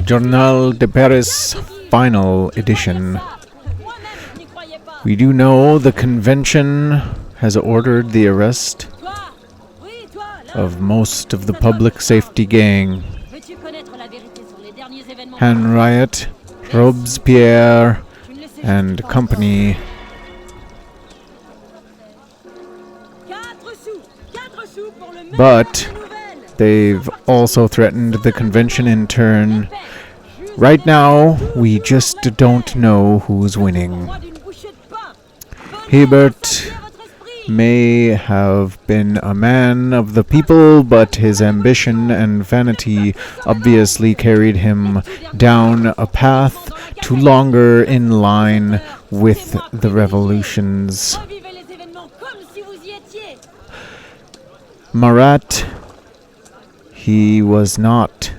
Journal de Paris Final Edition. We do know the convention has ordered the arrest of most of the public safety gang. Han Riot, Robespierre, and company. But they've also threatened the convention in turn. Right now, we just don't know who's winning. Hebert may have been a man of the people, but his ambition and vanity obviously carried him down a path too longer in line with the revolutions. Marat, he was not.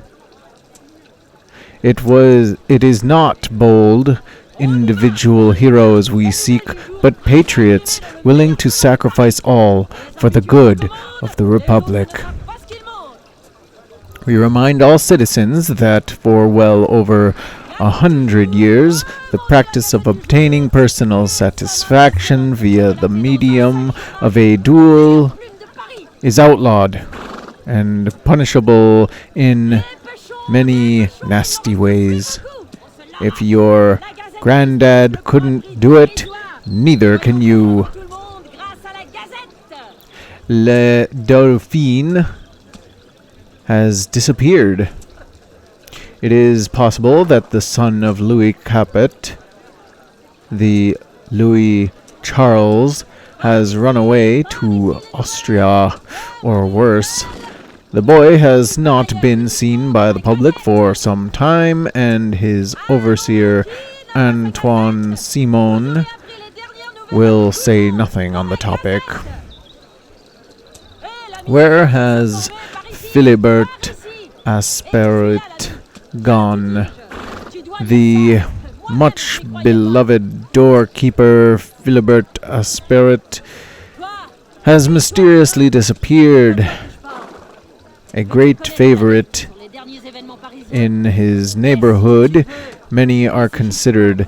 It is not bold individual heroes we seek, but patriots willing to sacrifice all for the good of the Republic. We remind all citizens that for well over 100 years, the practice of obtaining personal satisfaction via the medium of a duel is outlawed and punishable in many nasty ways. If your granddad couldn't do it, neither can you. Le Dauphine has disappeared. It is possible that the son of Louis Capet, the Louis Charles, has run away to Austria, or worse. The boy has not been seen by the public for some time, and his overseer, Antoine Simon, will say nothing on the topic. Where has Philibert Asperit gone? The much beloved doorkeeper Philibert Asperit has mysteriously disappeared. A great favorite in his neighborhood, many are concerned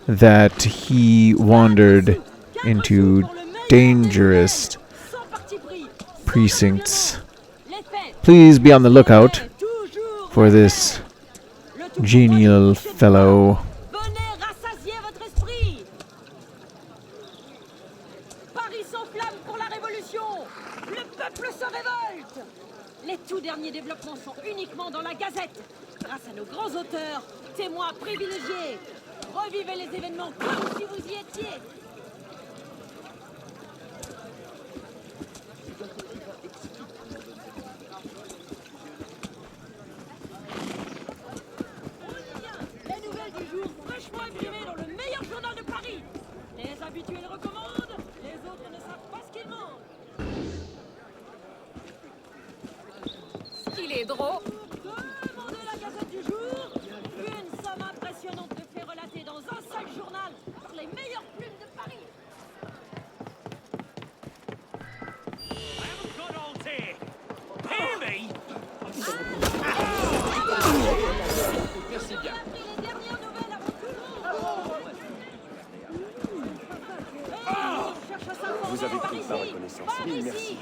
that he wandered into dangerous precincts. Please be on the lookout for this genial fellow. Les tout derniers développements sont uniquement dans la Gazette. Grâce à nos grands auteurs, témoins privilégiés. Revivez les événements comme si vous y étiez. Les nouvelles du jour fraîchement imprimées dans le meilleur journal de Paris. Les habitués le recommandent, les autres ne savent pas ce qu'ils mangent. Il est drôle. Demandez la Gazette du jour. Une somme impressionnante de faits relatés dans un seul journal par les meilleures plumes de Paris. Merci bien. Les dernières nouvelles avant tout le monde. Vous avez toute ma reconnaissance. Oui, merci.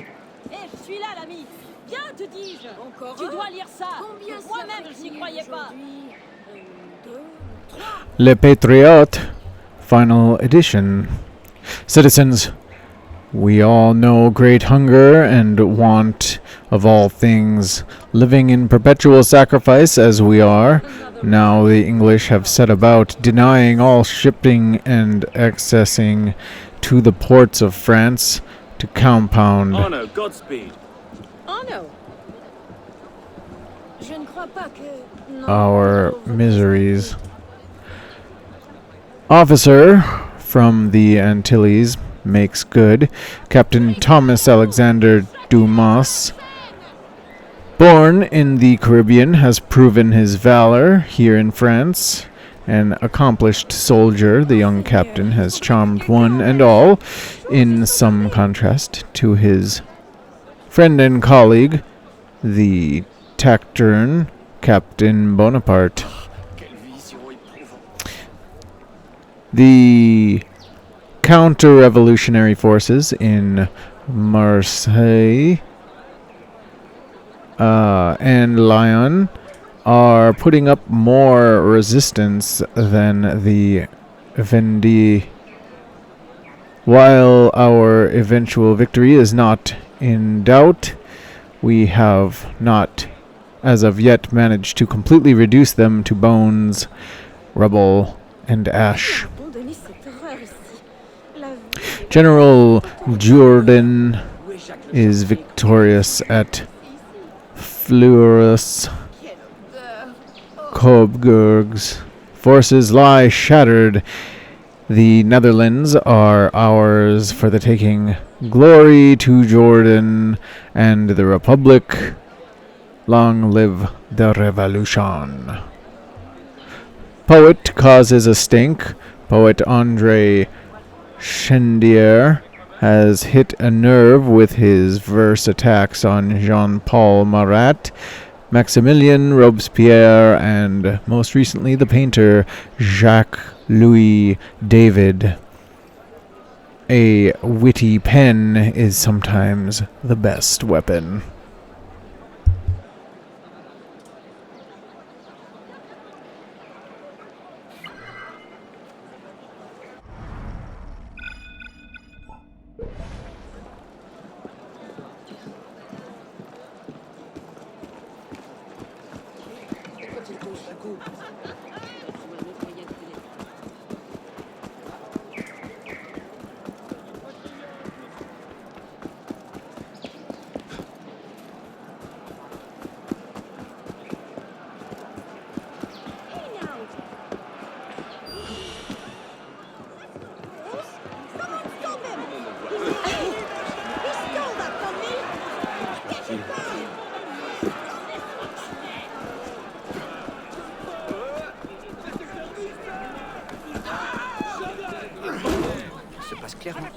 Je suis là, l'ami. Bien, te dis-je. Encore tu dois lire ça. Moi-même, je n'y croyais pas. Le Patriote Final Edition. Citizens, we all know great hunger and want of all things. Living in perpetual sacrifice as we are, now the English have set about denying all shipping and accessing to the ports of France to compound Arno, Godspeed. Arno. Je ne crois pas que... our miseries. Officer from the Antilles makes good. Captain Thomas Alexander Dumas, born in the Caribbean, has proven his valor here in France. An accomplished soldier, the young captain has charmed one and all, in some contrast to his friend and colleague, the taciturn Captain Bonaparte. Quelle vision éprouvante. The counter-revolutionary forces in Marseille and Lyon are putting up more resistance than the Vendée. While our eventual victory is not in doubt, we have not, as of yet, managed to completely reduce them to bones, rubble, and ash. Abandonner cette horreur ici. La vie General Jourdan is victorious at Fleurus. Coburg's forces lie shattered. The Netherlands are ours for the taking. Glory to Jordan and the Republic. Long live the Revolution. Poet causes a stink. Poet Andre Chendier has hit a nerve with his verse attacks on Jean-Paul Marat, Maximilien Robespierre, and most recently the painter Jacques-Louis David. A witty pen is sometimes the best weapon. Se passe clairement.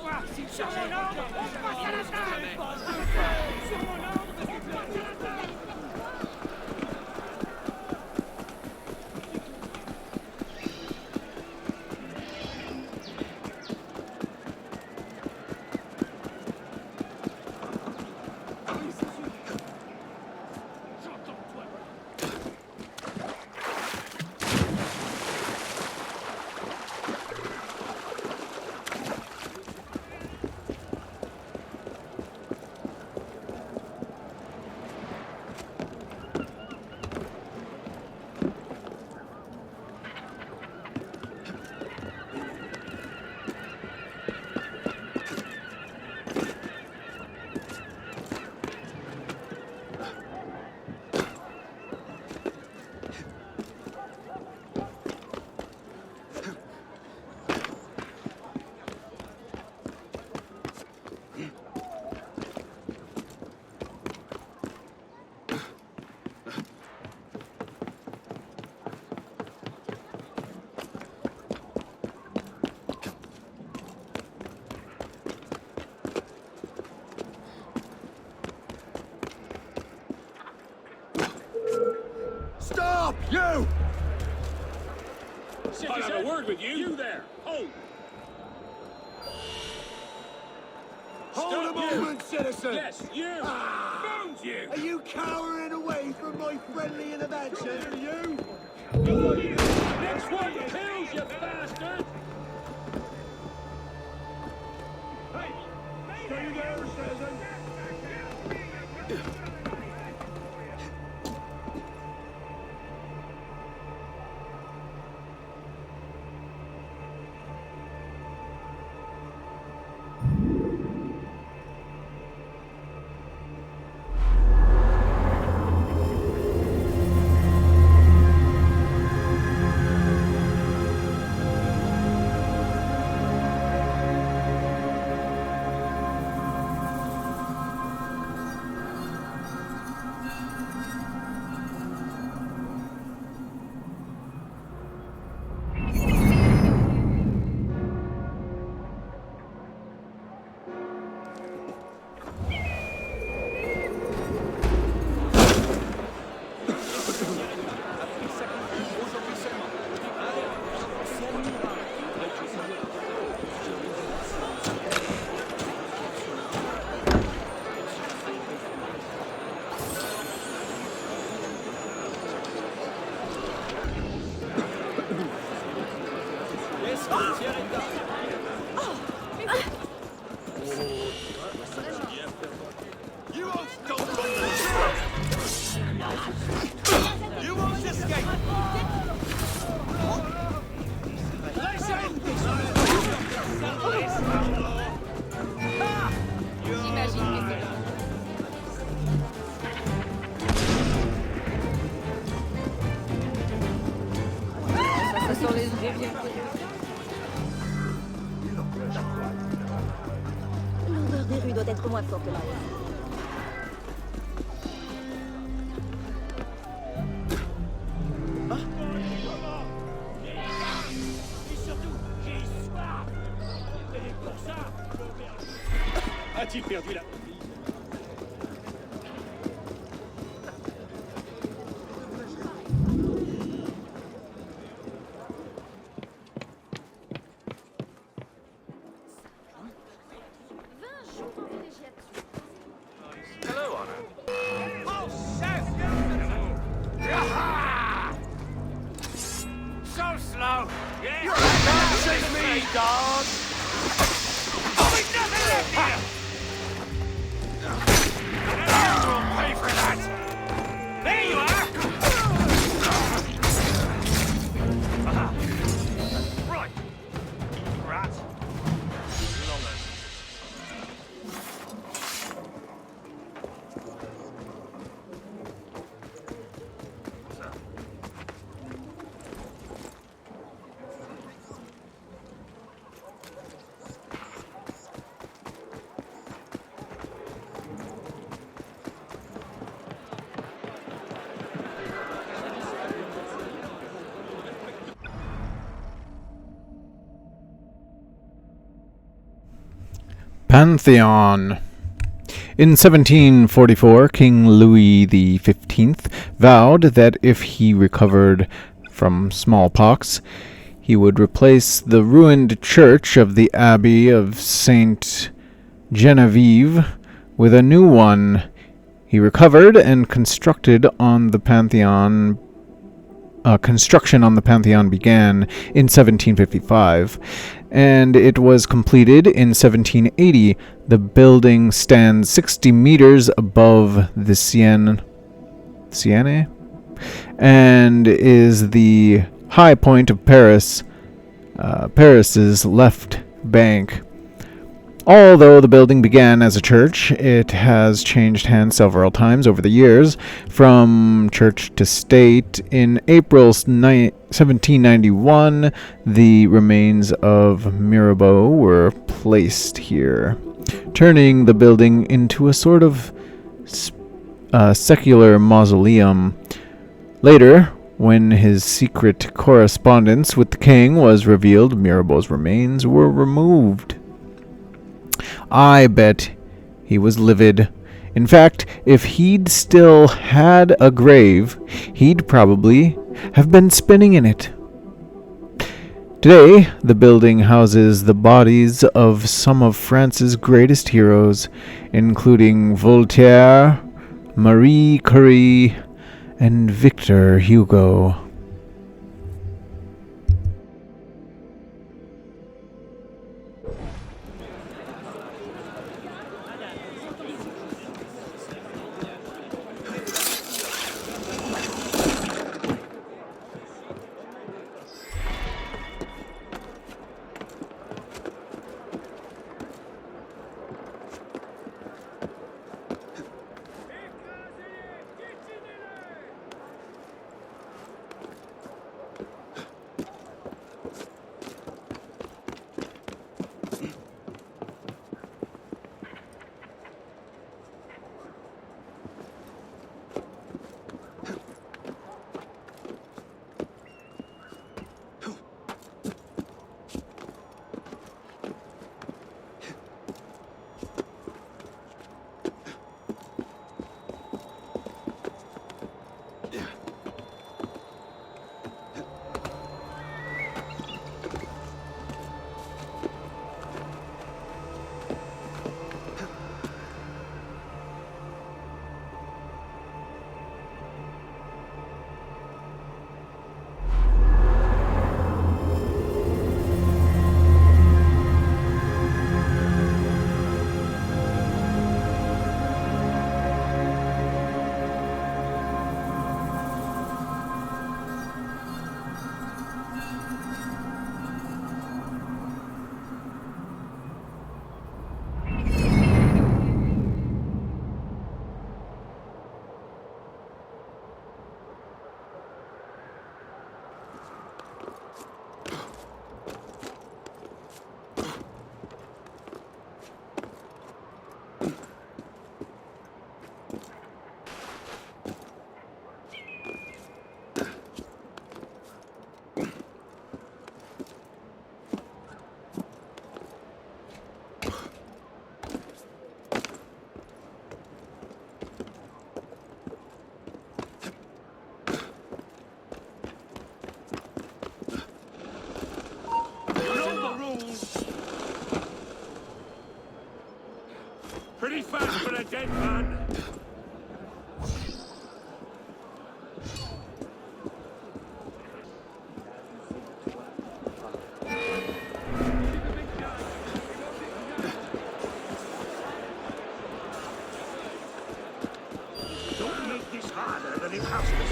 Stop! You! I'll have a word with you. You there. Hold. Hold a Stop moment, citizen! Yes, you. Bones you. Are you cowering away from my friendly intervention? You? Next one kills you, bastard. Stay there, citizen! peut-être moins fort que le reste. Et surtout, j'ai soif. Et pour ça, a-t-il perdu la... Hello, Arno. Oh, chef! So slow. Yeah. You can't see me, dog! Oh, we nothing left here. You'll pay for that. There you are. Aha. Right. Rat. Lolland. Pantheon. In 1744, King Louis XV vowed that if he recovered from smallpox, he would replace the ruined church of the Abbey of Saint Genevieve with a new one. He recovered and construction on the Pantheon began in 1755, and it was completed in 1780. The building stands 60 meters above the Seine, and is the high point of Paris's left bank. Although the building began as a church, it has changed hands several times over the years, from church to state. In April 1791, the remains of Mirabeau were placed here, turning the building into a sort of secular mausoleum. Later, when his secret correspondence with the king was revealed, Mirabeau's remains were removed. I bet he was livid. In fact, if he'd still had a grave, he'd probably have been spinning in it. Today, the building houses the bodies of some of France's greatest heroes, including Voltaire, Marie Curie, and Victor Hugo. fast for a dead man. Don't make this harder than it has to be.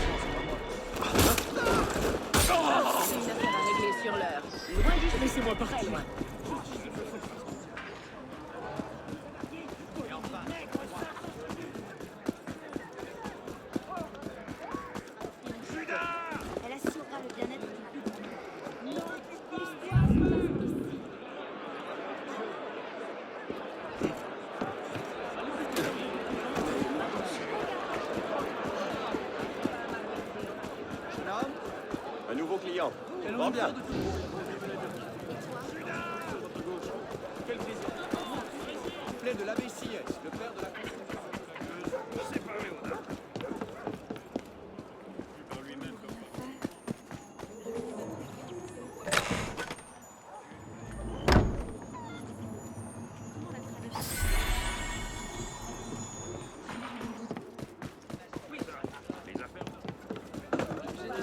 C'est une affaire à régler sur l'heure. Loin d'ici. Laissez-moi très loin. Elle assurera le bien-être du public. Un nouveau client. Bon bien. Plaît de l'abbé Siès, le père de la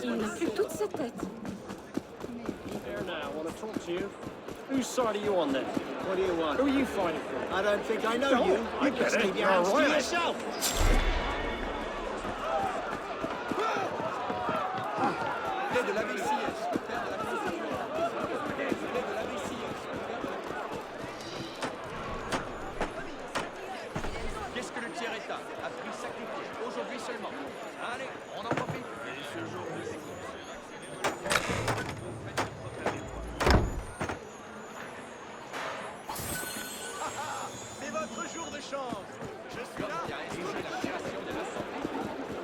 Il n'a plus toute sa tête. There now, I want to talk to you. Whose side are you on then? What do you want? Who are you fighting for? I don't think I know No, you. I You get just it. keep your You're hands to royalist. yourself. plaît de l'abbé Siès, le père de la plaît de l'abbé Siès, le père de la Qu'est-ce que le tiers état a pris sacrifié aujourd'hui seulement? Allez, on en profite. Et ce jour c'est votre jour de chance. Je suis là et j'ai la création de l'Assemblée.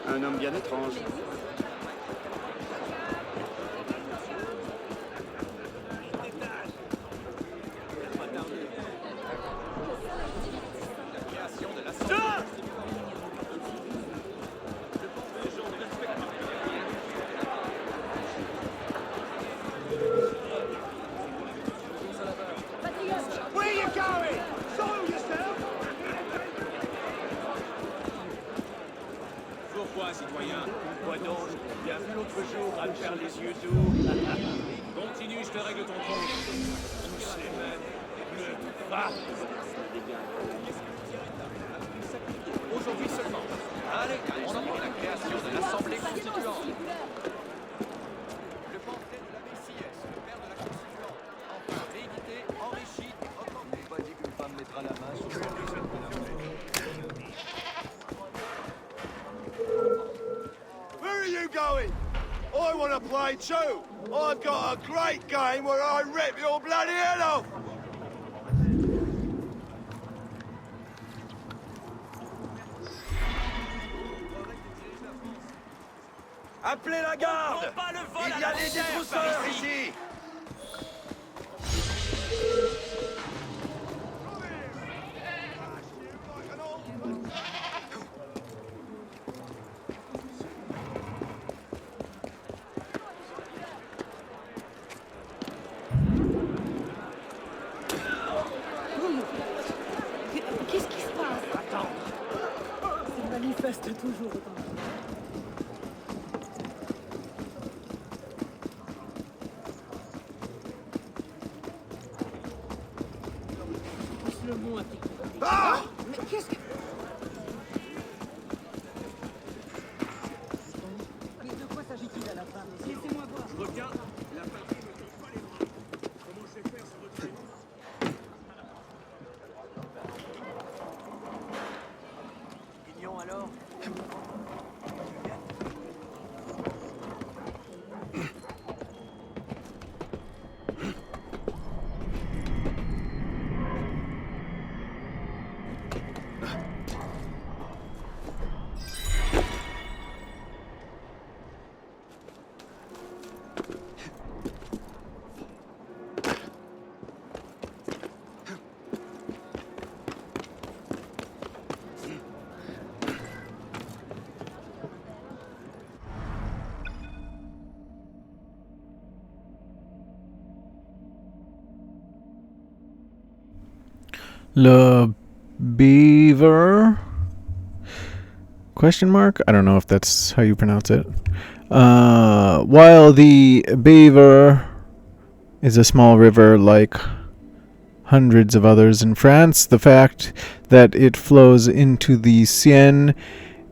Un homme bien étrange. La création de l'Assemblée. Where are you going? Soil yourself! Pourquoi, citoyen? Quoi donc? Bien vu l'autre jour à me faire les yeux doux. Continue, je te règle ton compte. Tous les mêmes. Ne pas. Aujourd'hui seulement. Allez, on en prend la création de l'Assemblée constituante. Le pamphlet de l'abbé Siès, le père de la constituante. Enfin, réédité, enrichi, augmenté. Pas dit qu'une femme mettra la main sur Where are you going? I want to play too. I've got a great game where I rip your bloody head off. Appelez la garde! Pas le vol Il y a des détrousseurs ici! Qu'est-ce qui se passe? Attends. C'est manifeste toujours autant. Pousse le mot un petit peu. Ah! Mais qu'est-ce que... Mais de quoi s'agit-il à la fin? Laissez-moi voir. Je retiens. La patrie ne tombe pas les bras. Comment je vais faire sur votre créneau? Mignon alors? Le Beaver? Question mark? I don't know if that's how you pronounce it. While the Beaver is a small river like hundreds of others in France, the fact that it flows into the Seine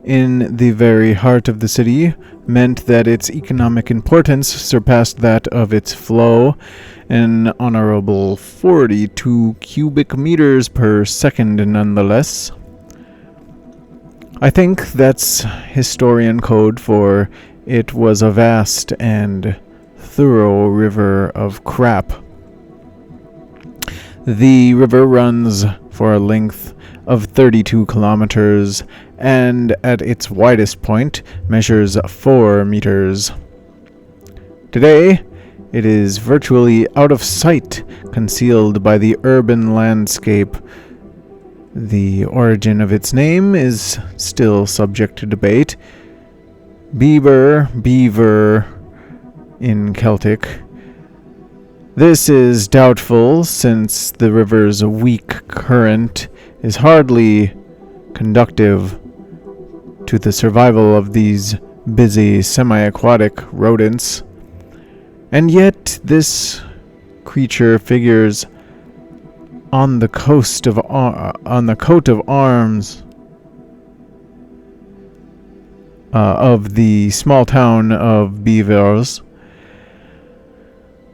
in the very heart of the city meant that its economic importance surpassed that of its flow, an honorable 42 cubic meters per second nonetheless. I think that's historian code for it was a vast and thorough river of crap. The river runs for a length of 32 kilometers and at its widest point measures 4 meters. Today, it is virtually out of sight, concealed by the urban landscape. The origin of its name is still subject to debate. Beaver in Celtic. This is doubtful, since the river's weak current is hardly conducive to the survival of these busy semi-aquatic rodents. And yet this creature figures on the coat of arms of the small town of Beavers,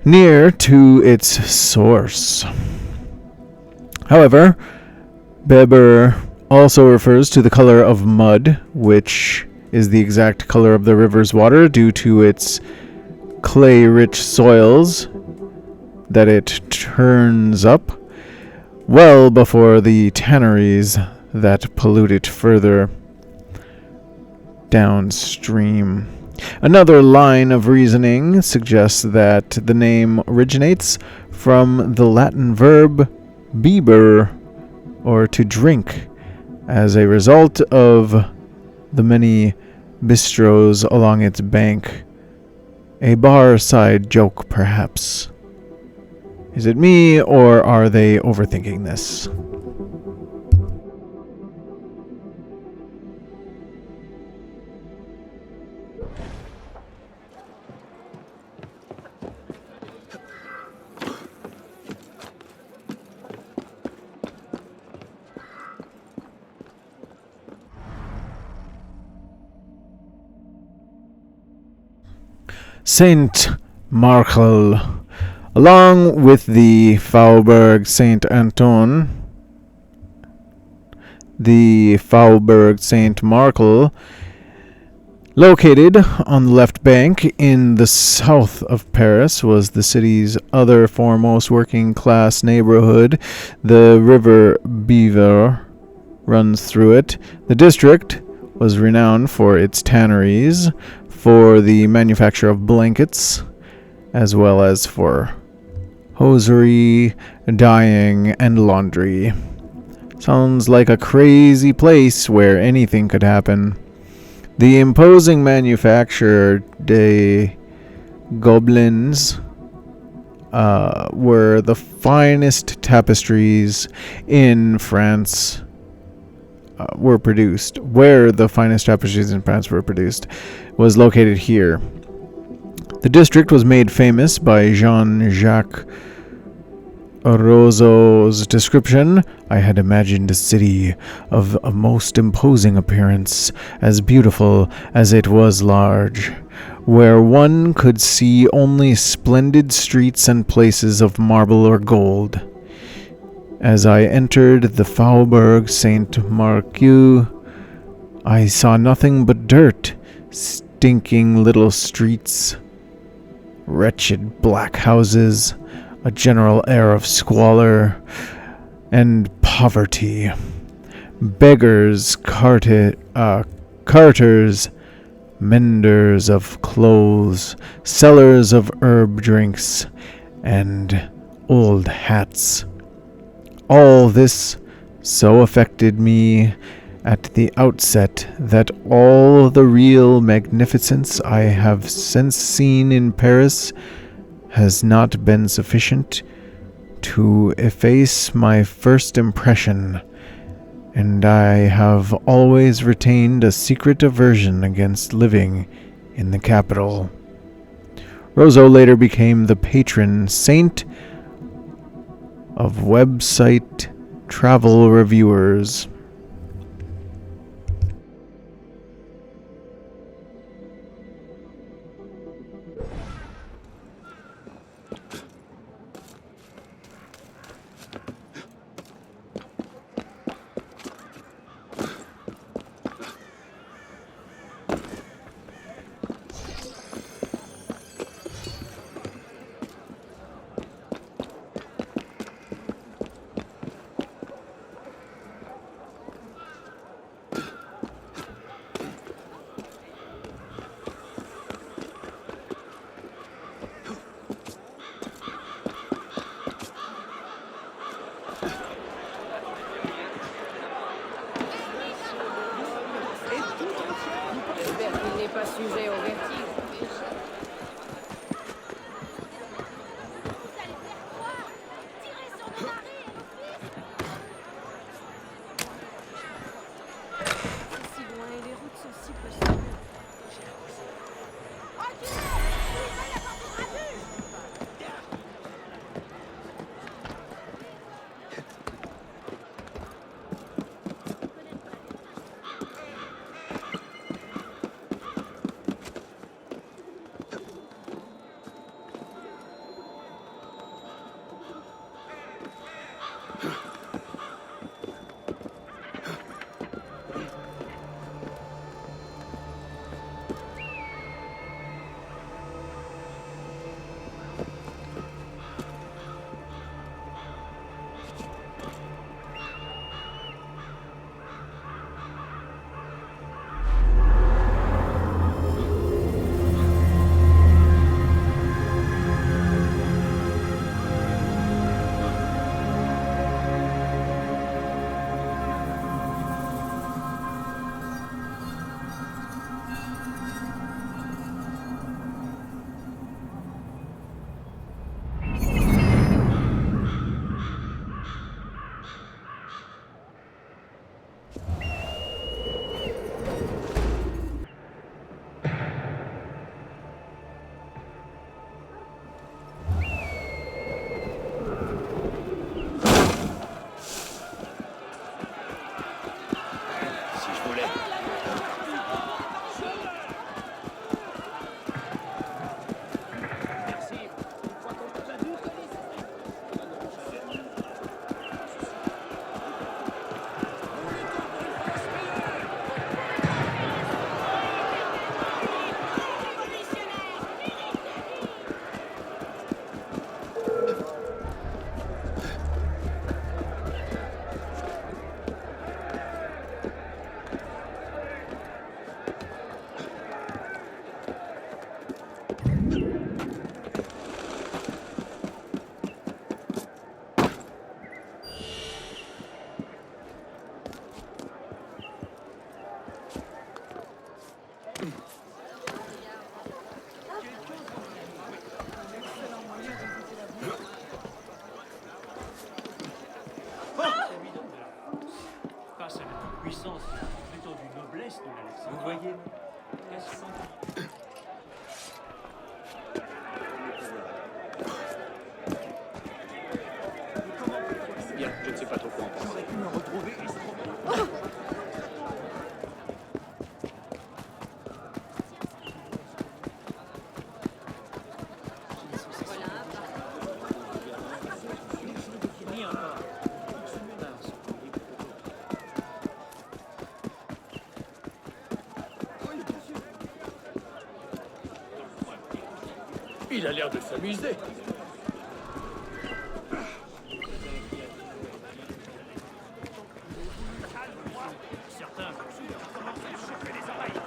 near to its source. However, Beber also refers to the color of mud, which is the exact color of the river's water due to its clay-rich soils that it turns up well before the tanneries that pollute it further downstream. Another line of reasoning suggests that the name originates from the Latin verb beber, or to drink, as a result of the many bistros along its bank. A bar-side joke, perhaps. Is it me, or are they overthinking this? Saint Markel, along with the Faubourg Saint Anton, the Faubourg Saint Markel, located on the left bank in the south of Paris, was the city's other foremost working-class neighborhood. The river Beaver runs through it. The district was renowned for its tanneries, for the manufacture of blankets, as well as for hosiery, dyeing, and laundry. Sounds like a crazy place where anything could happen. The imposing manufacture des Gobelins were the finest tapestries in France were produced. Where the finest tapestries in France were produced was located here. The district was made famous by Jean-Jacques Rousseau's description. I had imagined a city of a most imposing appearance, as beautiful as it was large, where one could see only splendid streets and places of marble or gold. As I entered the Faubourg Saint-Marc, I saw nothing but dirt, stinking little streets, wretched black houses, a general air of squalor and poverty. Beggars, carters, menders of clothes, sellers of herb drinks, and old hats. All this so affected me at the outset that all the real magnificence I have since seen in Paris has not been sufficient to efface my first impression, and I have always retained a secret aversion against living in the capital. Rosso later became the patron saint of website travel reviewers. J'espère qu'il n'est pas sujet au vertige. Si loin et les routes sont si peu sûres. Face à la toute-puissance et à la prétendue noblesse de l'Alexandre. Vous voyez, bien, je ne sais pas trop quoi en penser. J'aurais pu me retrouver. Il a l'air de s'amuser. Certains, bien sûr, commencent à chauffer les oreilles.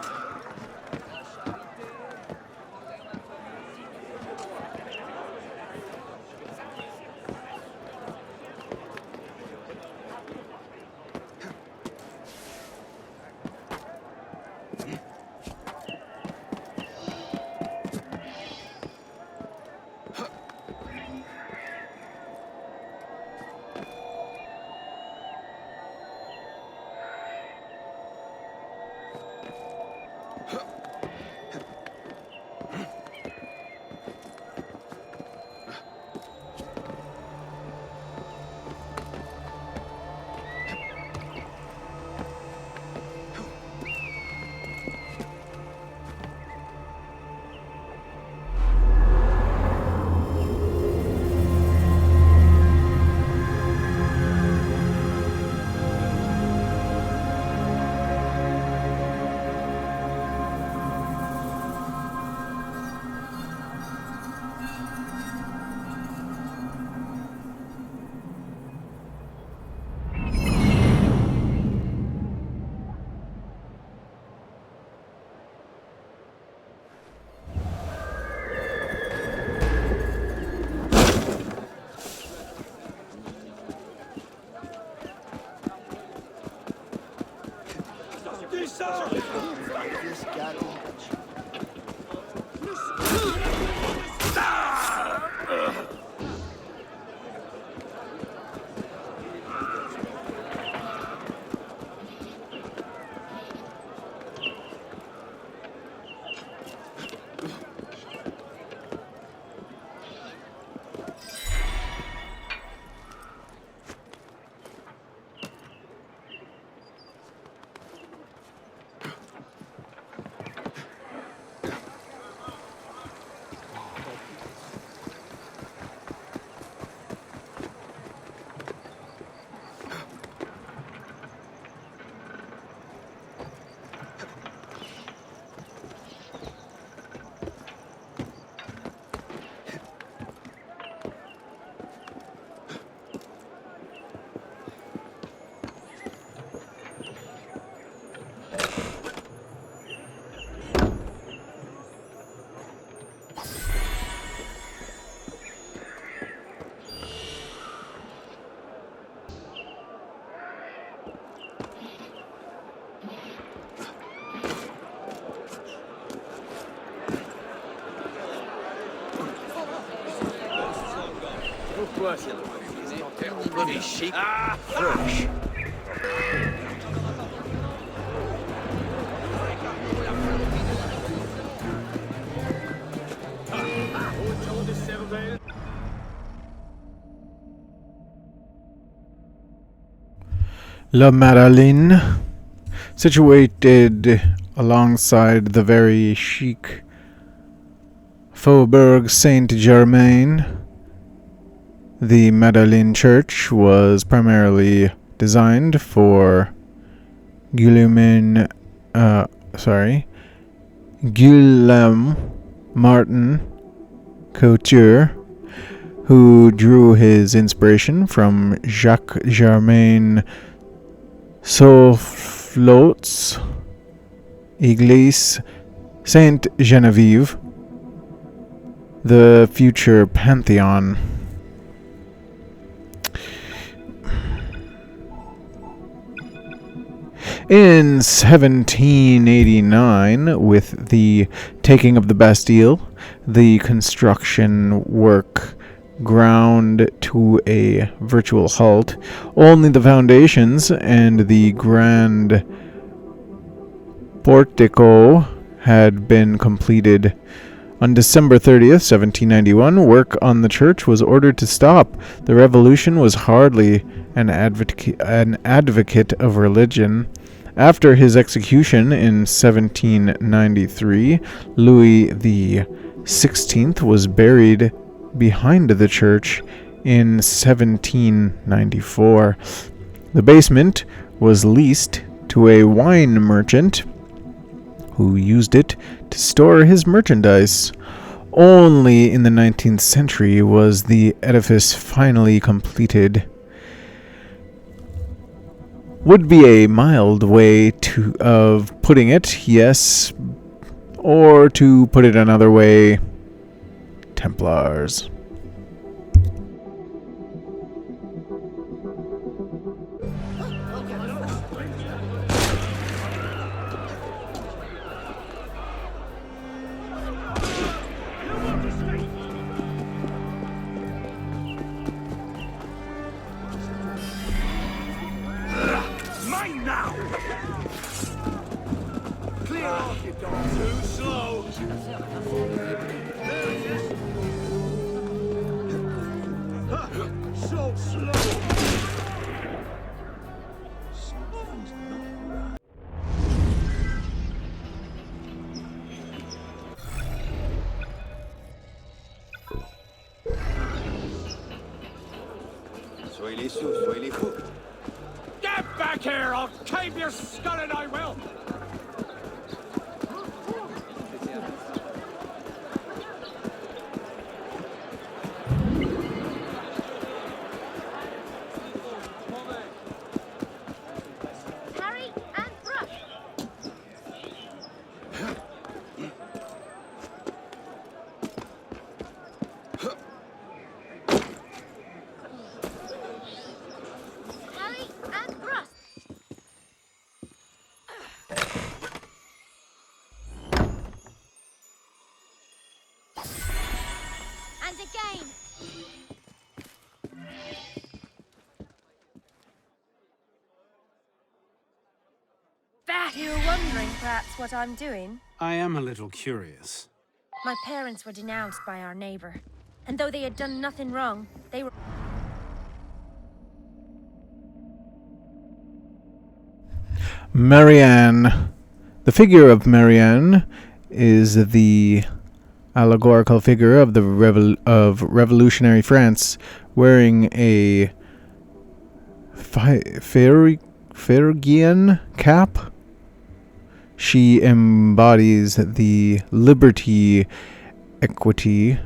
This goddamn... Pourquoi c'est le chic? Ah, fresh. Autour de cervelle. La Madeleine, situated alongside the very chic Faubourg Saint-Germain. The Madeleine Church was primarily designed for Guillaume Martin Couture, who drew his inspiration from Jacques Germain Soufflot's Église Sainte-Geneviève, the future Pantheon. In 1789, with the taking of the Bastille, the construction work ground to a virtual halt. Only the foundations and the grand portico had been completed. On December 30th, 1791, work on the church was ordered to stop. The Revolution was hardly an advocate of religion. After his execution in 1793, Louis XVI was buried behind the church in 1794. The basement was leased to a wine merchant who used it to store his merchandise. Only in the 19th century was the edifice finally completed. Would be a mild way of putting it, yes. Or to put it another way, Templars. Mine now! Clear off, you dog. Too slow. So slow. Something's not right. Soyez les sous, soyez les fous. Get back here! I'll cave your skull and I will! Harry and Brush. Harry and Brush. back! You're wondering, perhaps, what I'm doing? I am a little curious. My parents were denounced by our neighbor. And though they had done nothing wrong, they were... Marianne. The figure of Marianne is the allegorical figure of the revolutionary France, wearing a Phrygian cap. She embodies the liberty, equality,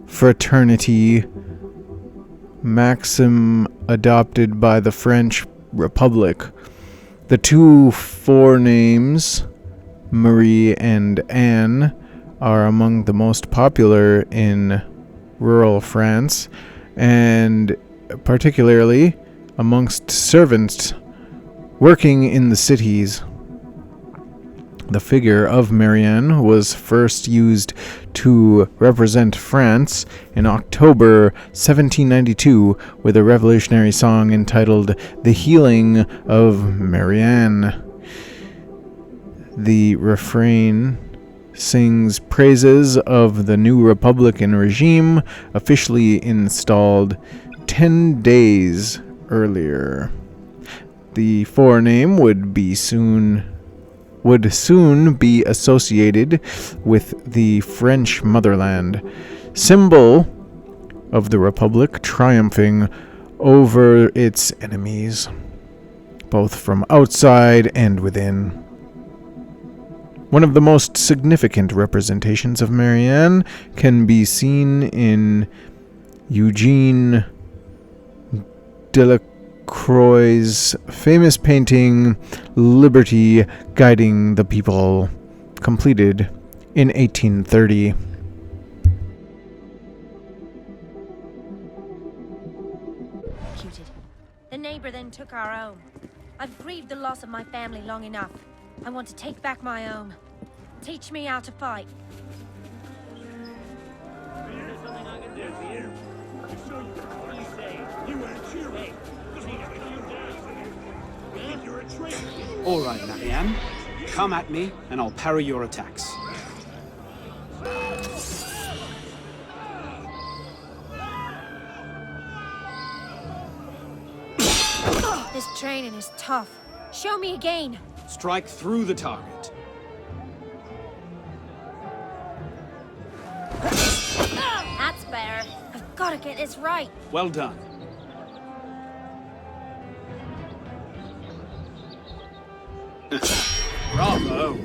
fraternity maxim adopted by the French Republic. The two forenames, Marie and Anne, are among the most popular in rural France, and particularly amongst servants working in the cities. The figure of Marianne was first used to represent France in October 1792 with a revolutionary song entitled The Healing of Marianne. The refrain sings praises of the new Republican regime officially installed 10 days earlier. The forename would soon be associated with the French motherland, symbol of the Republic triumphing over its enemies, both from outside and within. One of the most significant representations of Marianne can be seen in Eugene Delacroix's famous painting Liberty Guiding the People, completed in 1830. Executed. The neighbor then took our home. I've grieved the loss of my family long enough. I want to take back my home. Teach me how to fight. All right, Marianne. Come at me, and I'll parry your attacks. This training is tough. Show me again. Strike through the target. That's better. I've got to get this right. Well done. Bravo!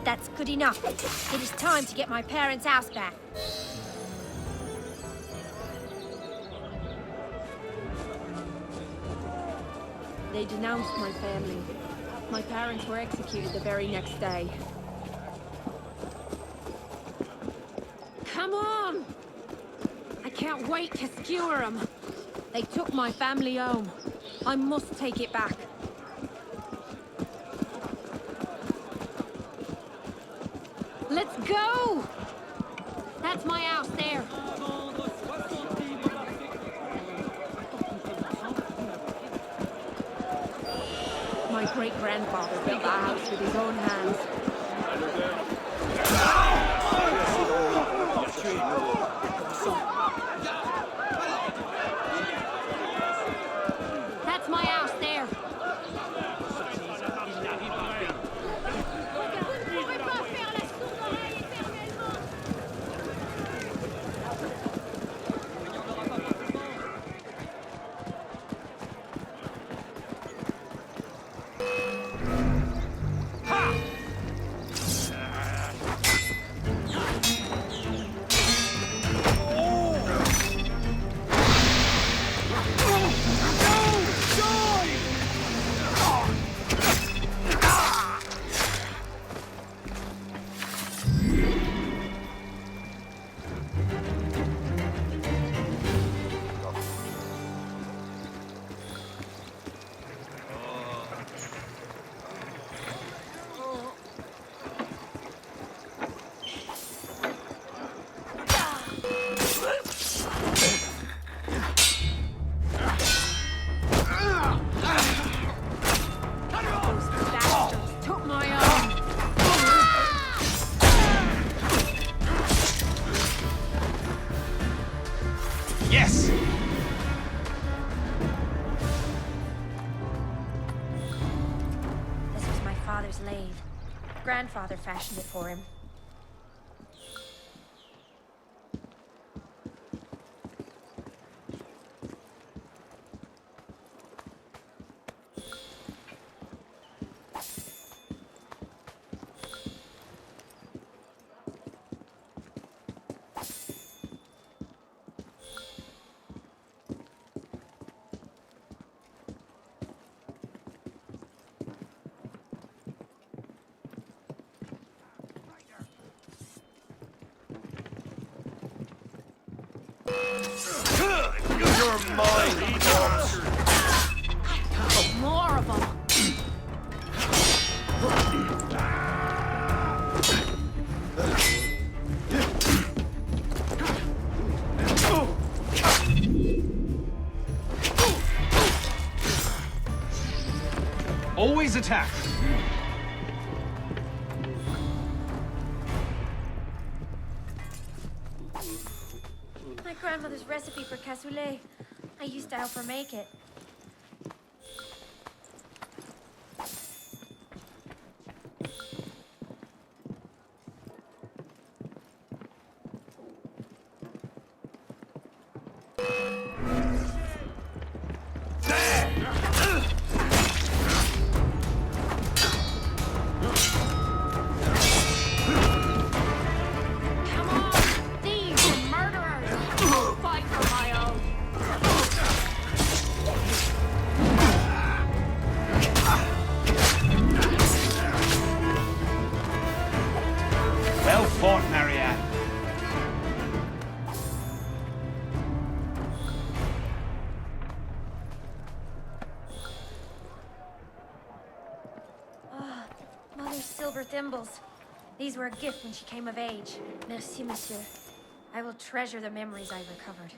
That's good enough. It is time to get my parents' house back. They denounced my family. My parents were executed the very next day. Come on! I can't wait to skewer them. They took my family home. I must take it back. Let's go! That's my house there. My great-grandfather built that house with his own hands. That's my house there. father's lathe. Grandfather fashioned it for him. You're mine, boss. More of them. Always attack! My grandmother's recipe for cassoulet. I used to help her make it. Come on! Thieves and murderers! I'll fight for my own! Well fought, Marianne. Mother's silver thimbles. These were a gift when she came of age. Merci, monsieur. I will treasure the memories I recovered.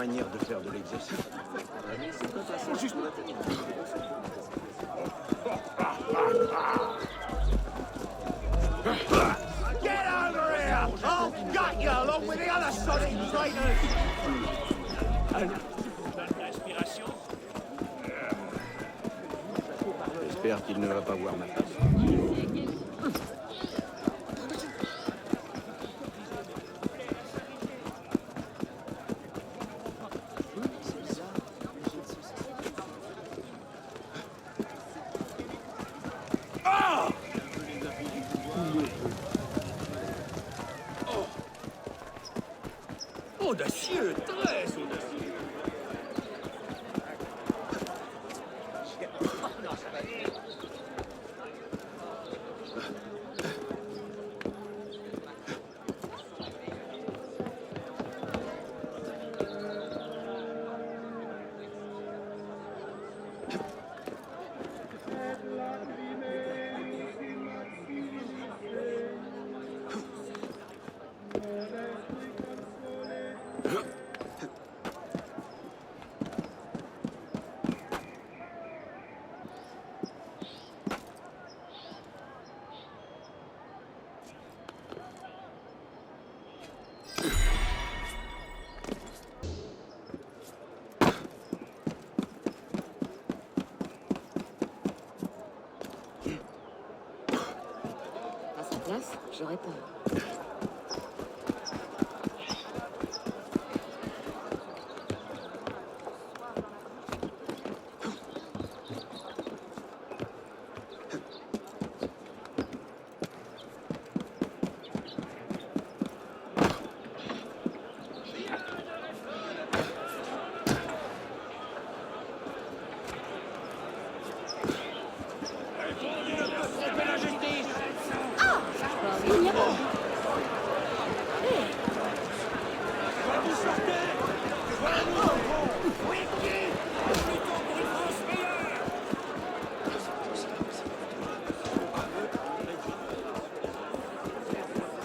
manière de faire de l'exercice. Get over here! I'll gut you along with the other sonic traitors! L'inspiration. J'espère qu'il ne va pas voir ma face. Audacieux, très audacieux. À sa place, j'aurais peur.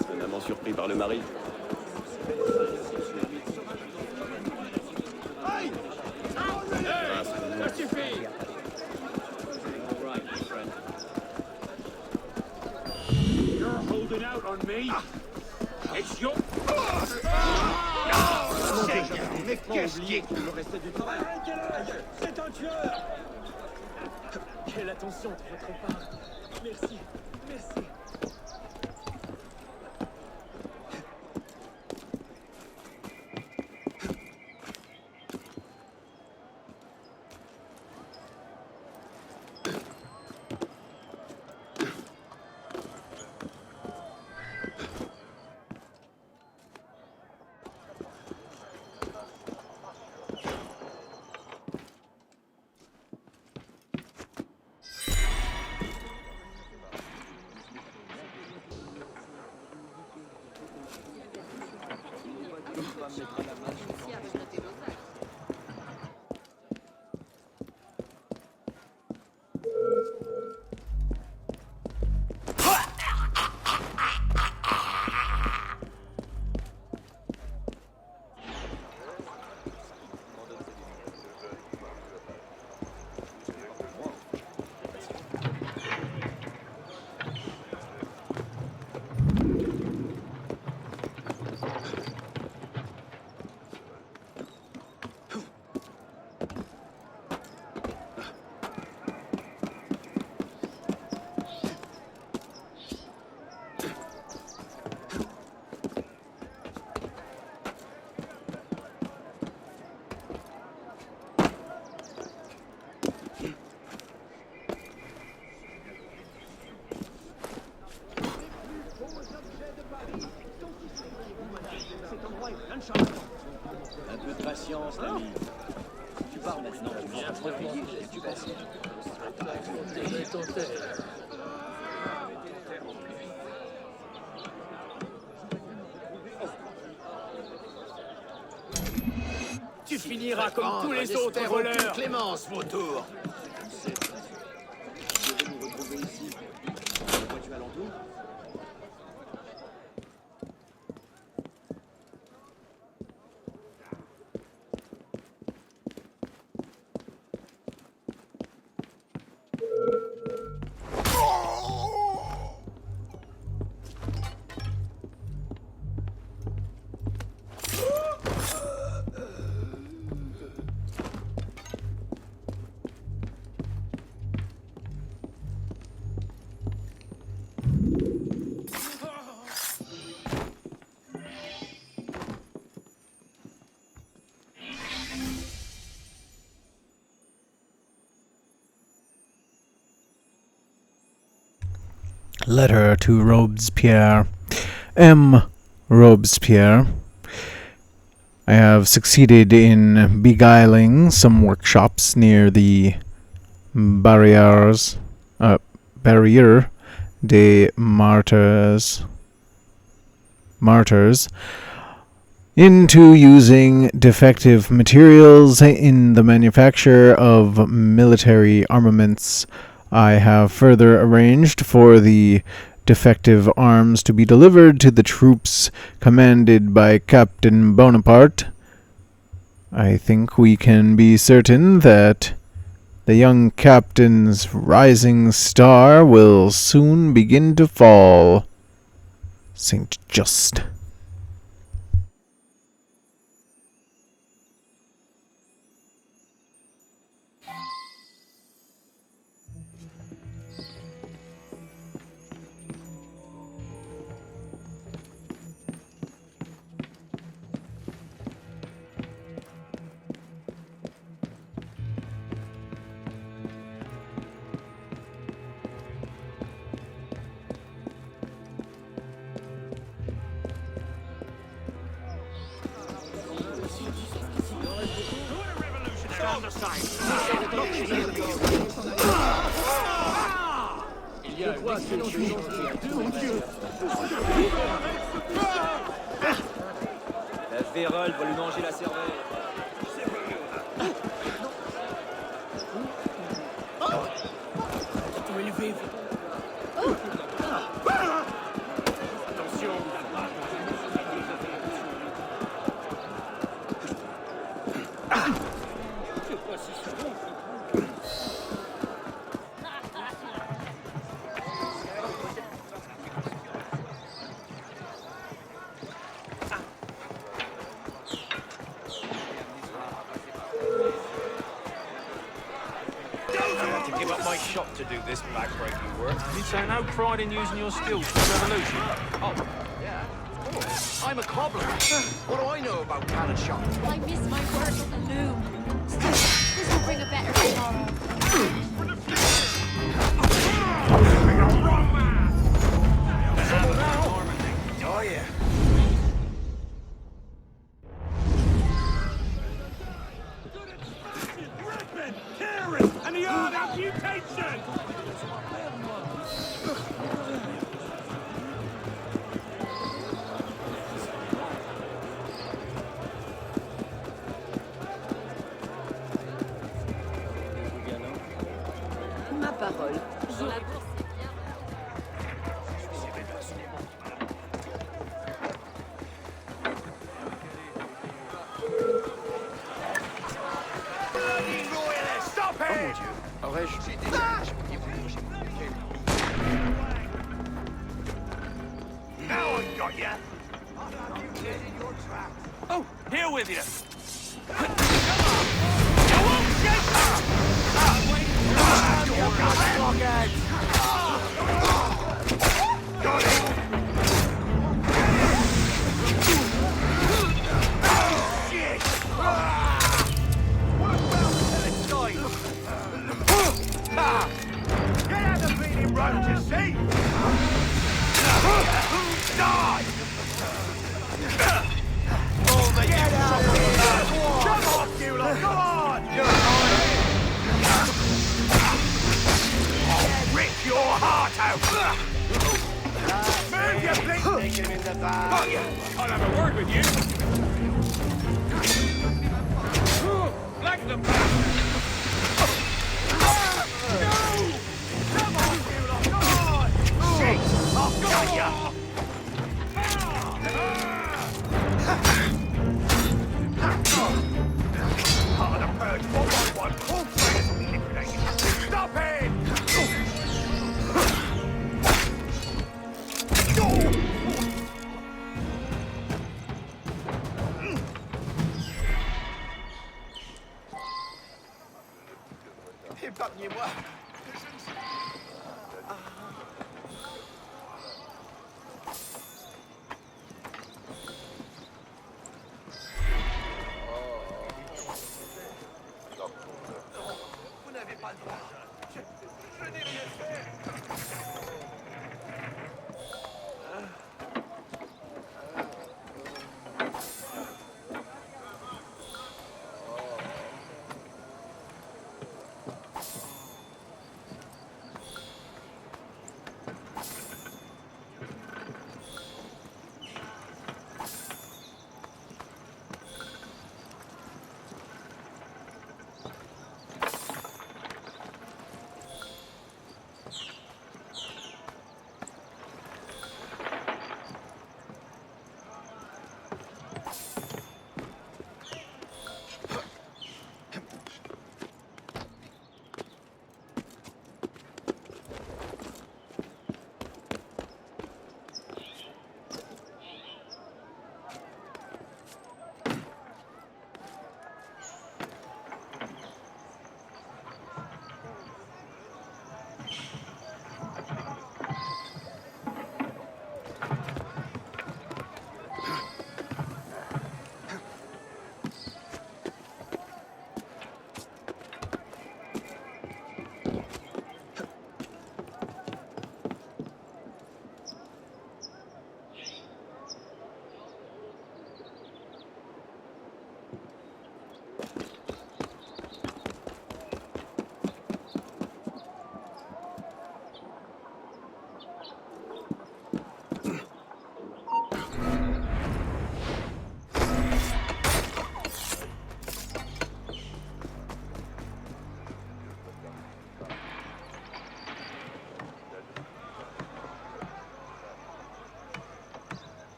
Étonnamment surpris par le mari. Ça suffit. All right, my friend. You're holding out on me. It's your... Mais qu'est-ce qui est... C'est un tueur. Quelle attention de votre part. Merci, merci. Un peu de patience, l'ami. Tu parles maintenant, tu viens profiter, tu passes. Tu finiras comme tous les autres voleurs. Clémence, vautour. Je vais nous retrouver ici. Vois-tu alentour? Letter to Robespierre. M. Robespierre. I have succeeded in beguiling some workshops near the Barriere des Martyrs into using defective materials in the manufacture of military armaments. I have further arranged for the defective arms to be delivered to the troops commanded by Captain Bonaparte. I think we can be certain that the young captain's rising star will soon begin to fall. Saint Just. La vérole va lui manger la cervelle. Give up my shop to do this backbreaking work. You take no pride in using your skills for the revolution. Oh, yeah, of course. I'm a cobbler. What do I know about cannon shop? I miss my work on the loom. Still, this will bring a better tomorrow. Oh, yeah. And the art of mutation! Ma parole. Je la Stop it! Aurais-je Now I got ya! Oh, here with you! I won't shake her! Got it! Shit! Get out the bleeding road to see! Die! All the get out of here! Come on, you lot! Come on! I'll rip your heart out! Move your bleeding! Take him in the bag! Got you! I'll have a word with you! Like the bastard! No! Come on, you lot! Come on! Shit! I've got ya! Part of the purge, one by one, all traitors will be liquidated. Stop it!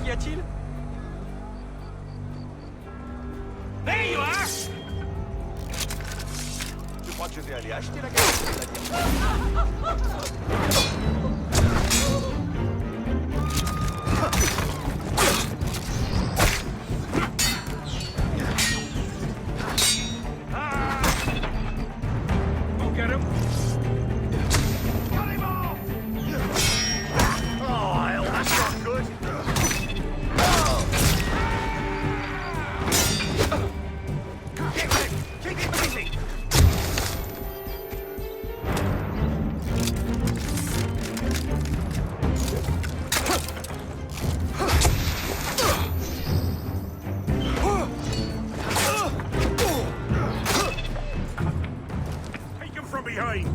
Qu'y a-t-il? There you are! Je crois que je vais aller acheter la galette. Go get him! Cut him off! Oh, hell, that's not good. Get him! Keep him busy! Take him from behind!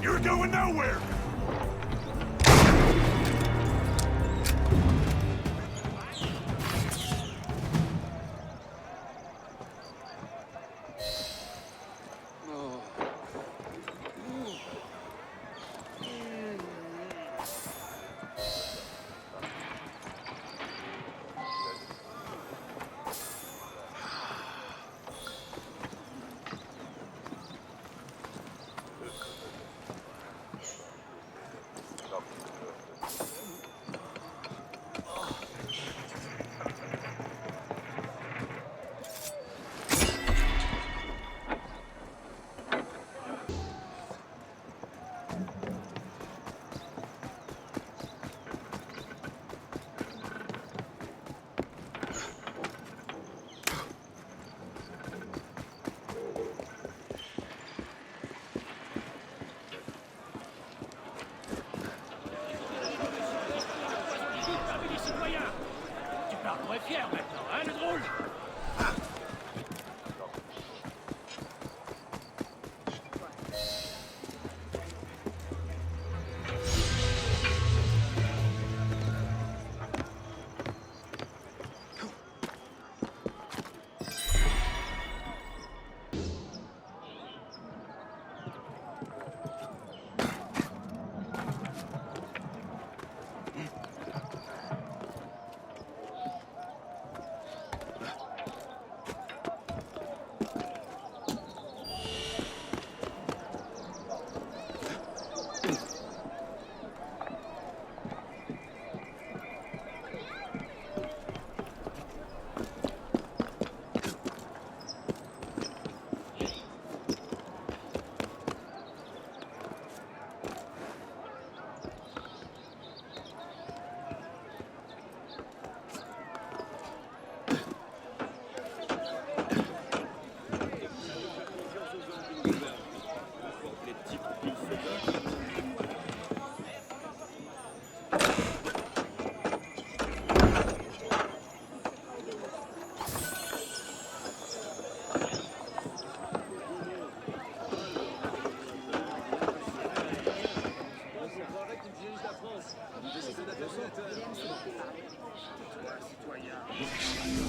You're going nowhere! Tu parles très fier maintenant, hein, le drôle?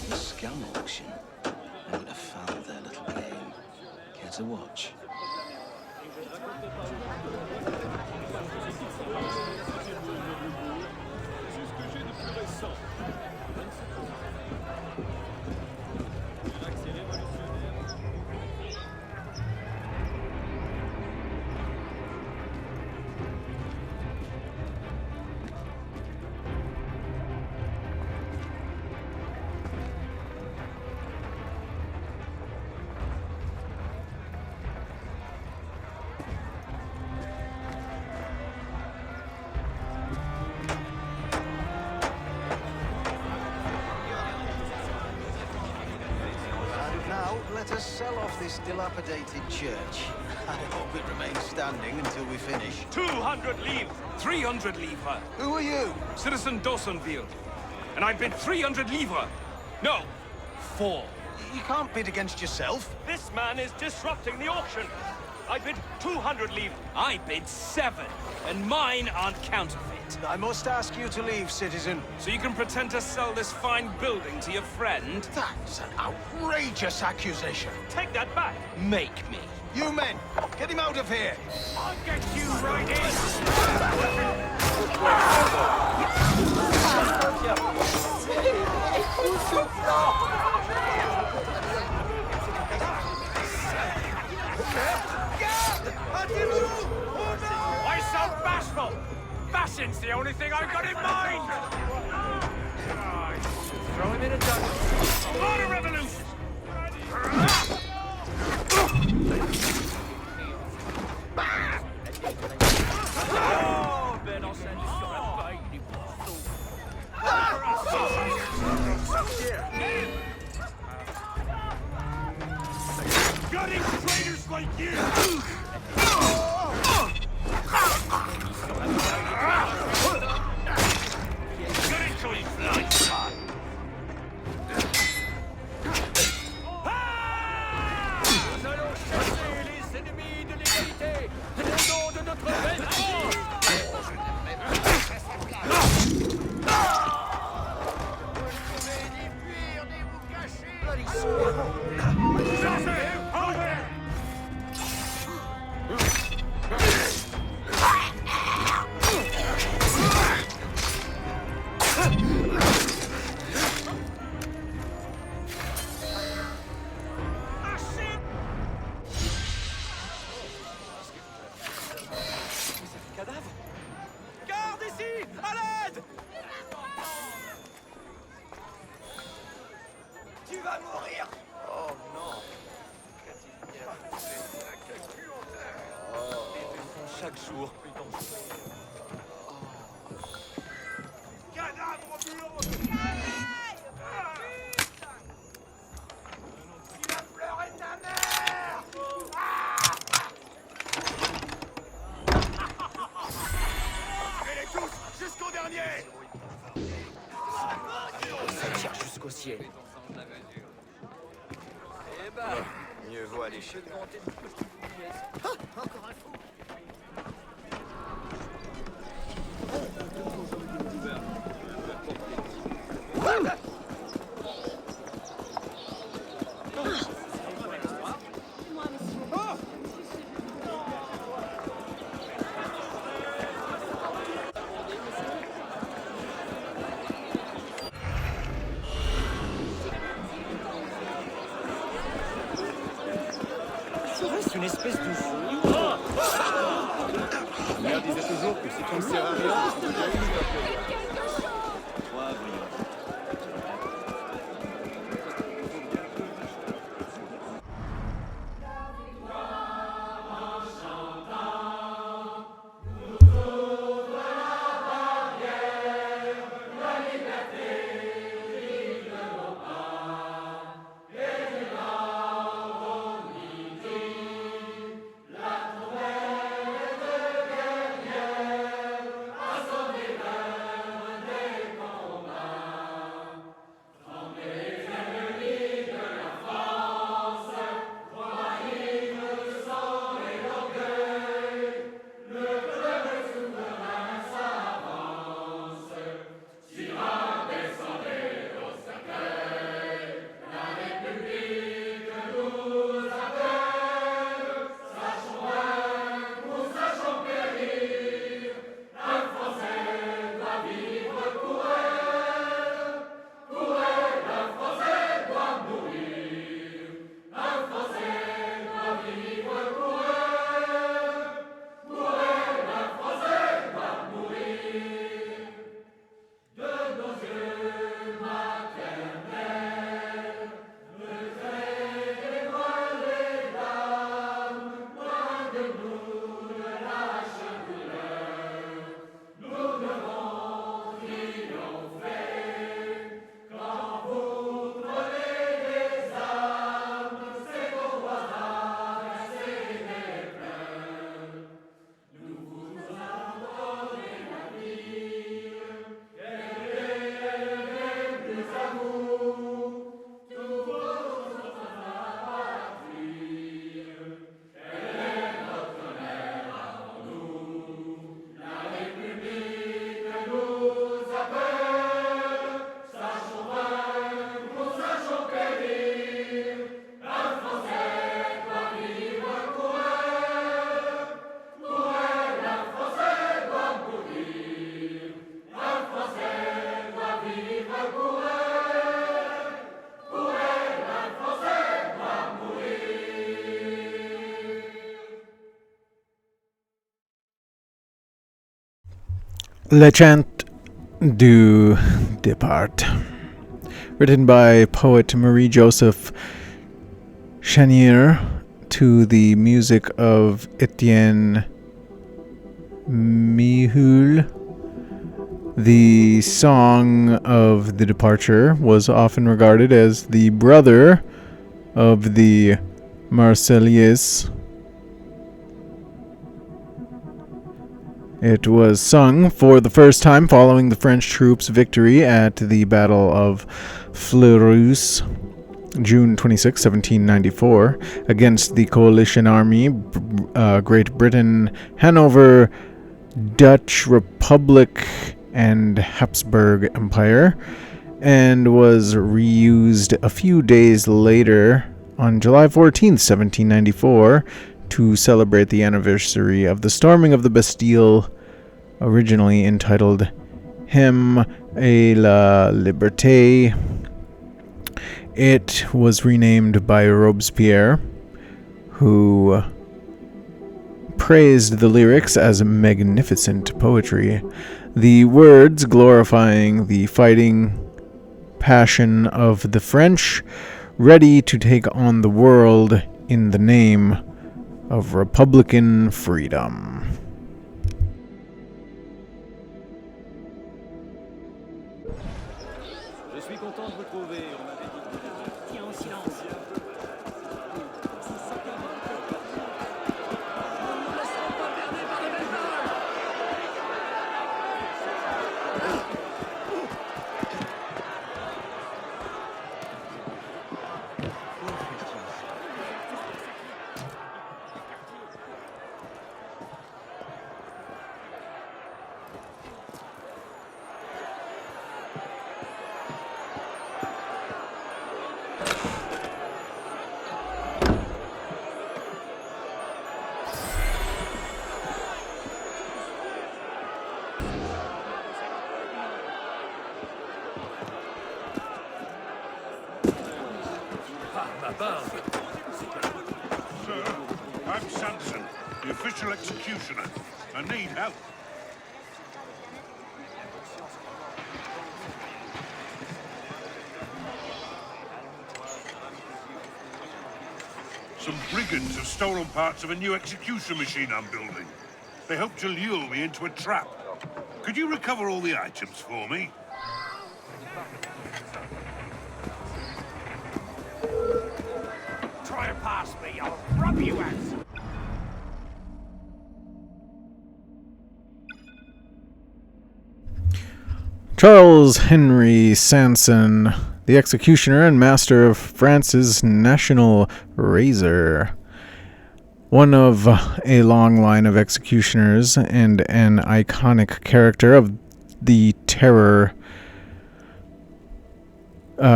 The scum auction. I would have found their little game. Care to watch? Let us sell off this dilapidated church. I hope it remains standing until we finish. 200 livres! 300 livres! Who are you? Citizen Dawsonville. And I bid 300 livres! No, 4. You can't bid against yourself. This man is disrupting the auction! I bid 200 livres! I bid 7, and mine aren't counterfeit. I must ask you to leave, citizen. So you can pretend to sell this fine building to your friend? That's an outrageous accusation. Take that back. Make me. You men, get him out of here. I'll get you right Why so bashful? Bashing's the only thing I've got in mind! Right. Throw him in a dungeon. Order revolution! Oh, ben enseigne sur la paille des morceaux. Gutting traitors like you! Get into his life! Nous allons chasser les ennemis de l'égalité au nom de notre belle France! Garde ici! À l'aide! Tu vas mourir! Oh non! Chaque jour plus dangereux. Cadavre ambulant! Il a pleuré ta mère! Tirez-les tous jusqu'au dernier! Ça tire jusqu'au ciel. Eh ben, mieux vaut aller chez lui. Serait-ce une espèce de fou? La mère disait toujours que si tu ne sers à rien, tu deviens une. Le Chant du Départ, written by poet Marie-Joseph Chenier to the music of Etienne Mihul. The song of the departure was often regarded as the brother of the Marseillaise. It was sung for the first time following the French troops' victory at the Battle of Fleurus, June 26, 1794, against the coalition army, Great Britain, Hanover, Dutch Republic, and Habsburg Empire, and was reused a few days later on July 14, 1794, to celebrate the anniversary of the storming of the Bastille, originally entitled Hymne à la Liberté. It was renamed by Robespierre, who praised the lyrics as magnificent poetry, the words glorifying the fighting passion of the French, ready to take on the world in the name of Republican freedom. Je suis content de vous trouver. On m'avait dit que... Tiens, en silence. Sir, I'm Samson, the official executioner. I need help. Some brigands have stolen parts of a new execution machine I'm building. They hope to lure me into a trap. Could you recover all the items for me? Try and pass me, I'll rub you out. Charles Henry Sanson, the executioner and master of France's national razor. One of a long line of executioners and an iconic character of the Terror.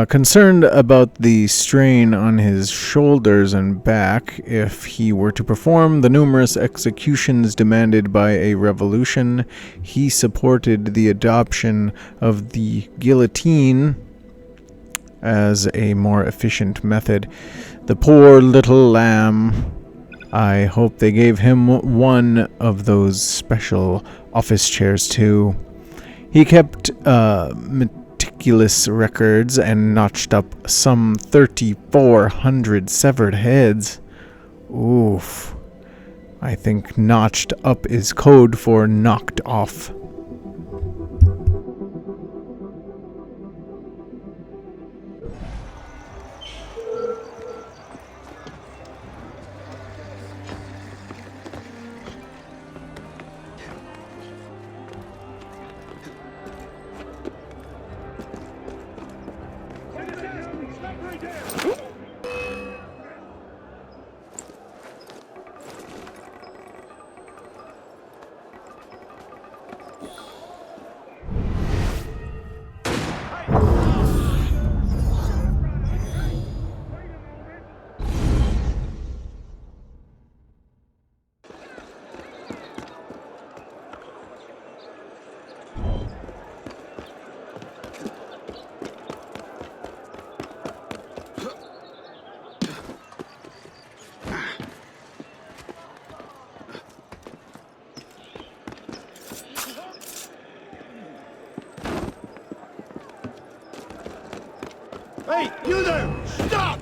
Concerned about the strain on his shoulders and back if he were to perform the numerous executions demanded by a revolution, he supported the adoption of the guillotine as a more efficient method. The poor little lamb. I hope they gave him one of those special office chairs too. He kept meticulous records and notched up some 3,400 severed heads. Oof. I think notched up is code for knocked off. Hey, you there! Stop!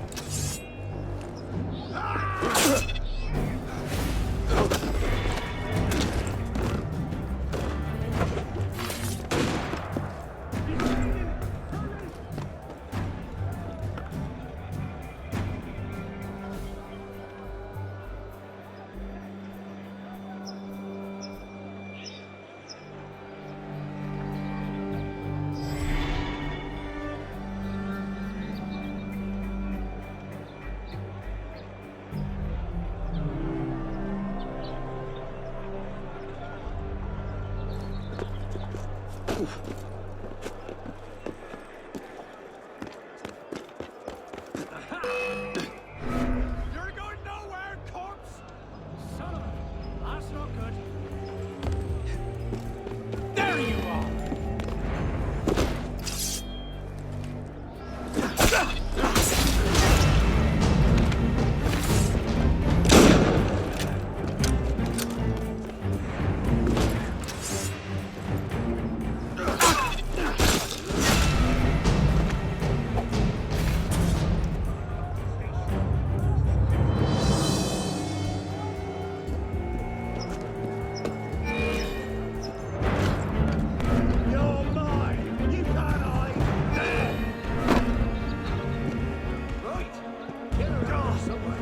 You're going nowhere, corpse! Son of a... That's not good. There you are! You're mine! You can't hide! There! Right. Get her off somewhere.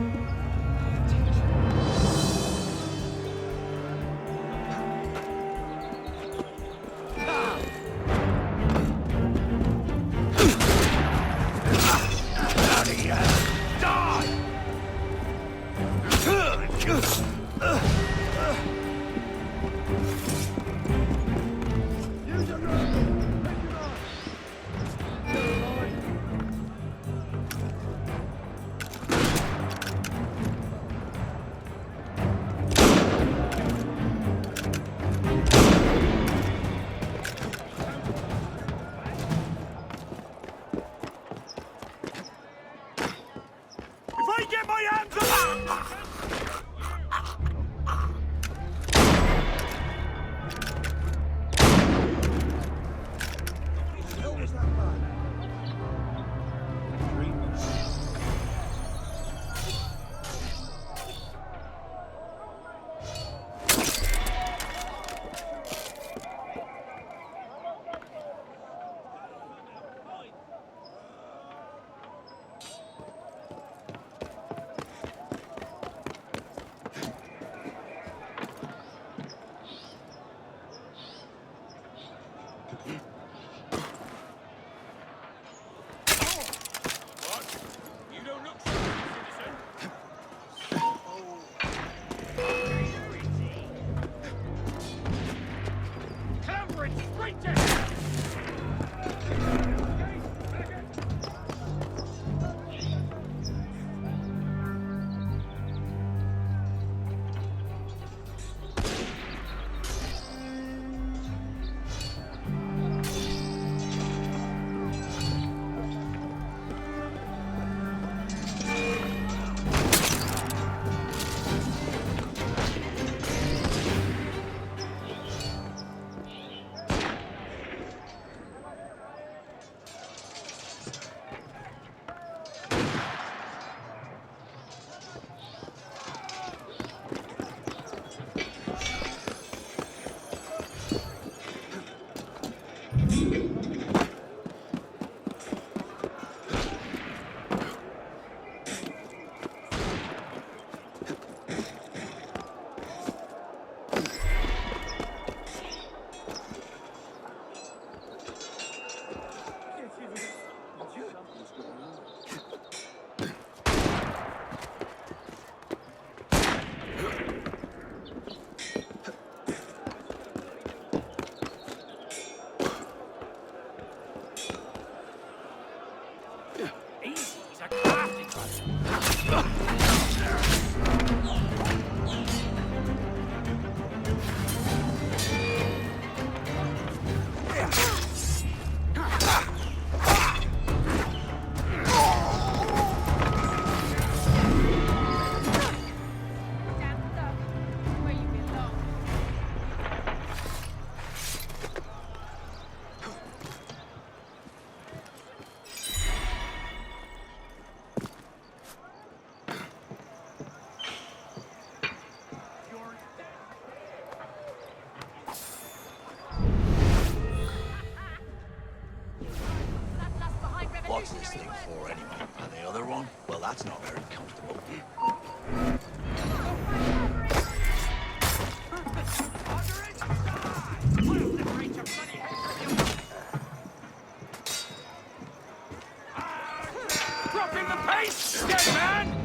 If I get my hands on You don't look so citizen. Clambering straight to hell! What's this thing for anyway? And the other one? Well, that's not very comfortable. Dropping the pace, Germain!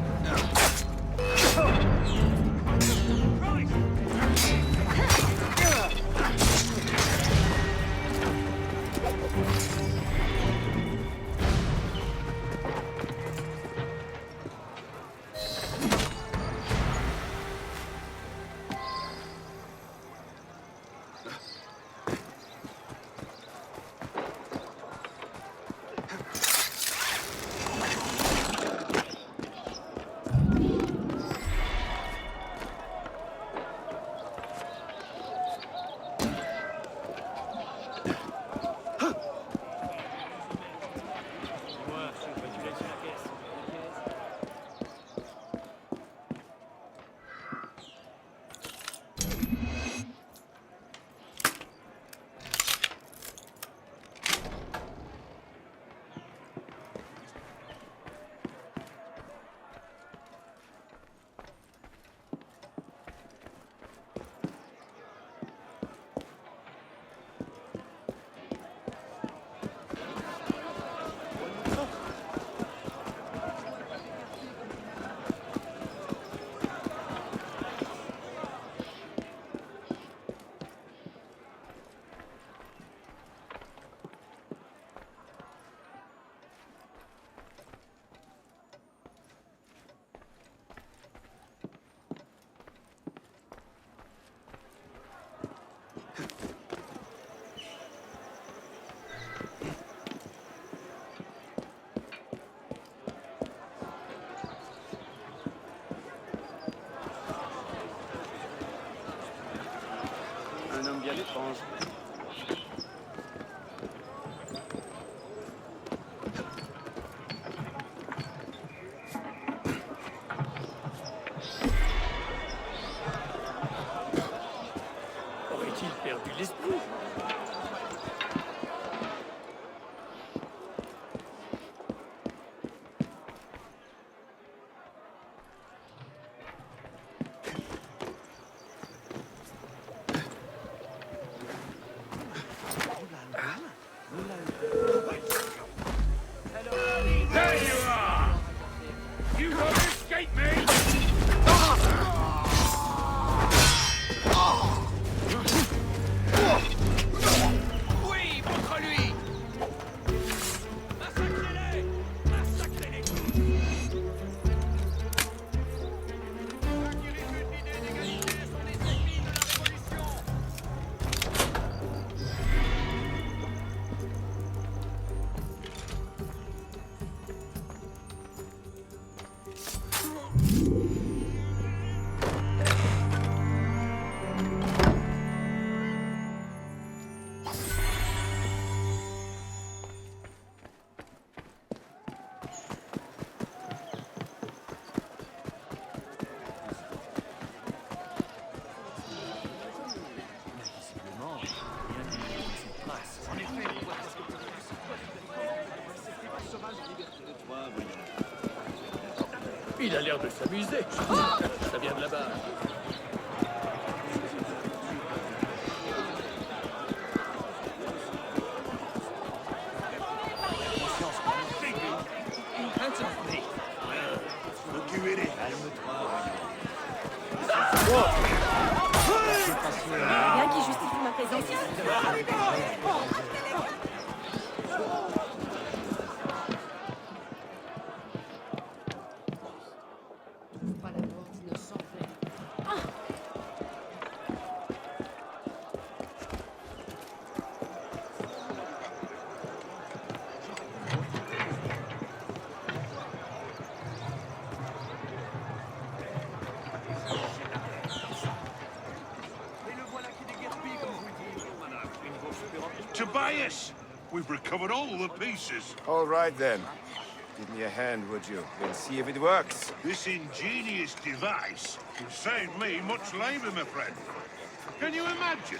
Un homme bien étrange. Aurait-il perdu l'esprit? There you are! You won't escape me! Oui, contre lui! Massacrez-les! Massacrez-les tous! Ceux qui réfutent l'idée d'égalité sont les ennemis de la révolution! Il a l'air de s'amuser. Ça vient de là-bas. Rien qui justifie ma présence ici. Pas la mort d'innocent. Tobias! We've recovered all the pieces. All right then. Give me a hand, would you? We'll see if it works. This ingenious device will save me much labor, my friend. Can you imagine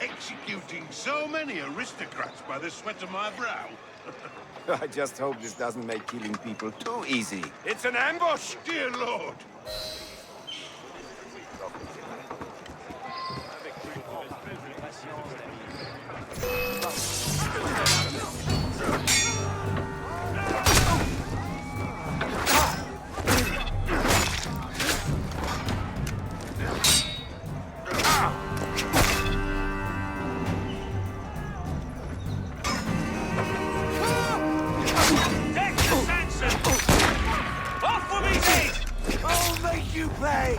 executing so many aristocrats by the sweat of my brow? I just hope this doesn't make killing people too easy. It's an ambush! Dear Lord! I'll make you pay!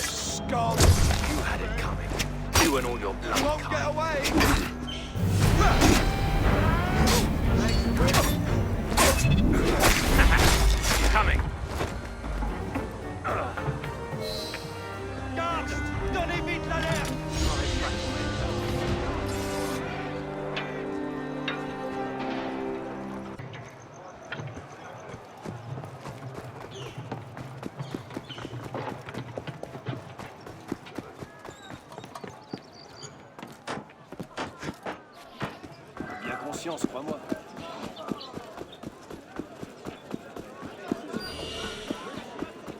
Scum! You had it coming. You and all your blood. You won't get away! Coming. Garde! Donnez vite l'alerte! Bien conscience, crois-moi.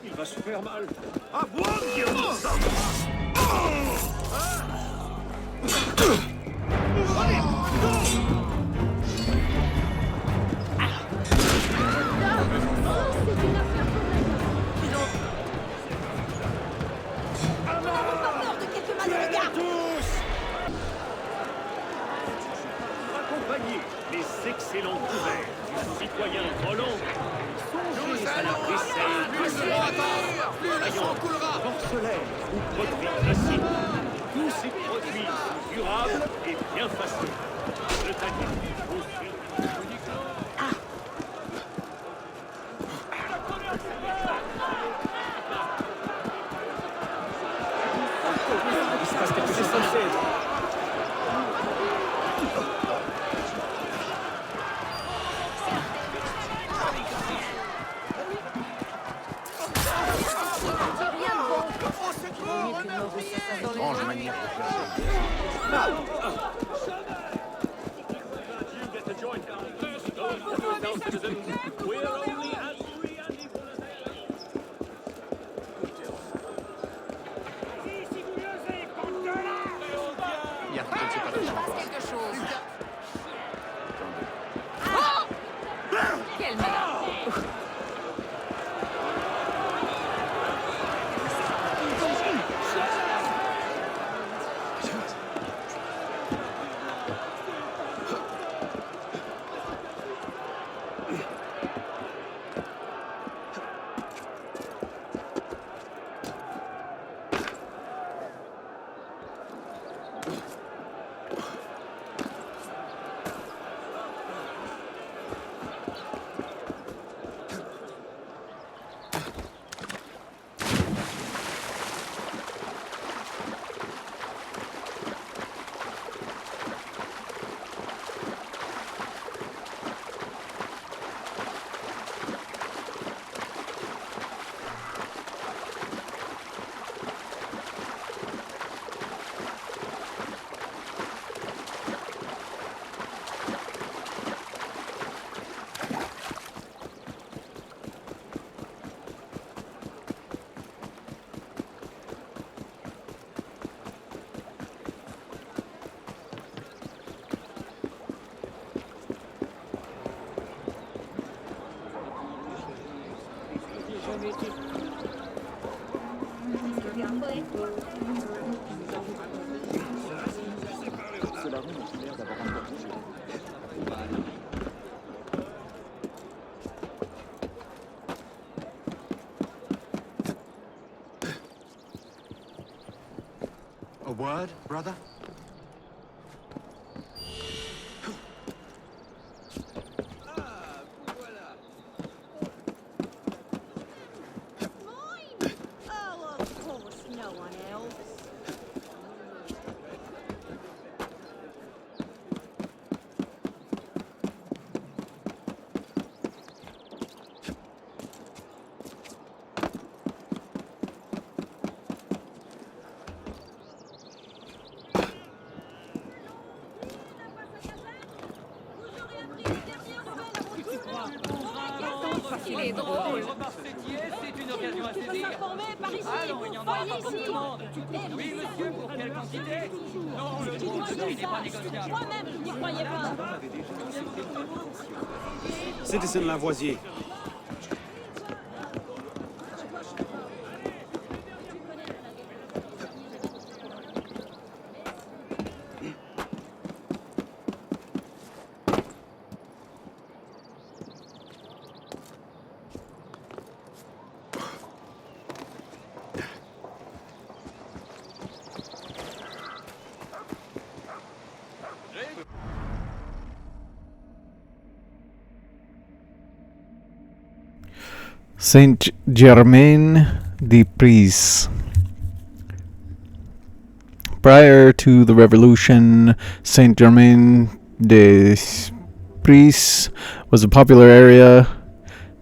Il va se faire mal. À boire, Accompagnez les excellents couverts du citoyen Roland. Songez à la vaisselle, porcelaine ou poterie acide. Tous ces produits sont durables et bien façonnés. Le panier aussi. Étrange manière de faire. Il y a Quelque chose. Oh quel malin. A word, brother? anyone else? Il est drôle. C'est une occasion à Tu peux saisir. s'informer par ici. Allons, il y en aura Voyez pas pour tout ici. le monde. Oui, monsieur, pour quelle quantité? Non, le Tu gros, dois ce dire n'est pas ça. négociable. Moi-même, je n'y croyais pas. Citizen Lavoisier, Saint Germain des Prés. Prior to the revolution, Saint Germain des Prés was a popular area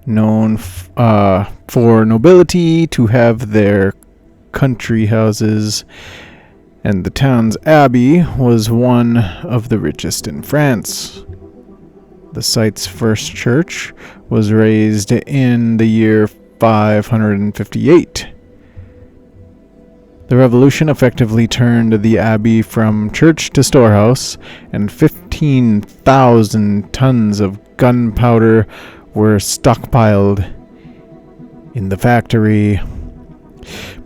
known for nobility to have their country houses, and the town's abbey was one of the richest in France. The site's first church was raised in the year 558. The revolution effectively turned the abbey from church to storehouse, and 15,000 tons of gunpowder were stockpiled in the factory.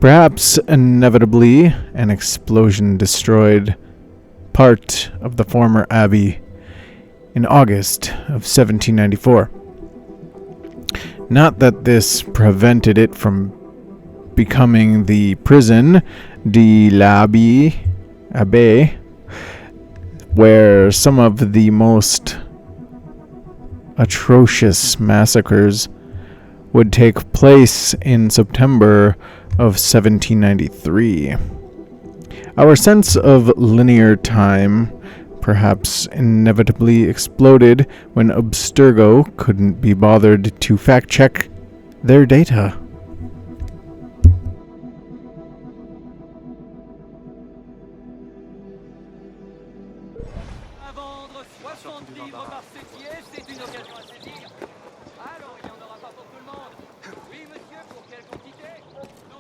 Perhaps inevitably, an explosion destroyed part of the former abbey in August of 1794. Not that this prevented it from becoming the prison de l'Abbé, where some of the most atrocious massacres would take place in September of 1793. Our sense of linear time perhaps inevitably exploded when Abstergo couldn't be bothered to fact-check their data. À vendre 60 livres par septième, c'est une occasion à saisir. Allons, il n'y en aura pas pour tout le monde. Oui, monsieur, pour quelle quantité? Non.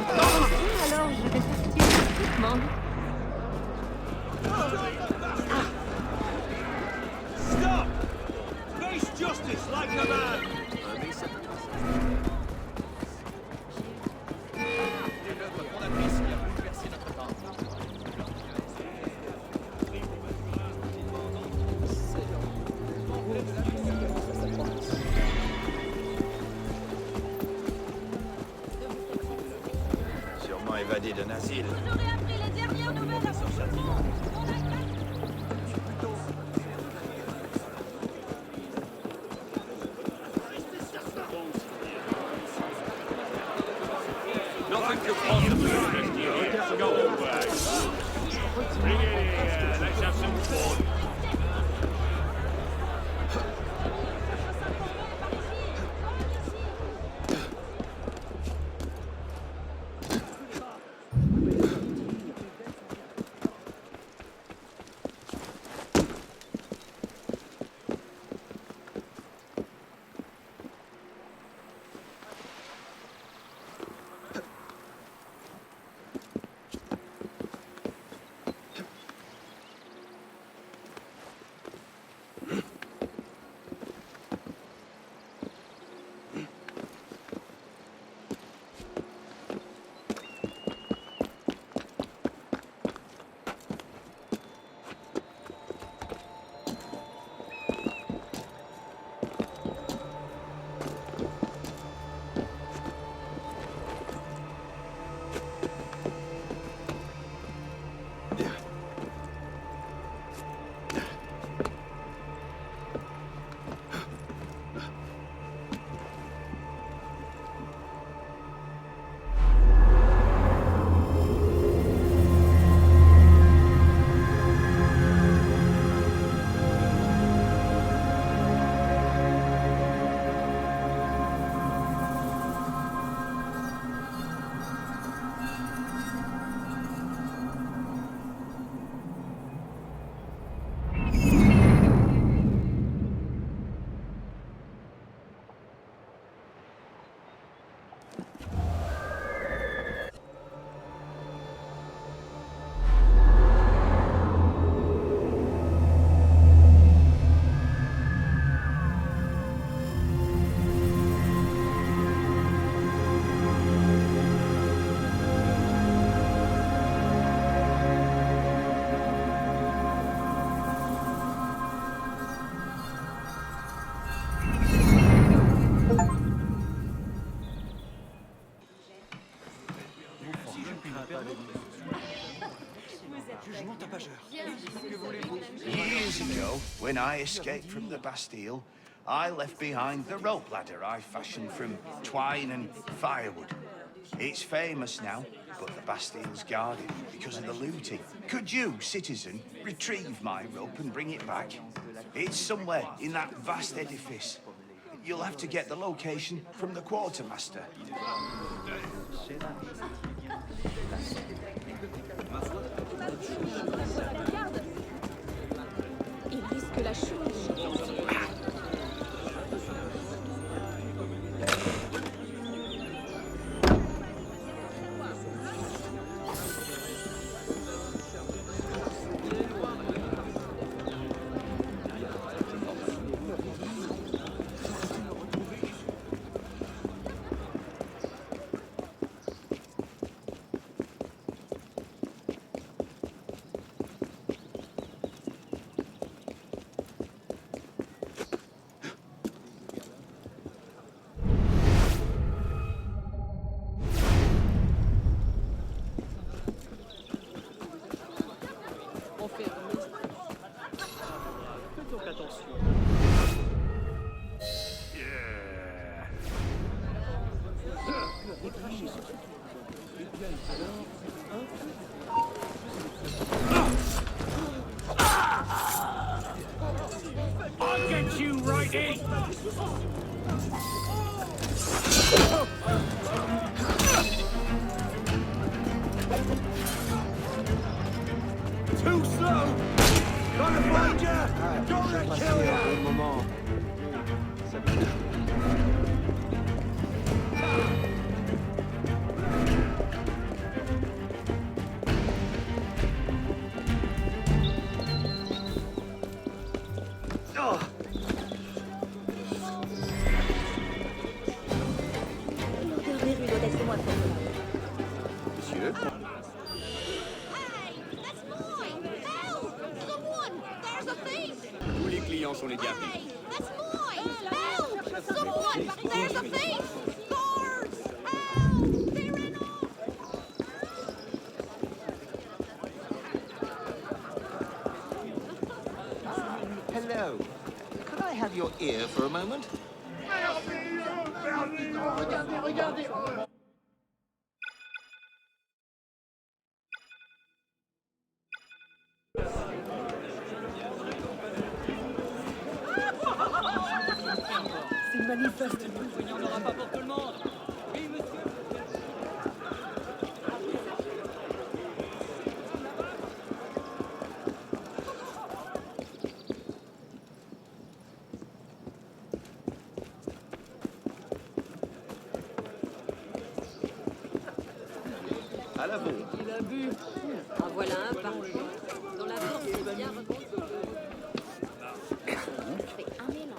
bien. Alors, je vais partir doucement. Stop! Face justice like a man! Sûrement évadé d'un asile. Vous aurez appris les dernières nouvelles à son châtiment. Nothing could possibly interest you here. Go away. Bring it here. Let's have some fun. Years ago, when I escaped from the Bastille, I left behind the rope ladder I fashioned from twine and firewood. It's famous now, but the Bastille's guarded because of the looting. Could you, citizen, retrieve my rope and bring it back? It's somewhere in that vast edifice. You'll have to get the location from the quartermaster. Il risque la chose. I'll get you right in! Too slow! Gonna find ya! Gonna kill ya! Monsieur? Hey, that's mine! Help! Someone! There's a thief! Tous les clients sont les bienvenus. Hey, that's mine! Help! Someone! There's a thief! Guards! Help! They ran off! Hello. Could I have your ear for a moment? C'est manifeste. Il n'y en aura pas pour tout le monde. Oui, monsieur. À la vôtre. Il a bu. En voilà un partout. Dans la bourse, c'est bien remonté. Je fais un mélange.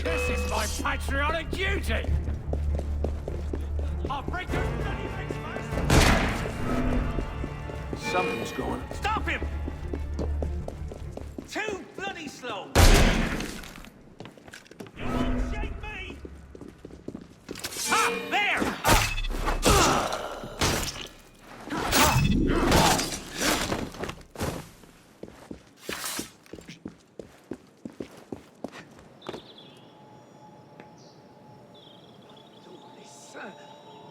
This is my patriotic duty! I'll break your bloody legs first! Something's going. Stop him! Too bloody slow! You won't shake me! Ah, there!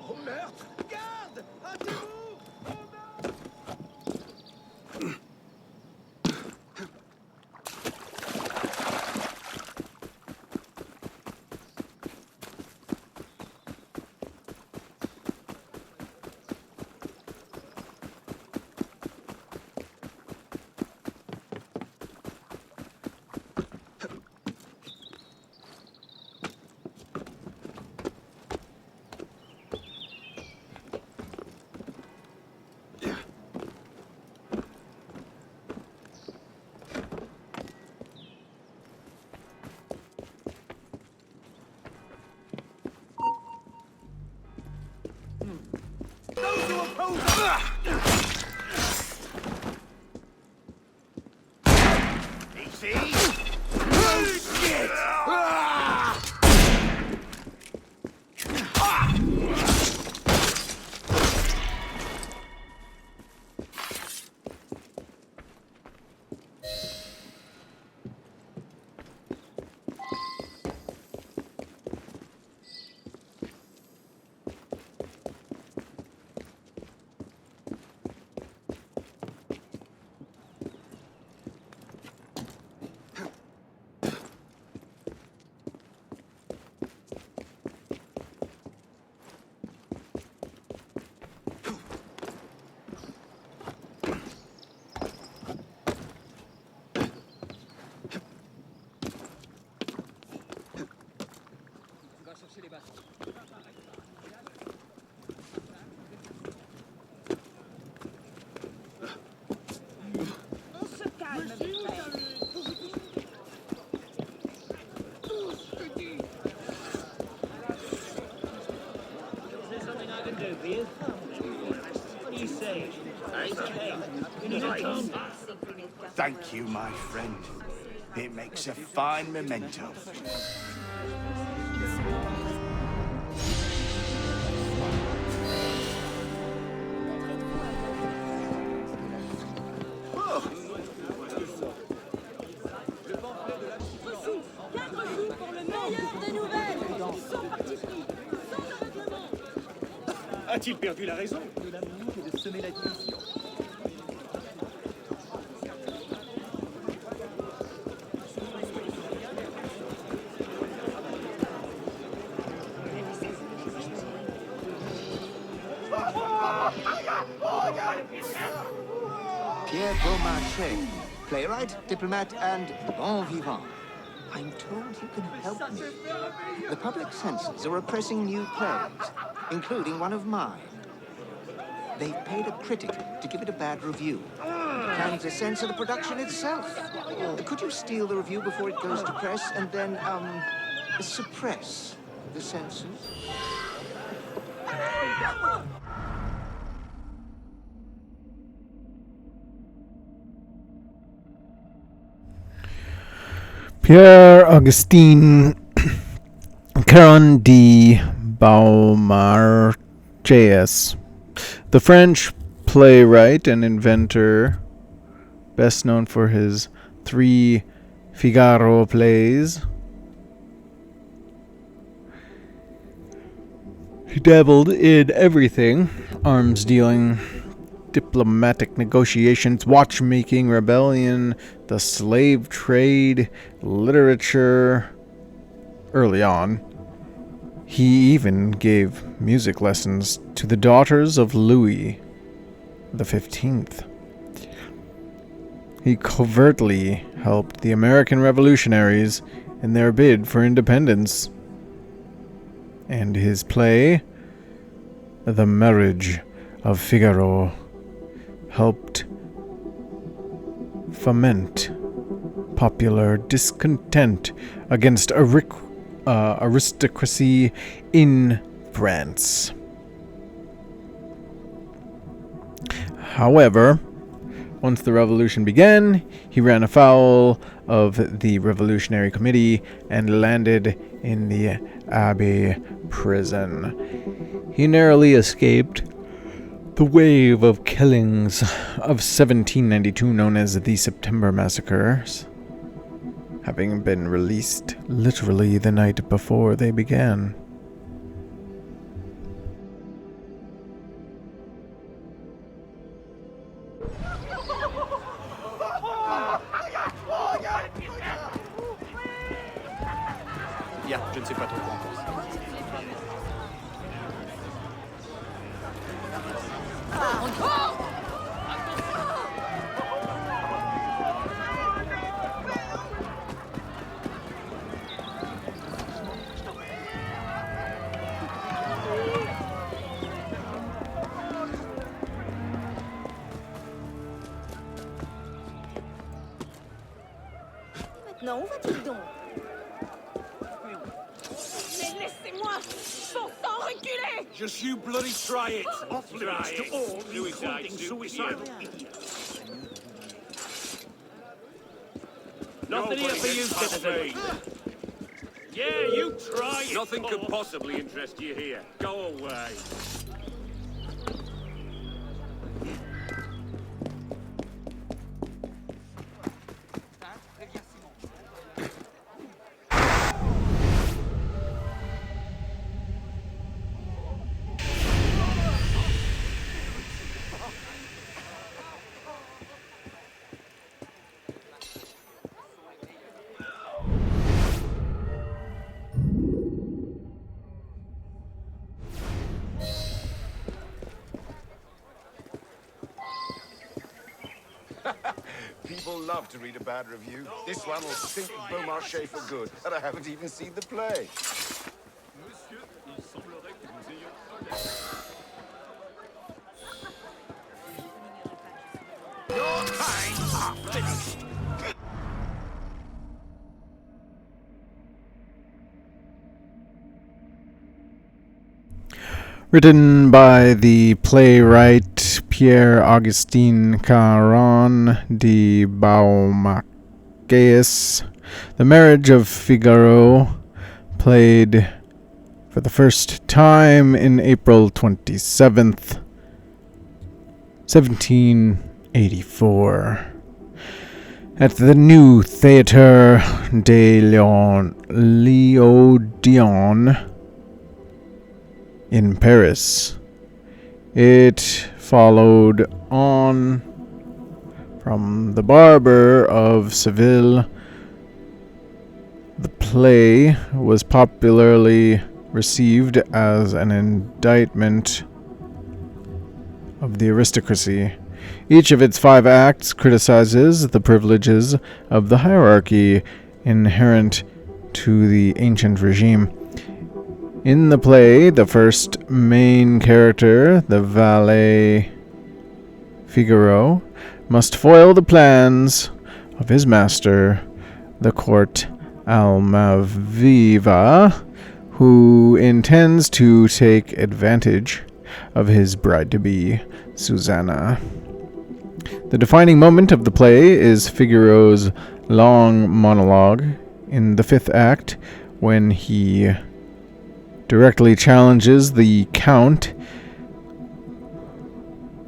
Au meurtre! Garde! Hâtez-vous! Those who oppose Easy. shit! On se calme, mes frères. Thank you, my friend. It makes a fine memento. sans parti pris, sans aveuglement. A-t-il perdu la raison? Pierre Beaumarchais, playwright, diplomat, and bon vivant. I'm told you can help me. The public censors are oppressing new plays, including one of mine. They've paid a critic to give it a bad review. Plan to censor the production itself. Could you steal the review before it goes to press and then, suppress the censors? Pierre-Augustin Caron de Beaumarchais, the French playwright and inventor, best known for his 3 Figaro plays. He dabbled in everything: arms dealing, diplomatic negotiations, watchmaking, rebellion, the slave trade, literature. Early on, he even gave music lessons to the daughters of Louis XV. He covertly helped the American revolutionaries in their bid for independence. And his play, The Marriage of Figaro, helped foment popular discontent against aristocracy in France. However, once the revolution began, he ran afoul of the Revolutionary Committee and landed in the Abbey prison. He narrowly escaped the wave of killings of 1792 known as the September Massacres, having been released literally the night before they began. Bien, je ne sais pas trop quoi en penser. Maintenant, où va-t-il donc? Mais laissez-moi! Bon sang, reculez! Just you bloody try it! Try it! Suicide, suicidal idiot! Nothing here for you, citizen! Yeah, you try it! Nothing could possibly interest you here. Go away! People love to read a bad review. This one will sink Beaumarchais for good, and I haven't even seen the play. Monsieur, il semblerait que nous ayons... Your time are finished. Written by the playwright Pierre-Augustin Caron de Beaumarchais, The Marriage of Figaro, played for the first time in April 27th, 1784. At the new Theatre de l'Odeon in Paris. It followed on from The Barber of Seville. The play was popularly received as an indictment of the aristocracy. Each of its 5 acts criticizes the privileges of the hierarchy inherent to the ancient regime. In the play, the first main character, the valet Figaro, must foil the plans of his master, the court Almaviva, who intends to take advantage of his bride-to-be, Susanna. The defining moment of the play is Figaro's long monologue in the 5th act, when he directly challenges the Count.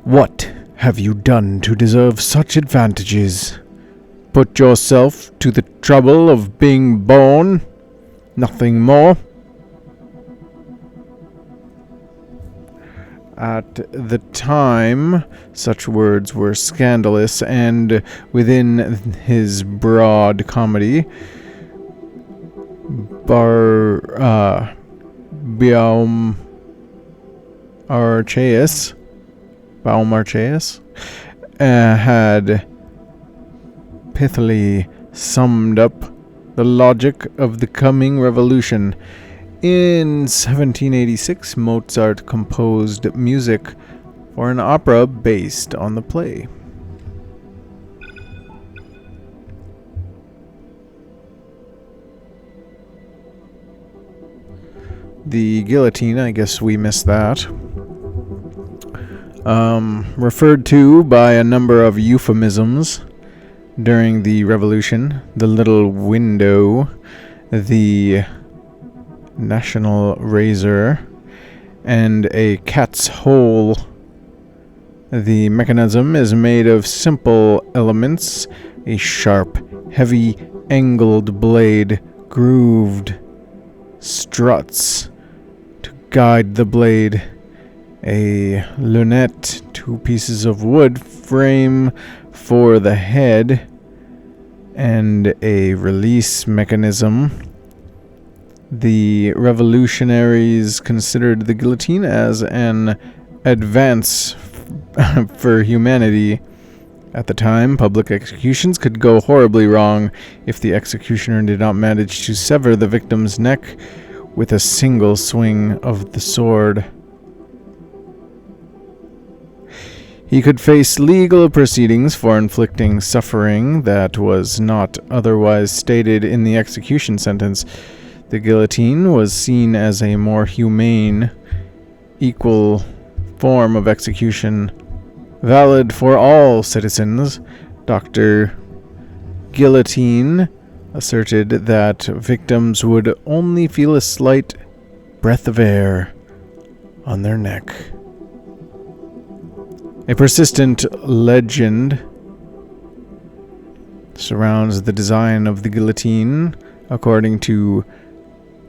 "What have you done to deserve such advantages? Put yourself to the trouble of being born? Nothing more." At the time, such words were scandalous, and within his broad comedy, Beaumarchais had pithily summed up the logic of the coming revolution. In 1786, Mozart composed music for an opera based on the play. The guillotine, I guess we missed that. Referred to by a number of euphemisms during the revolution: the little window, the national razor, and a cat's hole. The mechanism is made of simple elements: a sharp, heavy, angled blade, grooved struts to guide the blade, a lunette, 2 pieces of wood frame for the head, and a release mechanism. The revolutionaries considered the guillotine as an advance for humanity. At the time, public executions could go horribly wrong if the executioner did not manage to sever the victim's neck with a single swing of the sword. He could face legal proceedings for inflicting suffering that was not otherwise stated in the execution sentence. The guillotine was seen as a more humane, equal form of execution, valid for all citizens. Dr. Guillotine asserted that victims would only feel a slight breath of air on their neck. A persistent legend surrounds the design of the guillotine, according to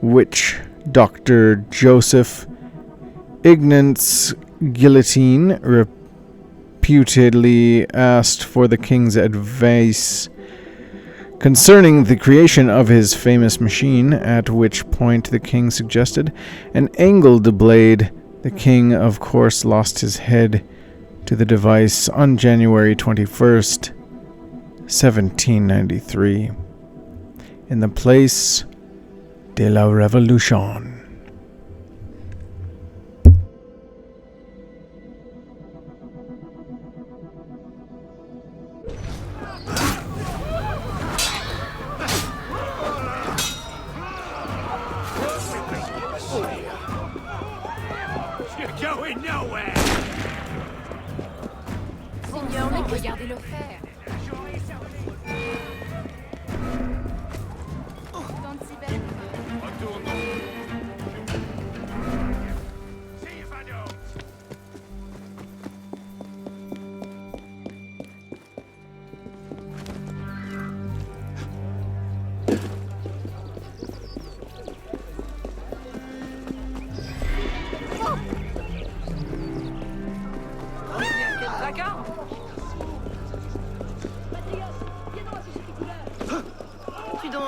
which Dr. Joseph Ignatz Guillotine reputedly asked for the king's advice concerning the creation of his famous machine, at which point the king suggested an angled blade. The king, of course, lost his head to the device on January 21st, 1793, in the Place de la Révolution. You're going nowhere! Regardez-le faire.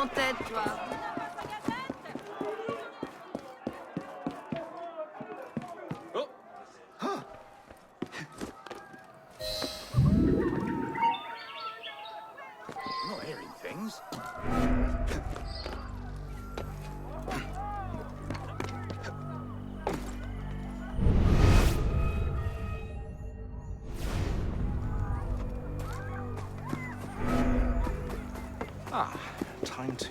en tête, toi. I'm not hearing things. Ah, time to...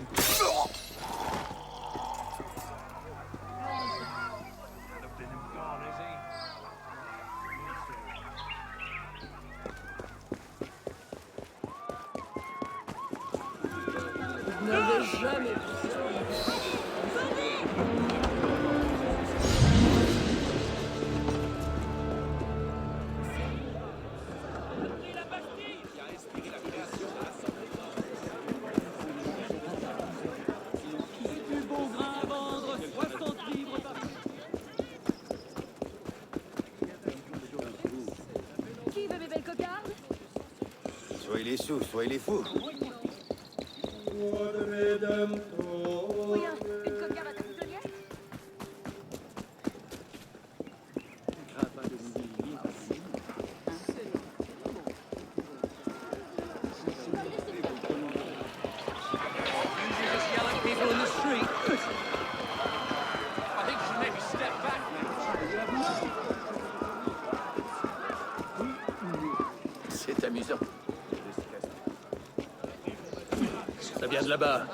Qui veut mes belles cocardes? Soyez les sous, soyez les fous. Oui, une cocarde à ta boutonnière? Just yell at people in the street. I think you should maybe step back, man. C'est amusant. Ça vient de là-bas.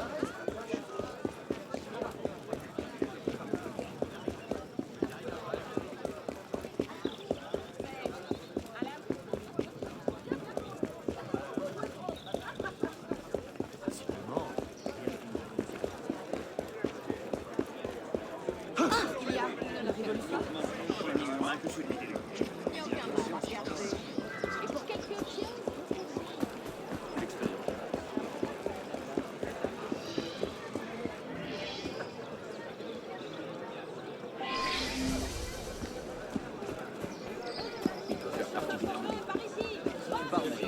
Il y a la révolution. Et pour quelque chose? Par ici.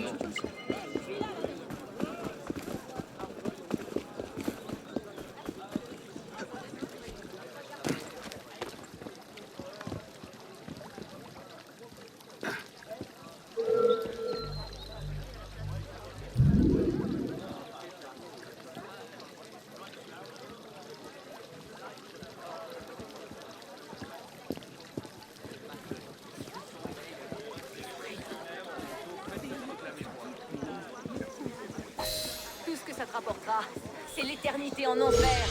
Tout ce que ça te rapportera, c'est l'éternité en enfer.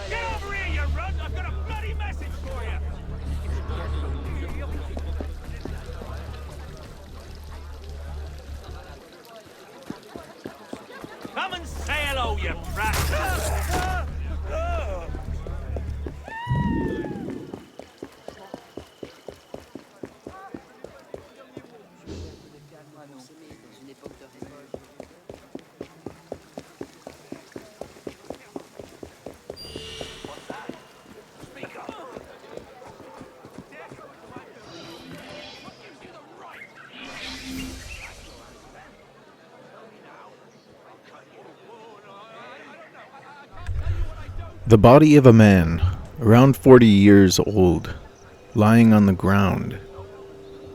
Get over here, you runt! I've got a bloody message for you! Come and say hello, you prat! The body of a man, around 40 years old, lying on the ground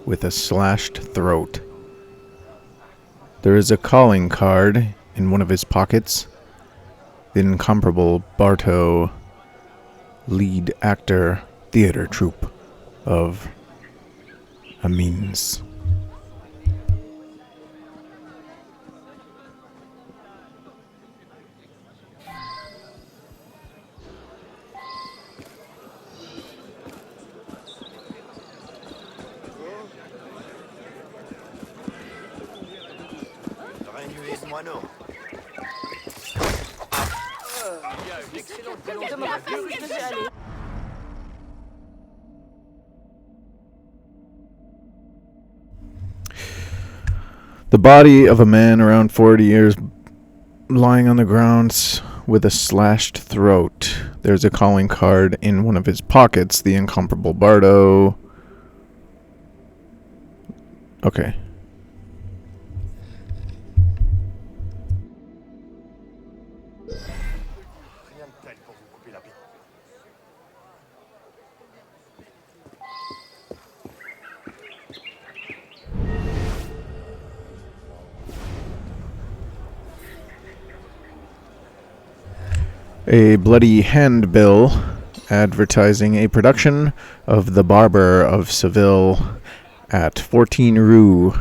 with a slashed throat. There is a calling card in one of his pockets. The incomparable Barto, lead actor, theater troupe of Amiens. The body of a man around 40 years lying on the ground with a slashed throat. There's a calling card in one of his pockets. The incomparable Bardo. Okay. A bloody handbill advertising a production of The Barber of Seville at 14 Rue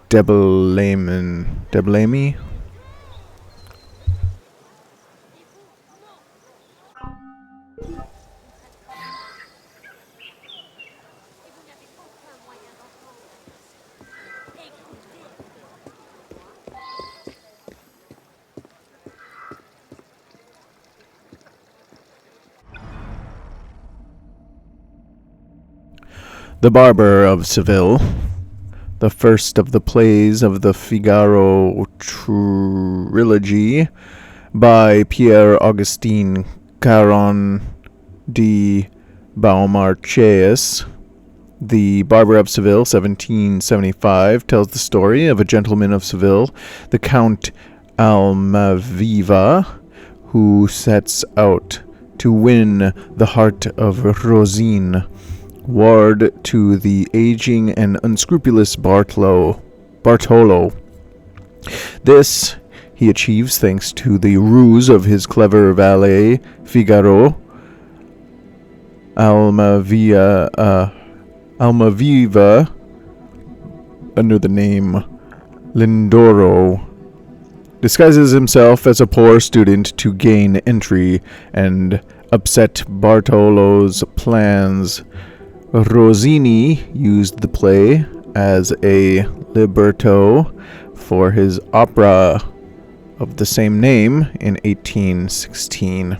Deblamy. The Barber of Seville, the first of the plays of the Figaro trilogy by Pierre-Augustin Caron de Beaumarchais. The Barber of Seville, 1775, tells the story of a gentleman of Seville, the Count Almaviva, who sets out to win the heart of Rosine, ward to the aging and unscrupulous Bartolo. This he achieves thanks to the ruse of his clever valet, Figaro. Almaviva, under the name Lindoro, disguises himself as a poor student to gain entry and upset Bartolo's plans. Rossini used the play as a libretto for his opera of the same name in 1816.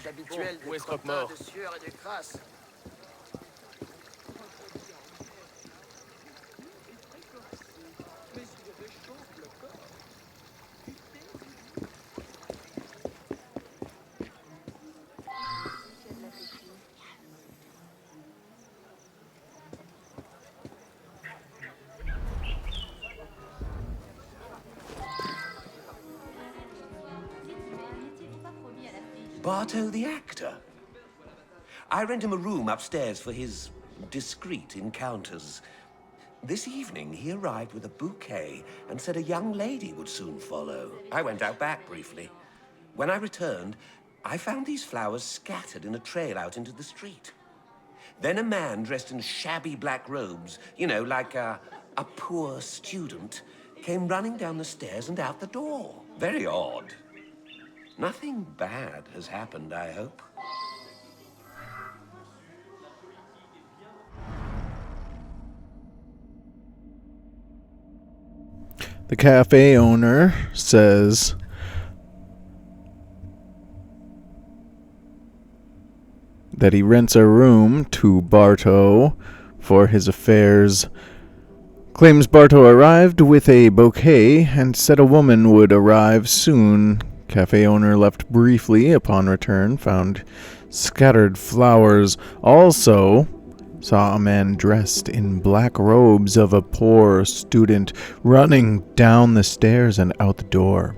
Habituel de crottin, de sueur et de crasse. Barto the actor. I rent him a room upstairs for his discreet encounters. This evening, he arrived with a bouquet and said a young lady would soon follow. I went out back briefly. When I returned, I found these flowers scattered in a trail out into the street. Then a man dressed in shabby black robes, you know, like a poor student, came running down the stairs and out the door. Very odd. Nothing bad has happened, I hope. The cafe owner says that he rents a room to Barto for his affairs. Claims Barto arrived with a bouquet and said a woman would arrive soon. Cafe owner left briefly. Upon return, found scattered flowers. Also saw a man dressed in black robes of a poor student running down the stairs and out the door.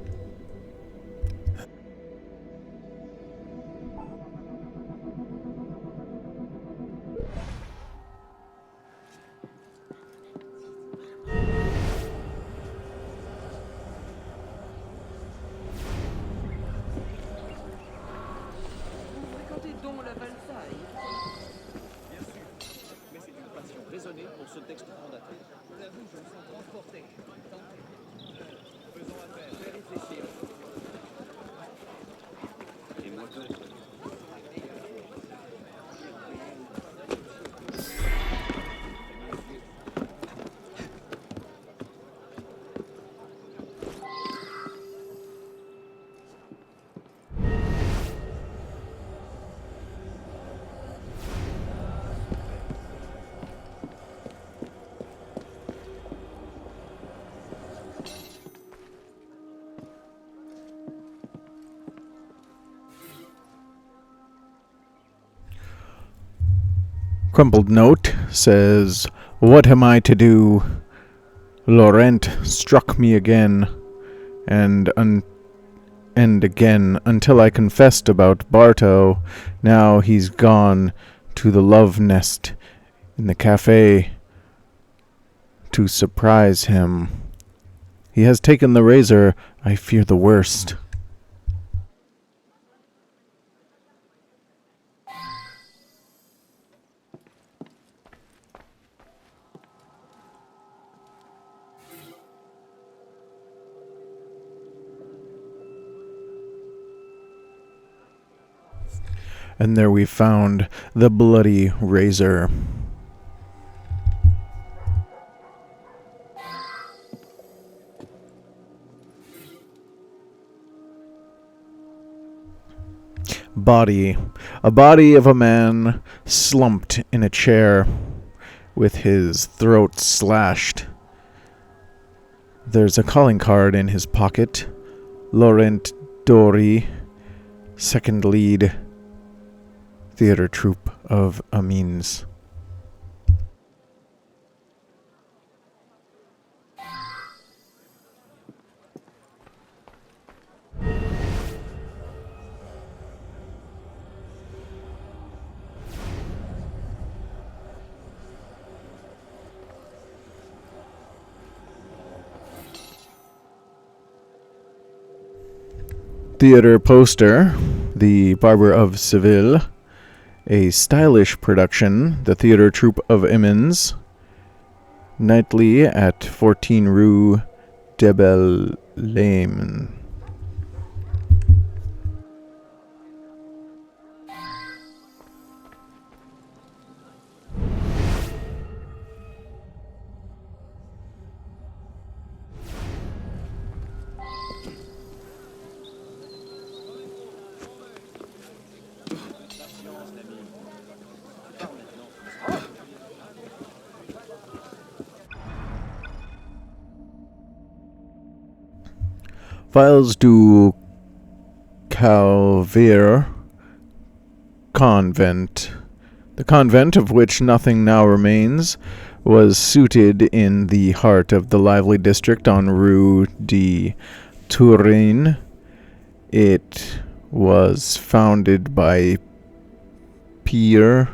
crumpled note says, "What am I to do? Laurent struck me again and again until I confessed about Barto. Now he's gone to the love nest in the cafe to surprise him. He has taken the razor. I fear the worst." And there we found the bloody razor. Body. A body of a man slumped in a chair with his throat slashed. There's a calling card in his pocket. Laurent Dory, second lead, theater troupe of Amiens. Theater poster, The Barber of Seville, a stylish production, the theater troupe of Amiens, nightly at 14 Rue de Bellarmine. Files du Calvaire Convent. The convent, of which nothing now remains, was suited in the heart of the lively district on Rue de Touraine. It was founded by Pierre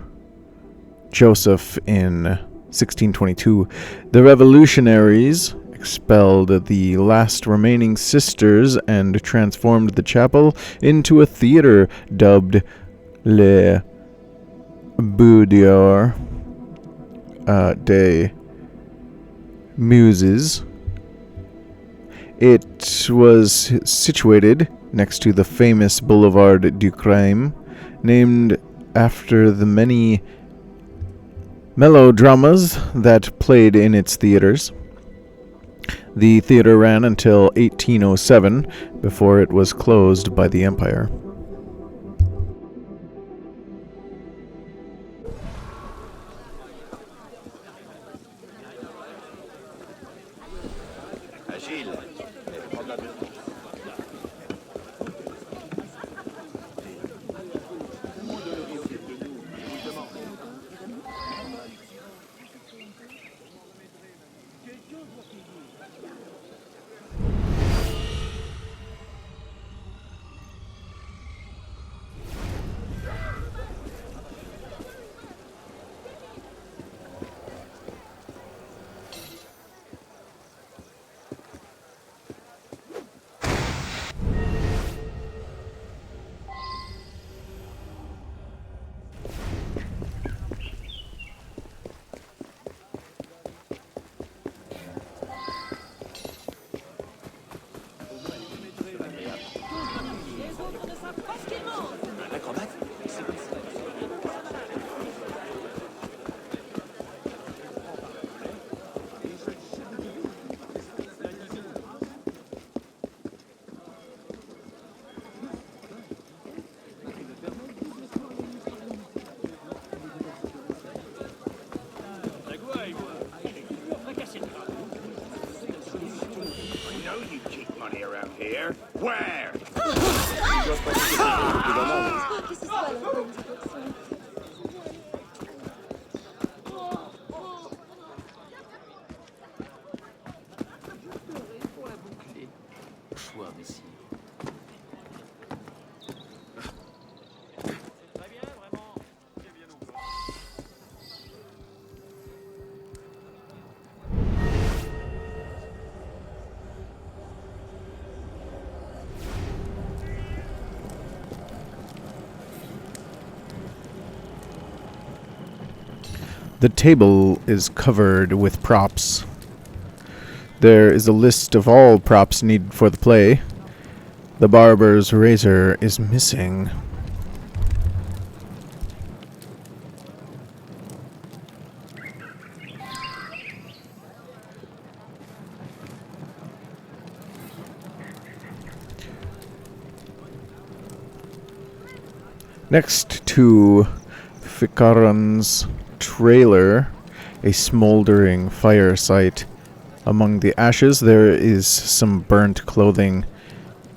Joseph in 1622. The revolutionaries expelled the last remaining sisters and transformed the chapel into a theater dubbed Le Boudoir des Muses. It was situated next to the famous Boulevard du Crime, named after the many melodramas that played in its theaters. The theater ran until 1807, before it was closed by the Empire. Where? The table is covered with props. There is a list of all props needed for the play. The barber's razor is missing. Next to Ficaron's trailer, a smoldering fire site. Among the ashes, there is some burnt clothing.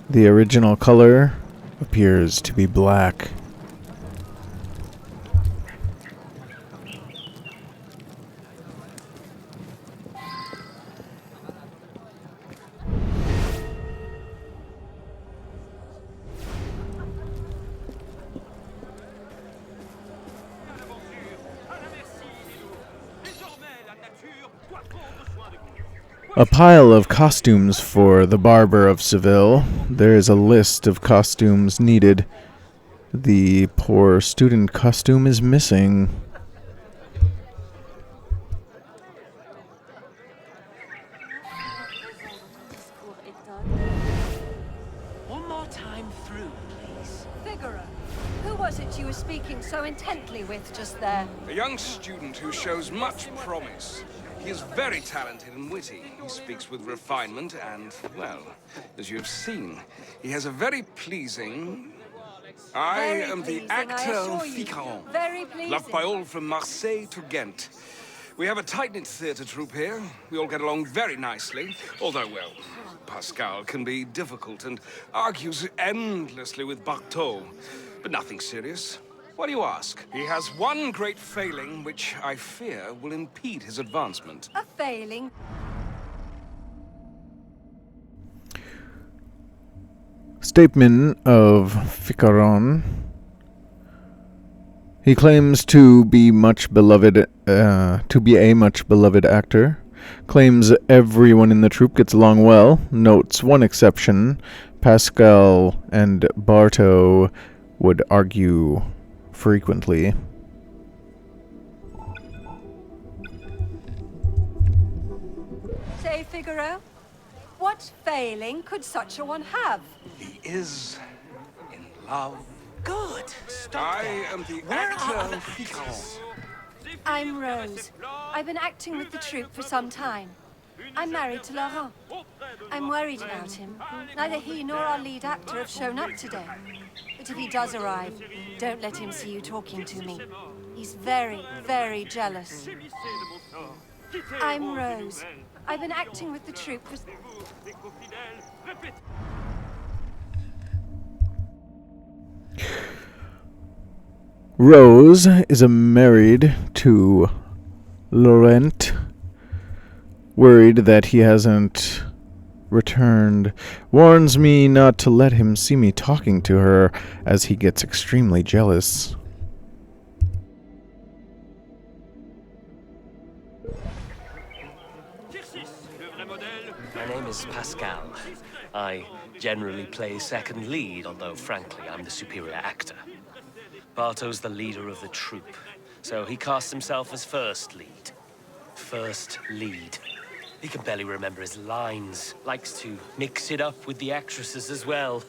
The original color appears to be black. A pile of costumes for the Barber of Seville. There is a list of costumes needed. The poor student costume is missing. One more time through, please. Figaro, who was it you were speaking so intently with just there? A young student who shows much promise. He is very talented and witty. He speaks with refinement and, well, as you have seen, he has a very pleasing... I am the actor Ficaron, Very pleasing. loved by all from Marseille to Ghent. We have a tight-knit theatre troupe here. We all get along very nicely, although, well, Pascal can be difficult and argues endlessly with Bartot, but nothing serious. Why do you ask? He has one great failing, which I fear will impede his advancement. A failing? Statement of Ficaron. He claims to be a much beloved actor. Claims everyone in the troupe gets along well. Notes one exception: Pascal and Bartot would argue frequently. Say, Figaro, what failing could such a one have? He is in love. Good. Stop I there. am the Where are actor other Ficaron. I'm Rose. I've been acting with the troupe for some time. I'm married to Laurent. I'm worried about him. Neither he nor our lead actor have shown up today. But if he does arrive, don't let him see you talking to me. He's very, very jealous. I'm Rose. I've been acting with the troupe for... Rose is married to Laurent, worried that he hasn't returned, warns me not to let him see me talking to her as he gets extremely jealous. My name is Pascal. I generally play second lead, although frankly I'm the superior actor. Bartot's the leader of the troupe, so he casts himself as first lead. First lead. He can barely remember his lines. Likes to mix it up with the actresses as well.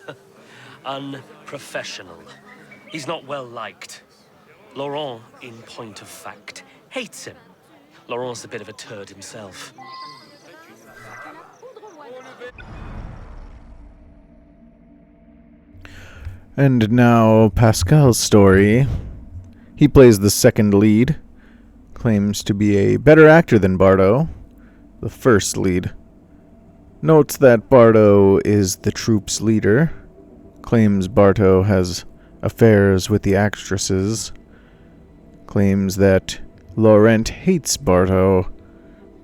Unprofessional. He's not well liked. Laurent, in point of fact, hates him. Laurent's a bit of a turd himself. And now Pascal's story. He plays the second lead. Claims to be a better actor than Bartot, the first lead. Notes that Bartot is the troupe's leader. Claims Bartot has affairs with the actresses. Claims that Laurent hates Bartot.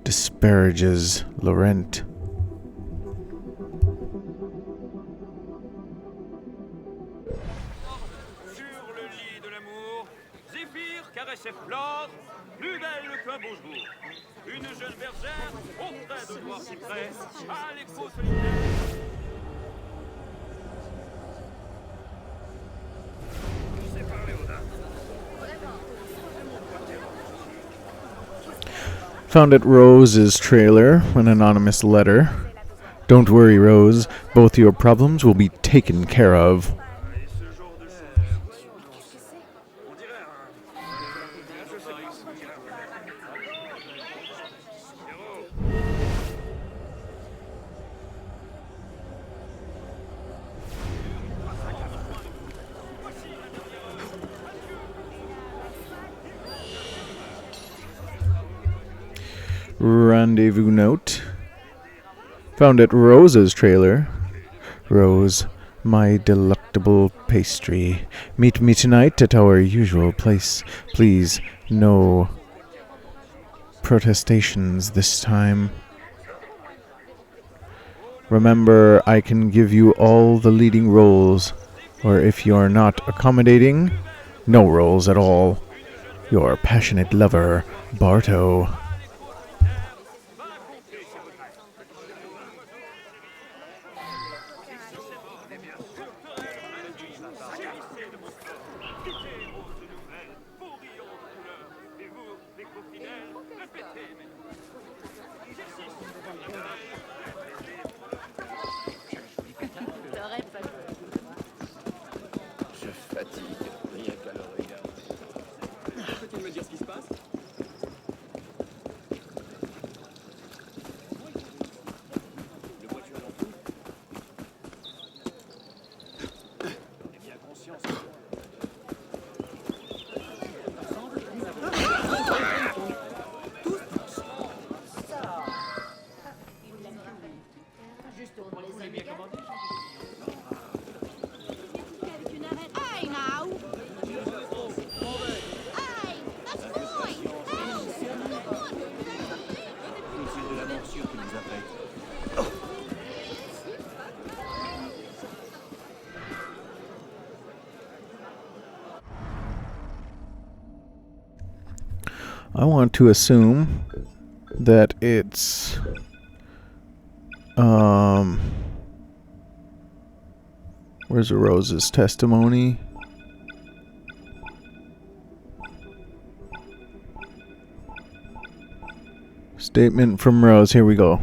Disparages Laurent. Caressait Flore, plus belle qu'un beau jour. Une jeune bergère, auprès de noir cyprès, à l'écho solitaire. Found at Rose's trailer an anonymous letter. Don't worry, Rose. Both your problems will be taken care of. Rendezvous note. Found at Rose's trailer. Rose, my delectable pastry. Meet me tonight at our usual place. Please, no protestations this time. Remember, I can give you all the leading roles, or if you're not accommodating, no roles at all. Your passionate lover, Barto. Je fatigue, rien qu'à le regarder. Peux-tu me dire ce qui se passe? Le vois-tu à l'entour? J'ai bien conscience. I want to assume that it's where's Rose's testimony? Statement from Rose. Here we go.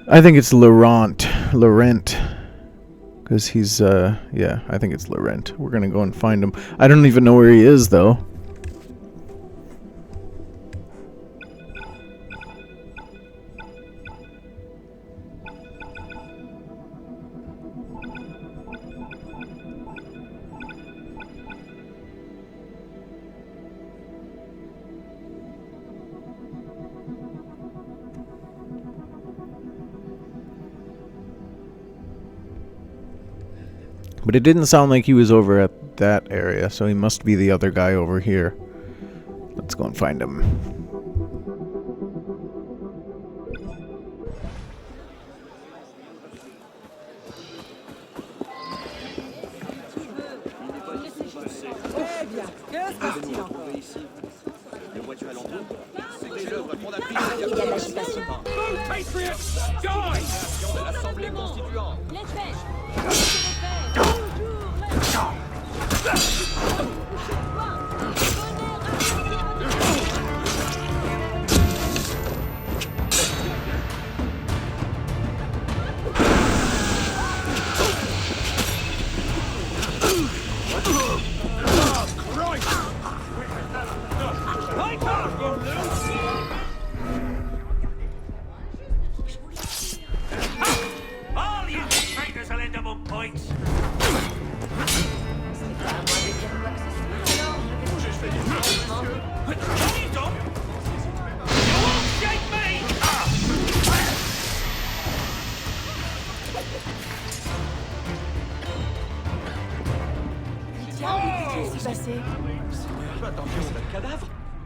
I think it's Laurent, because he's yeah, I think it's Laurent. We're gonna go and find him. I don't even know where he is though. But it didn't sound like he was over at that area, so he must be the other guy over here. Let's go and find him. Le vois-tu à l'entour? C'est l'œuvre fondatrice il y a de l'agitation. Patriots, join! De l'Assemblée constituante. All you traitors will end up on points.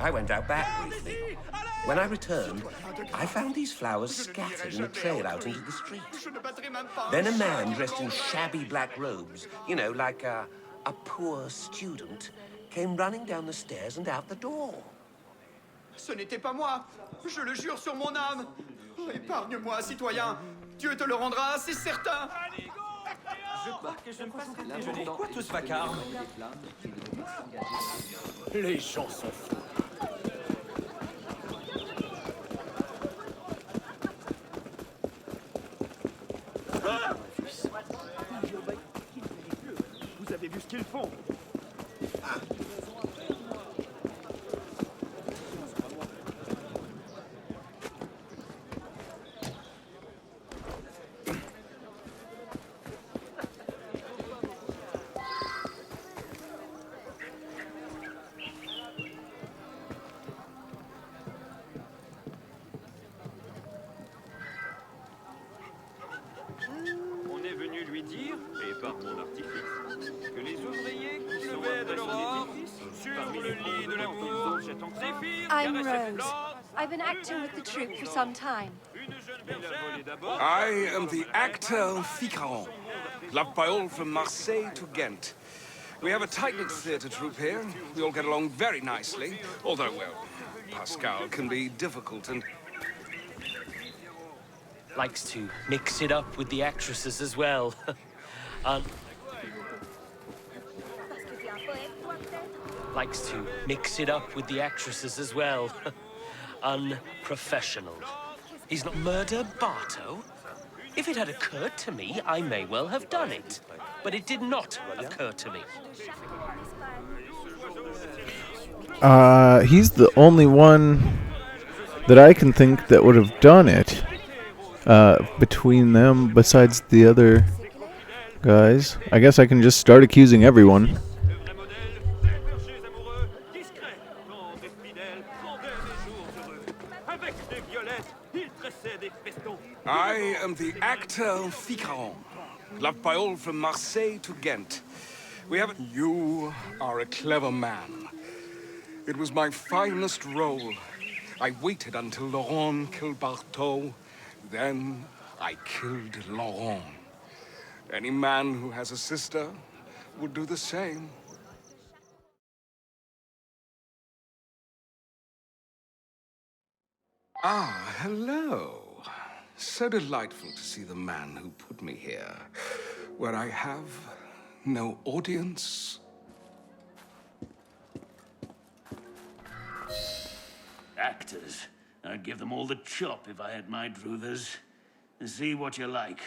I went out back briefly. When I returned, I found these flowers scattered in a trail out into the street. Then a man dressed in shabby black robes, you know, like a poor student, came running down the stairs and out the door. Ce n'était pas moi. Je le jure sur mon âme. Épargne-moi, citoyen. Dieu te le rendra, c'est certain. Je crois que je ne passe pas déjeuner. Pourquoi tout ce vacarme? Les gens sont fous. Vous avez vu ce qu'ils font? On est venu lui dire, et par mon artifice, que les ouvriers qui levaient de l'aurore sur le lit de l'amour, Zéphyr I'm caressait Rose. I've been acting with the troupe for some time. I am the actor Ficaron, loved by all from Marseille to Ghent. We have a tight-knit theatre troupe here. We all get along very nicely, although, well, Pascal can be difficult and... Likes to mix it up with the actresses as well. Likes to mix it up with the actresses as well. Unprofessional. He's not murder Barto? If it had occurred to me, I may well have done it. But it did not occur to me. He's the only one that I can think that would have done it. Between them, besides the other guys. I guess I can just start accusing everyone. I am the actor Ficaron, loved by all from Marseille to Ghent. We have... You are a clever man. It was my finest role. I waited until Laurent killed Barto. Then I killed Laurent. Any man who has a sister would do the same. Ah, hello. So delightful to see the man who put me here, where I have no audience. Actors. I'd give them all the chop if I had my druthers. See what you like.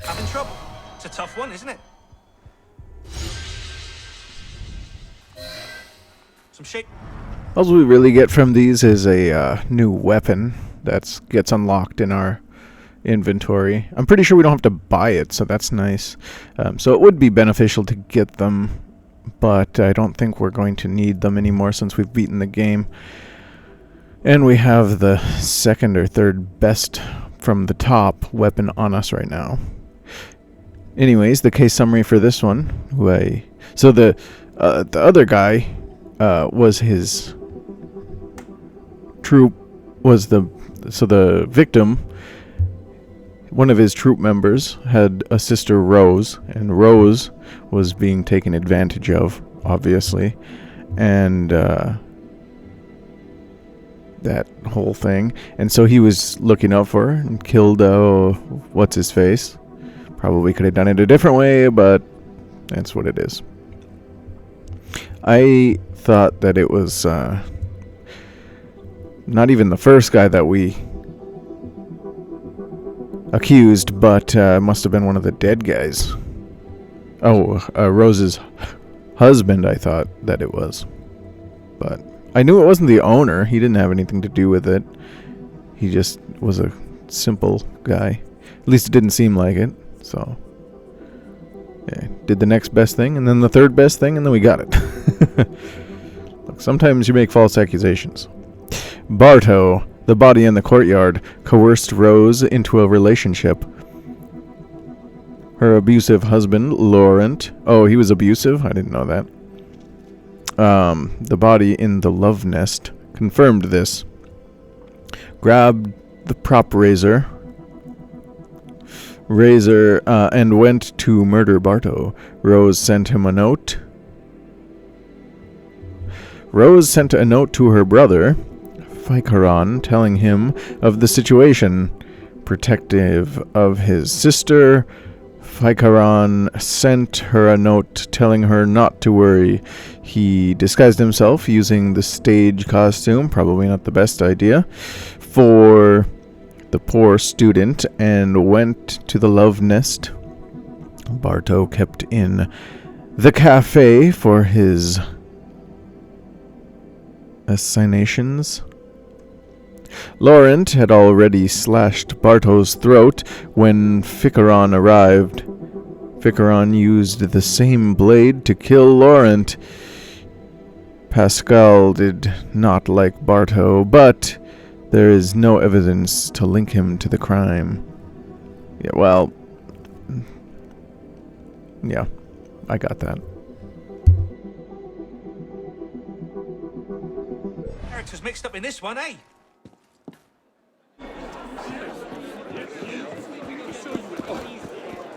Having trouble? It's a tough one, isn't it? Some shape. All we really get from these is a new weapon that gets unlocked in our inventory. I'm pretty sure we don't have to buy it, so that's nice. So it would be beneficial to get them, but I don't think we're going to need them anymore since we've beaten the game. And we have the second or third best from the top weapon on us right now. Anyways, the case summary for this one. So the other guy was his troop. So the victim, one of his troop members, had a sister, Rose, and Rose was being taken advantage of, obviously, and that whole thing. And so he was looking out for her and killed what's his face. Probably could have done it a different way, but that's what it is. I thought that it was not even the first guy that we accused, but must have been one of the dead guys. Oh, Rose's husband, I thought that it was. But I knew it wasn't the owner. He didn't have anything to do with it. He just was a simple guy. At least it didn't seem like it. So, yeah, did the next best thing, and then the third best thing, and then we got it. Look, sometimes you make false accusations. Barto, the body in the courtyard, coerced Rose into a relationship. Her abusive husband, Laurent. Oh, he was abusive? I didn't know that. The body in the love nest confirmed this. Grabbed the prop razor, and went to murder Barto. Rose sent him a note. Rose sent a note to her brother, Ficaron, telling him of the situation, protective of his sister, Ficaron sent her a note telling her not to worry. He disguised himself using the stage costume, probably not the best idea, for the poor student, and went to the love nest. Barto kept in the cafe for his assignations. Laurent had already slashed Barto's throat when Ficaron arrived. Ficaron used the same blade to kill Laurent. Pascal did not like Barto, but there is no evidence to link him to the crime. Yeah, well... yeah, I got that. Characters mixed up in this one, eh?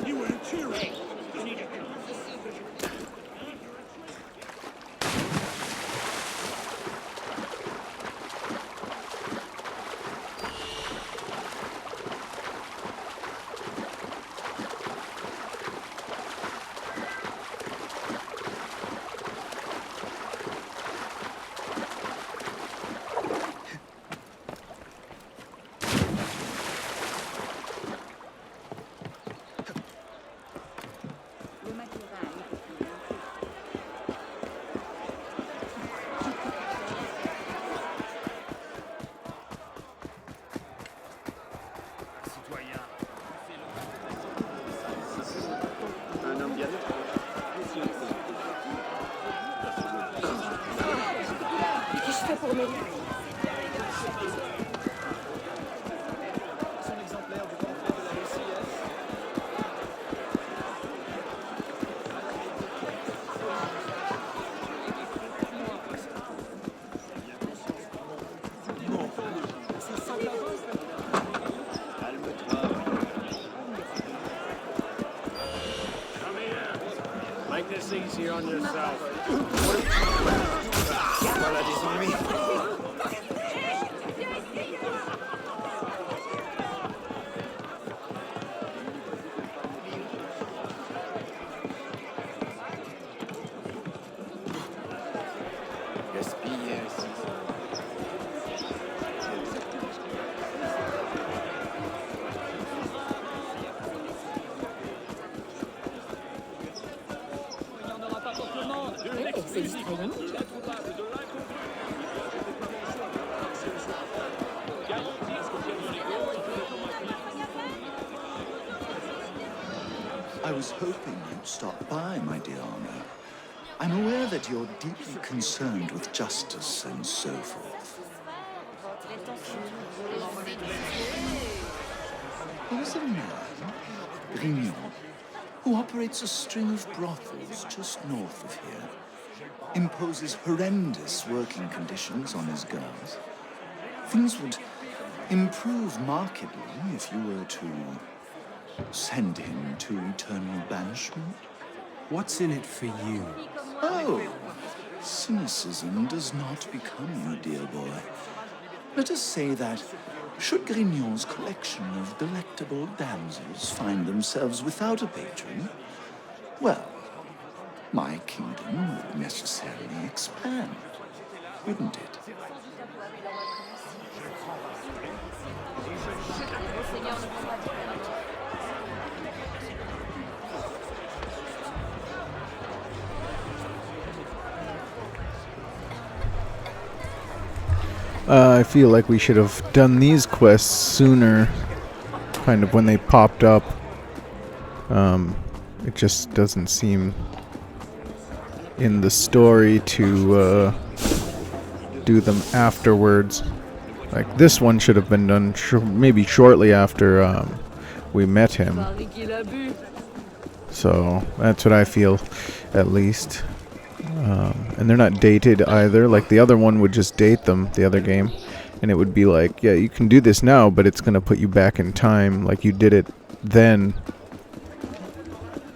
You weren't cheering. Make this easy on yourself. Voilà des ennuis. I was hoping you'd stop by, my dear Arno. I'm aware that you're deeply concerned with justice and so forth. There's a man, Germain, who operates a string of brothels just north of here. Imposes horrendous working conditions on his girls. Things would improve markedly if you were to send him to eternal banishment. What's in it for you? Oh, cynicism does not become you, dear boy. Let us say that, should Grignon's collection of delectable damsels find themselves without a patron, well, my kingdom would necessarily expand, wouldn't it? I feel like we should have done these quests sooner, kind of when they popped up. It just doesn't seem in the story to do them afterwards. Like this one should have been done maybe shortly after we met him. So that's what I feel, at least. And they're not dated either. Like the other one would just date them, the other game, and it would be like, yeah, you can do this now, but it's gonna put you back in time, like you did it then.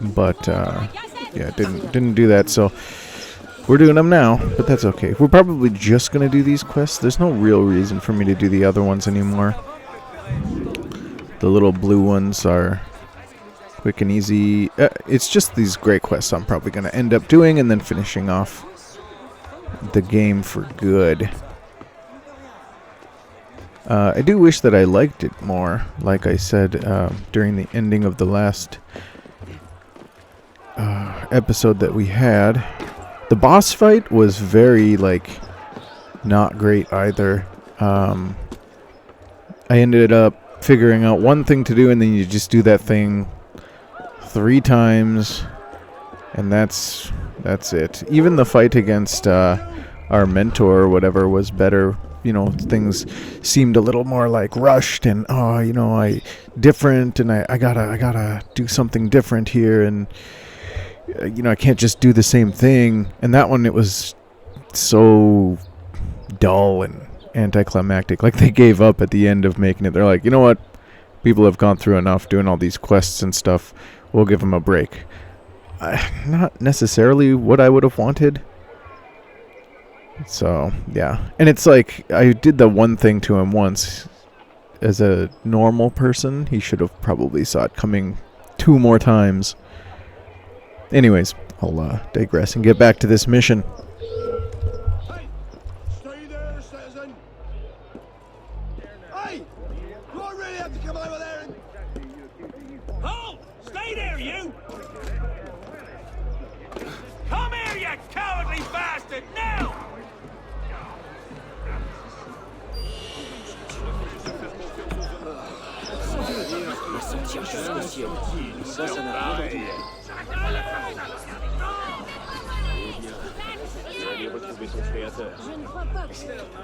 But yeah, didn't do that. So we're doing them now, but that's okay. We're probably just gonna do these quests. There's no real reason for me to do the other ones anymore. The little blue ones are Quick and easy. It's just these great quests I'm probably going to end up doing and then finishing off the game for good. I do wish that I liked it more, like I said during the ending of the last episode that we had. The boss fight was very, not great either. I ended up figuring out one thing to do, and then you just do that thing 3 times, and that's it. Even the fight against our mentor or whatever was better. You know, things seemed a little more rushed and different, and I gotta do something different here, and I can't just do the same thing. And that one, it was so dull and anticlimactic. They gave up at the end of making it. They're like, you know what? People have gone through enough doing all these quests and stuff. We'll give them a break. Not necessarily what I would have wanted. So, yeah. And it's I did the one thing to him once. As a normal person, he should have probably saw it coming 2 more times. Anyways, I'll digress and get back to this mission. Stay there, citizen! Hey! Do I really have to come over there and... Halt! Stay there, you! Come here, you cowardly bastard, now! Je ne crois pas que...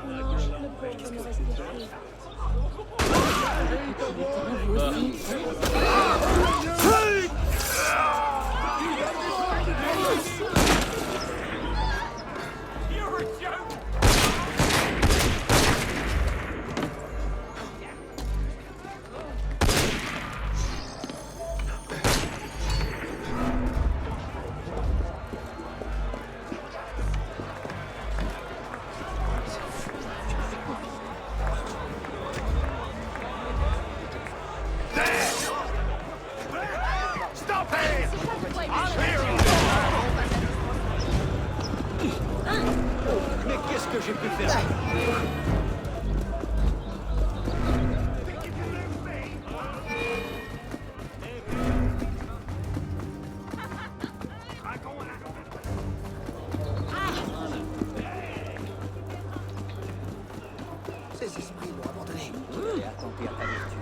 Non, le pauvre ne reste plus. Mais qu'est-ce que j'ai pu faire? Ces esprits m'ont abandonné. Et attenter à ta vertu.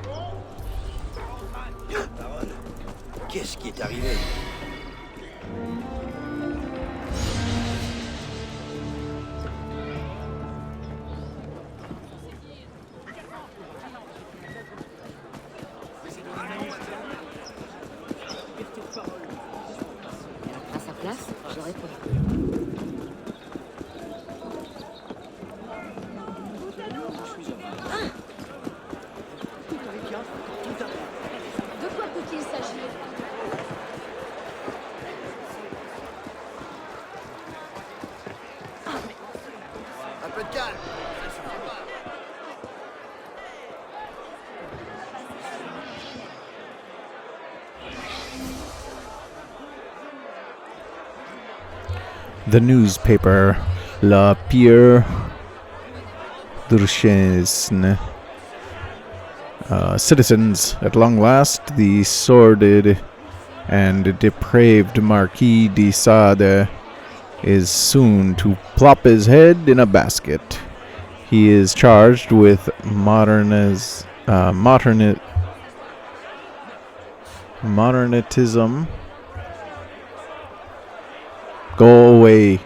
Parole. Qu'est-ce qui est arrivé? À sa place, je réponds. De quoi peut-il s'agir? Un peu de calme. The newspaper, La Pierre d'Urchesne. Citizens, at long last, the sordid and depraved Marquis de Sade is soon to plop his head in a basket. He is charged with modernism. Go away.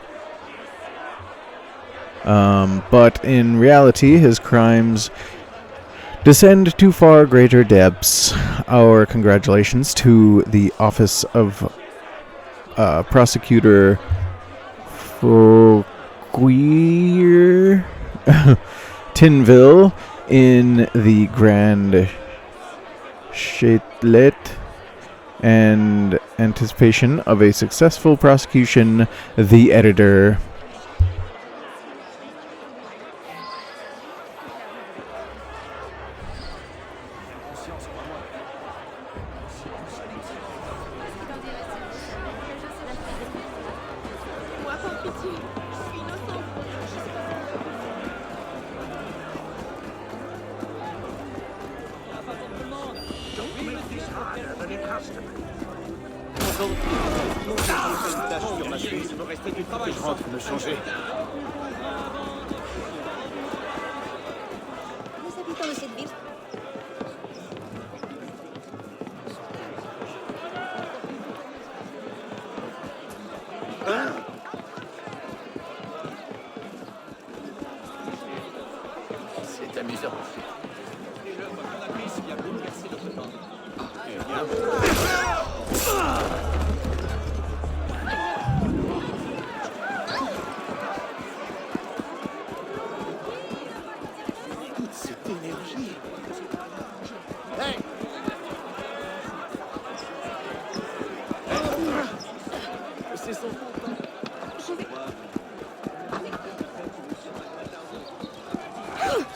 But in reality, his crimes descend to far greater depths. Our congratulations to the Office of Prosecutor for Queer Tinville in the Grand Châtelet, and anticipation of a successful prosecution, the editor. tache sur ma chemise. Il me restait du travail. Je rentre me changer. Les habitants de cette ville. C'est amusant. Et l'œuvre fondatrice qui a bouleversé notre temps. Toute cette énergie. Hey! C'est son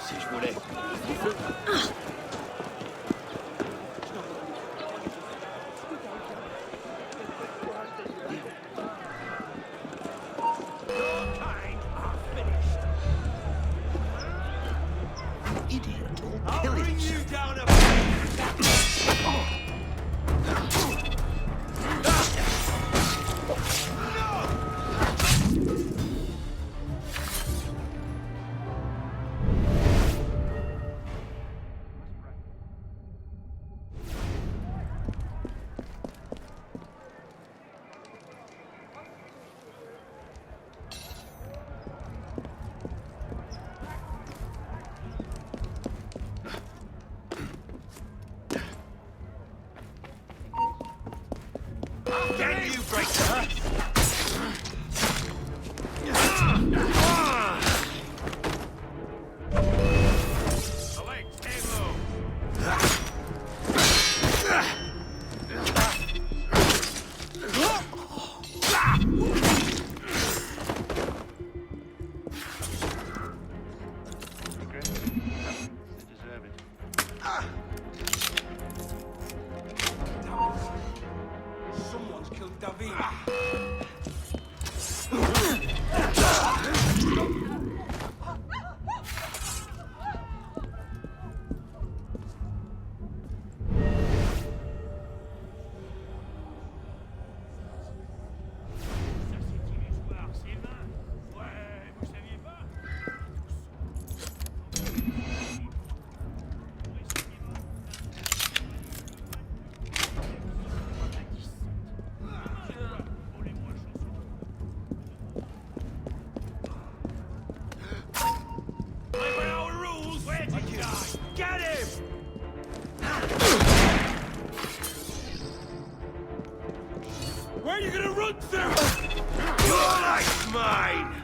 Si je voulais. Idiot. Kill you down Can you break her? Someone's killed David. Get him! Where are you gonna run to? Your life's mine!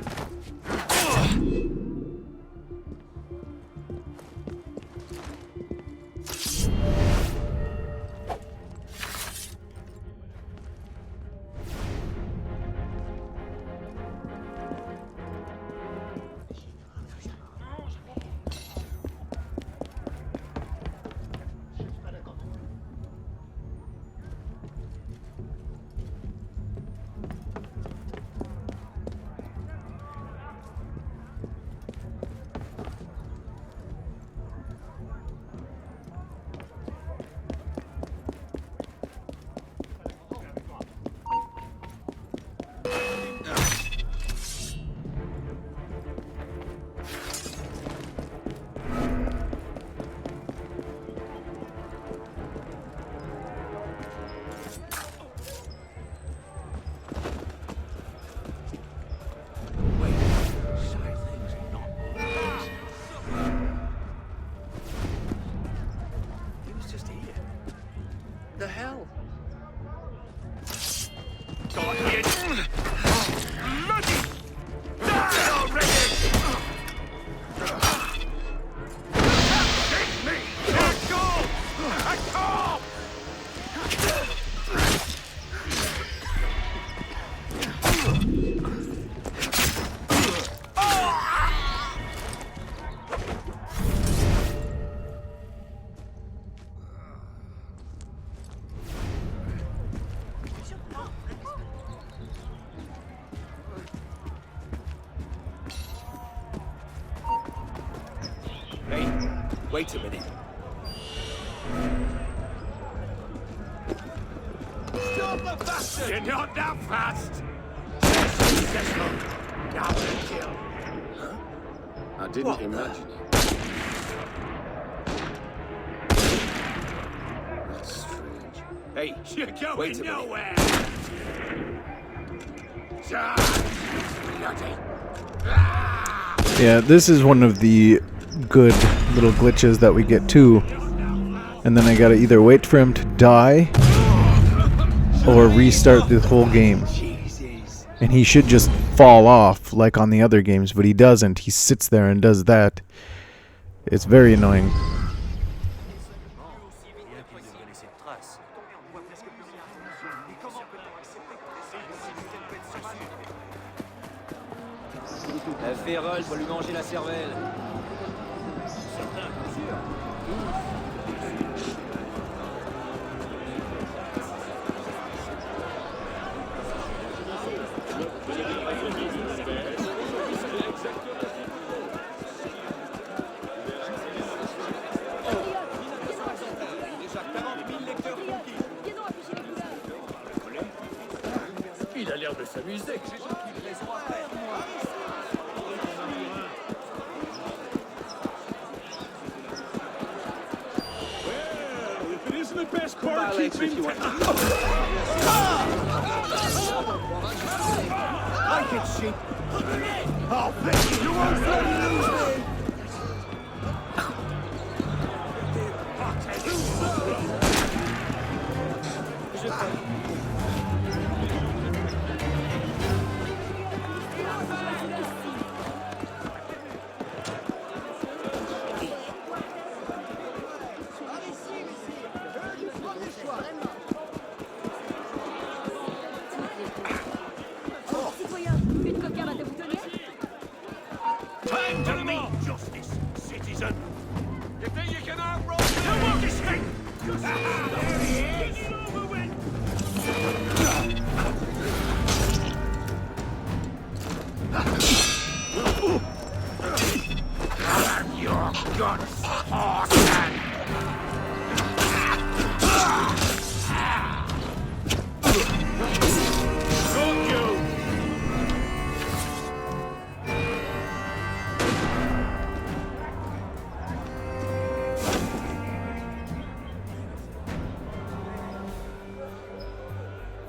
The hell? Got it! Bloody! Die already! Take me! Let go! Let go! Hey, wait a minute. Stop the bastard! You're not that fast! successful. Now the kill. Huh? I didn't imagine it. That's strange. Hey, you're going nowhere! Yeah, this is one of the good little glitches that we get too. And then I gotta either wait for him to die or restart the whole game. And he should just fall off like on the other games, but he doesn't. He sits there and does that. It's very annoying. La vérole va lui manger la cervelle. Il a l'air de s'amuser. If it isn't the best barkeep in town. I can see. Oh, bitch, you won't let me lose me. Time to meet justice, citizen. You think you can outrun me? You won't escape! There he is! Over with! Have your guts, horseman! Got you!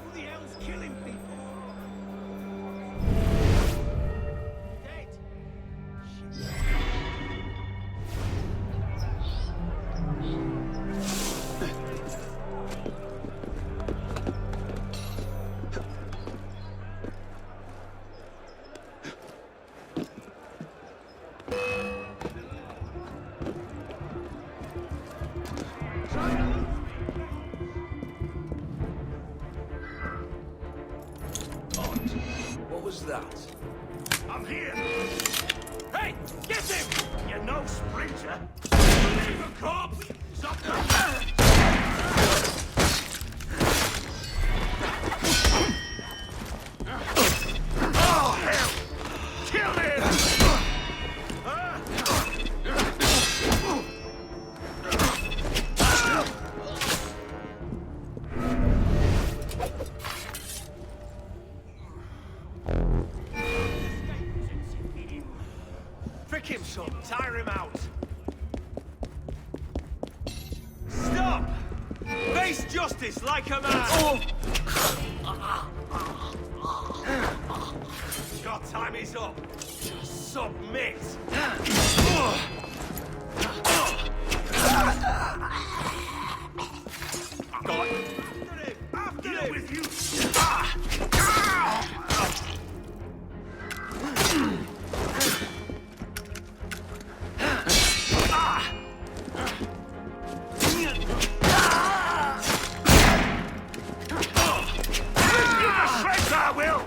Who the hell's killing people? Dead. What was that? I'm here! Hey! Get him! You're no sprinter! Leave a corpse! Stop Oh, hell! Kill him! Frick him, son. Tire him out. Stop! Face justice like a man! Your time is up. Submit! Got it. After him with you! I will!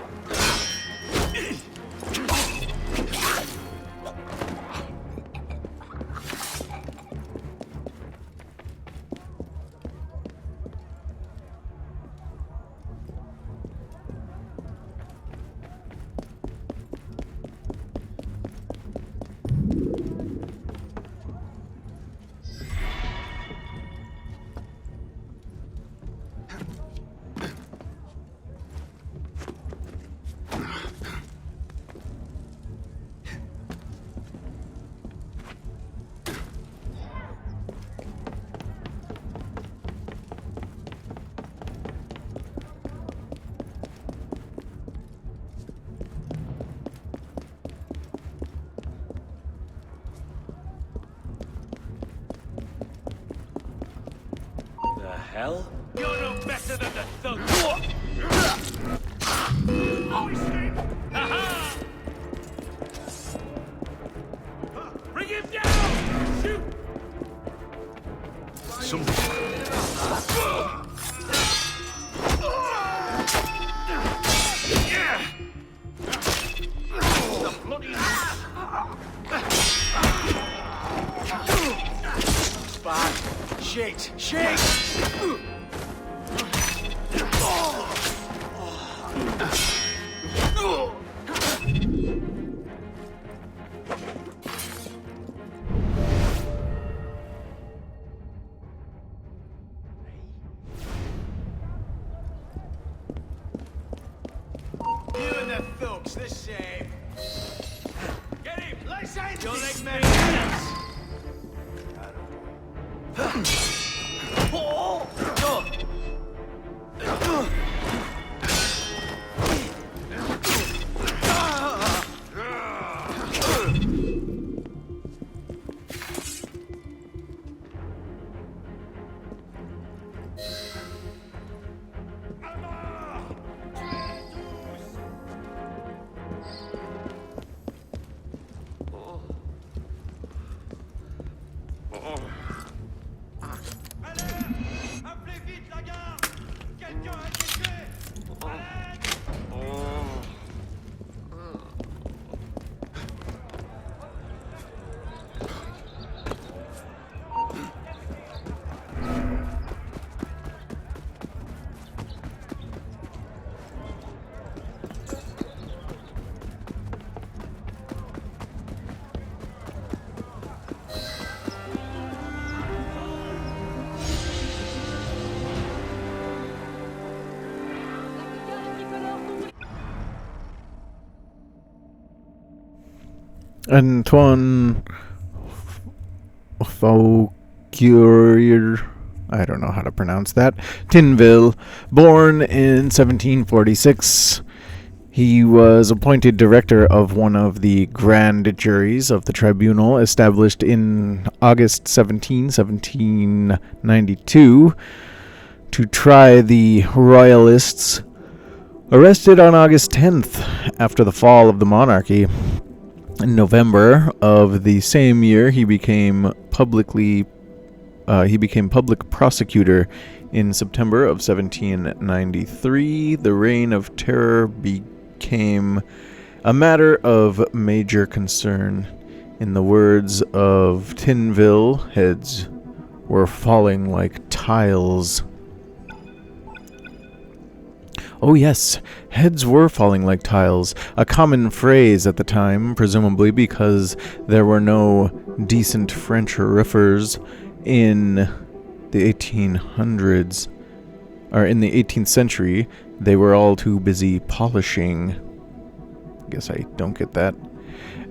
hell? You're no better than the thug. Aha! Bring him down! Shoot! Spot. Shakes. Shakes! You and the thugs, the same. Get him! Let's end your leg man. Appelez vite la garde! Quelqu'un a été tué! À l'aide! Antoine Fauquier, I don't know how to pronounce that, Tinville, born in 1746. He was appointed director of one of the grand juries of the tribunal established in August 1792 to try the royalists arrested on August 10th after the fall of the monarchy. In November of the same year, he became public prosecutor. In September of 1793, the Reign of Terror became a matter of major concern. In the words of Tinville, heads were falling like tiles. Oh yes, heads were falling like tiles, a common phrase at the time, presumably because there were no decent French riffers in the 1800s, or in the 18th century. They were all too busy polishing. Guess I don't get that.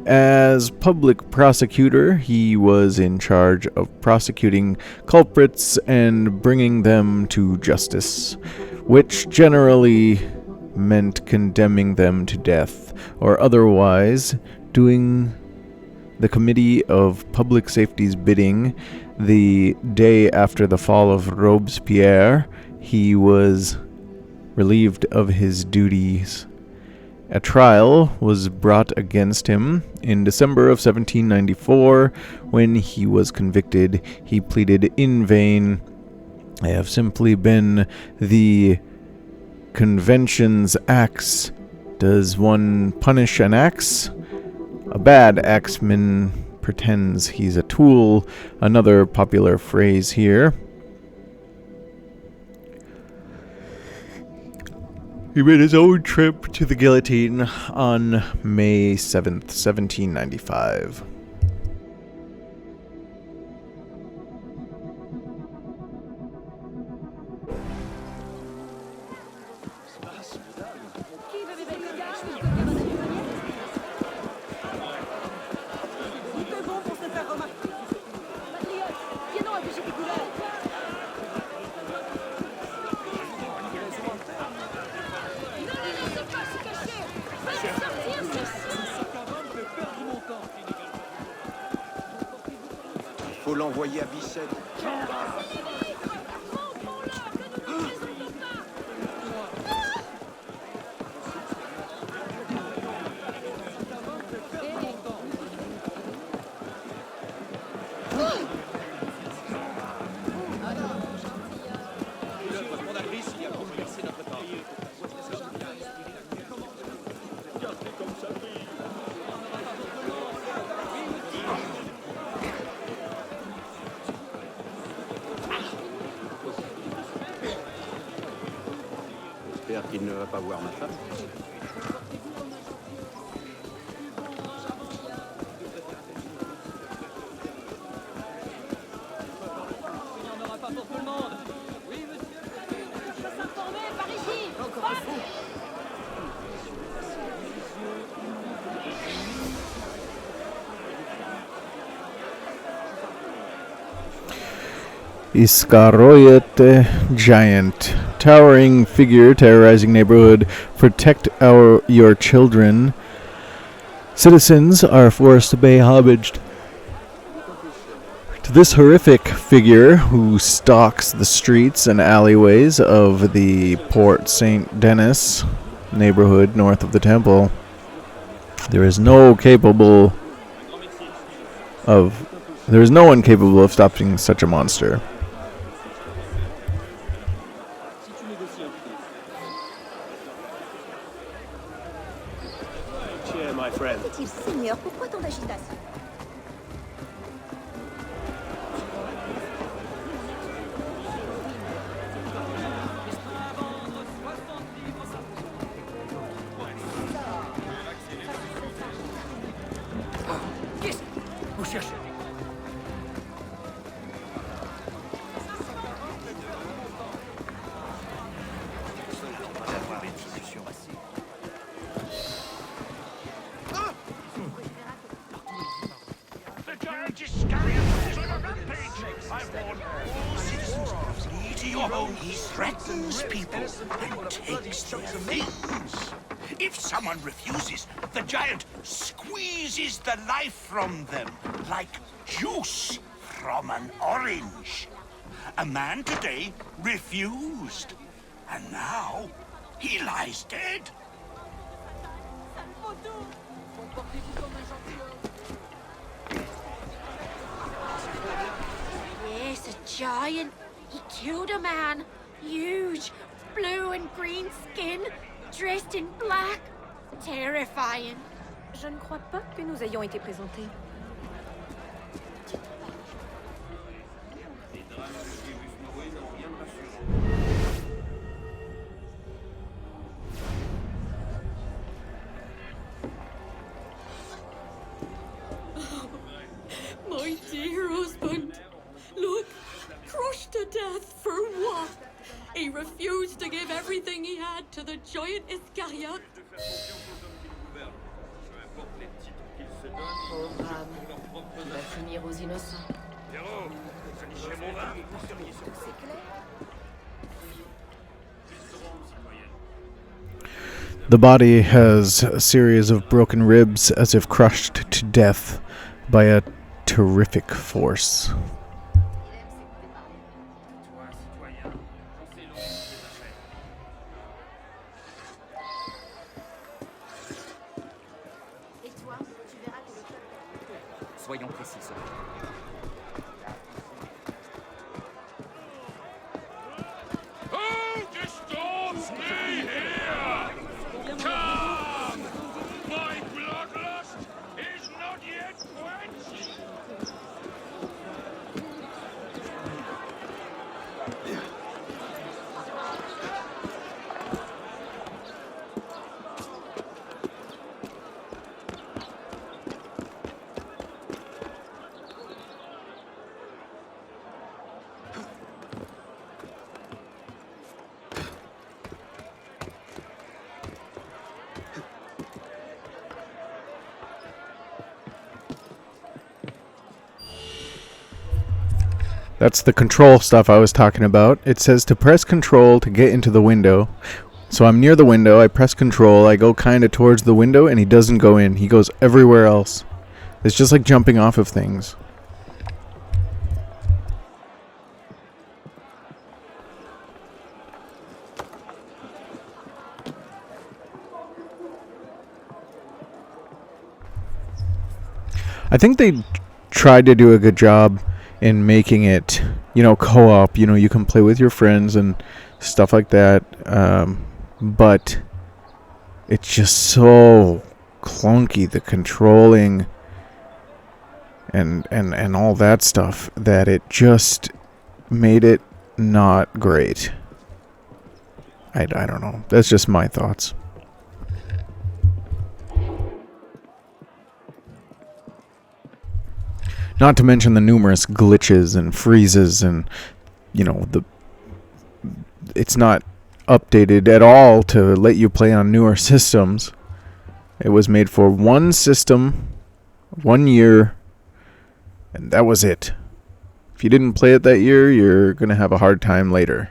As public prosecutor, he was in charge of prosecuting culprits and bringing them to justice, which generally meant condemning them to death, or otherwise doing the Committee of Public Safety's bidding. The day after the fall of Robespierre, he was relieved of his duties. A trial was brought against him in December of 1794. When he was convicted, he pleaded in vain. I have simply been the convention's axe. Does one punish an axe? A bad axeman pretends he's a tool. Another popular phrase here. He made his own trip to the guillotine on May 7th, 1795. Faut l'envoyer à Bicêtre. Il ne va pas voir ma femme. Il n'y en aura pas pour tout le monde. Oui, monsieur. Je peux s'informer par ici. Encore un fou. Iskaroyete giant. Towering figure terrorizing neighborhood. Protect your children. Citizens are forced to pay homage to this horrific figure who stalks the streets and alleyways of the Port St. Denis neighborhood north of the temple. There is no one capable of stopping such a monster. Cheer, my friend. Petit seigneur, pourquoi tant d'agitation? Qu'est-ce que vous cherchez? The giant Iscariot is on a rampage. I've warned all citizens to flee to your home. He threatens people and takes their things. If someone refuses, the giant squeezes the life from them like juice from an orange. A man today refused, and now he lies dead. Yes, a giant. He killed a man. Huge. Blue and green skin. Dressed in black. Terrifying. Je ne crois pas que nous ayons été présentés. My dear husband, look, crushed to death for what? He refused to give everything he had to the giant Iscariot. Pauvre âme. Il va finir aux innocents. C'est clair. The body has a series of broken ribs as if crushed to death by a terrific force. Soyons précis. Who disturbs me here? Come! My bloodlust is not yet quenched! That's the control stuff I was talking about. It says to press control to get into the window. So I'm near the window, I press control, I go kind of towards the window, and he doesn't go in. He goes everywhere else. It's just like jumping off of things. I think they tried to do a good job in making it, co-op. You can play with your friends and stuff like that. But it's just so clunky, the controlling and all that stuff, that it just made it not great. I don't know. That's just my thoughts. Not to mention the numerous glitches and freezes and, you know, it's not updated at all to let you play on newer systems. It was made for one system, 1 year, and that was it. If you didn't play it that year, you're going to have a hard time later.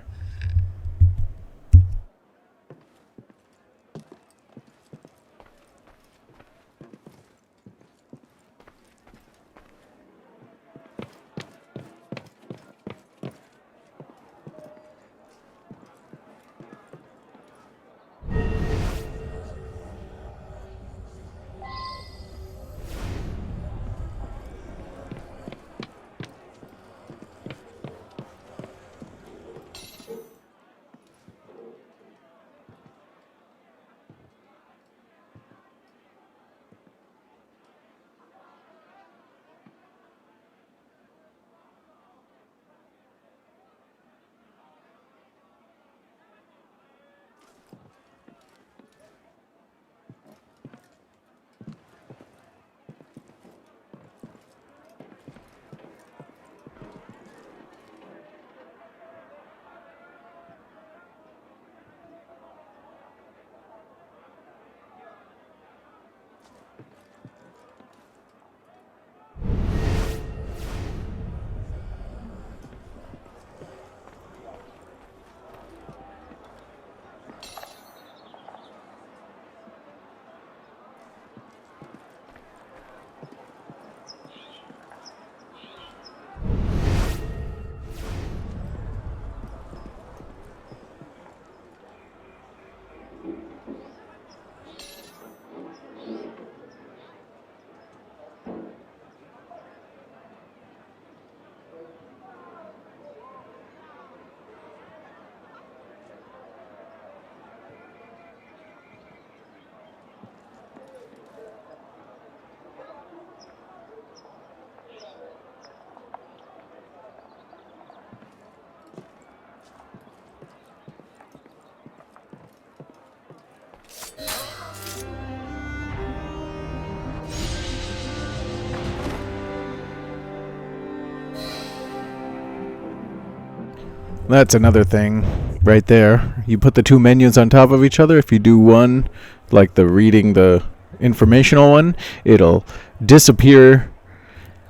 That's another thing right there. You put the two menus on top of each other. If you do one, like the reading the informational one, it'll disappear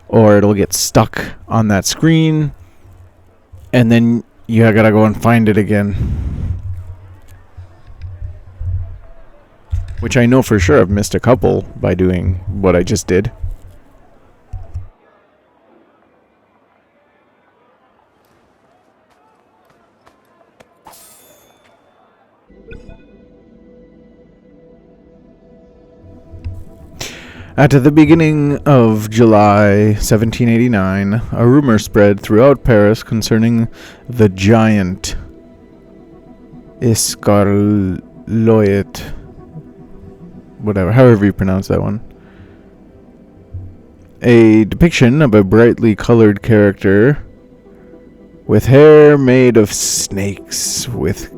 or it'll get stuck on that screen, and then you gotta go and find it again. Which I know for sure I've missed a couple by doing what I just did. At the beginning of July 1789, a rumor spread throughout Paris concerning the giant Escarloyet, whatever, however you pronounce that one. A depiction of a brightly colored character with hair made of snakes with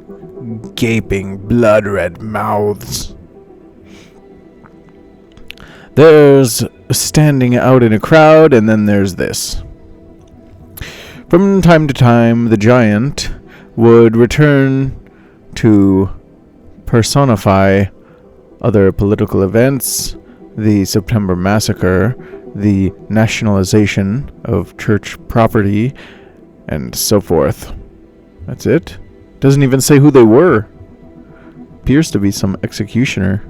gaping blood-red mouths. There's standing out in a crowd, and then there's this. From time to time, the giant would return to personify other political events, the September Massacre, the nationalization of church property, and so forth. That's it. Doesn't even say who they were. Appears to be some executioner.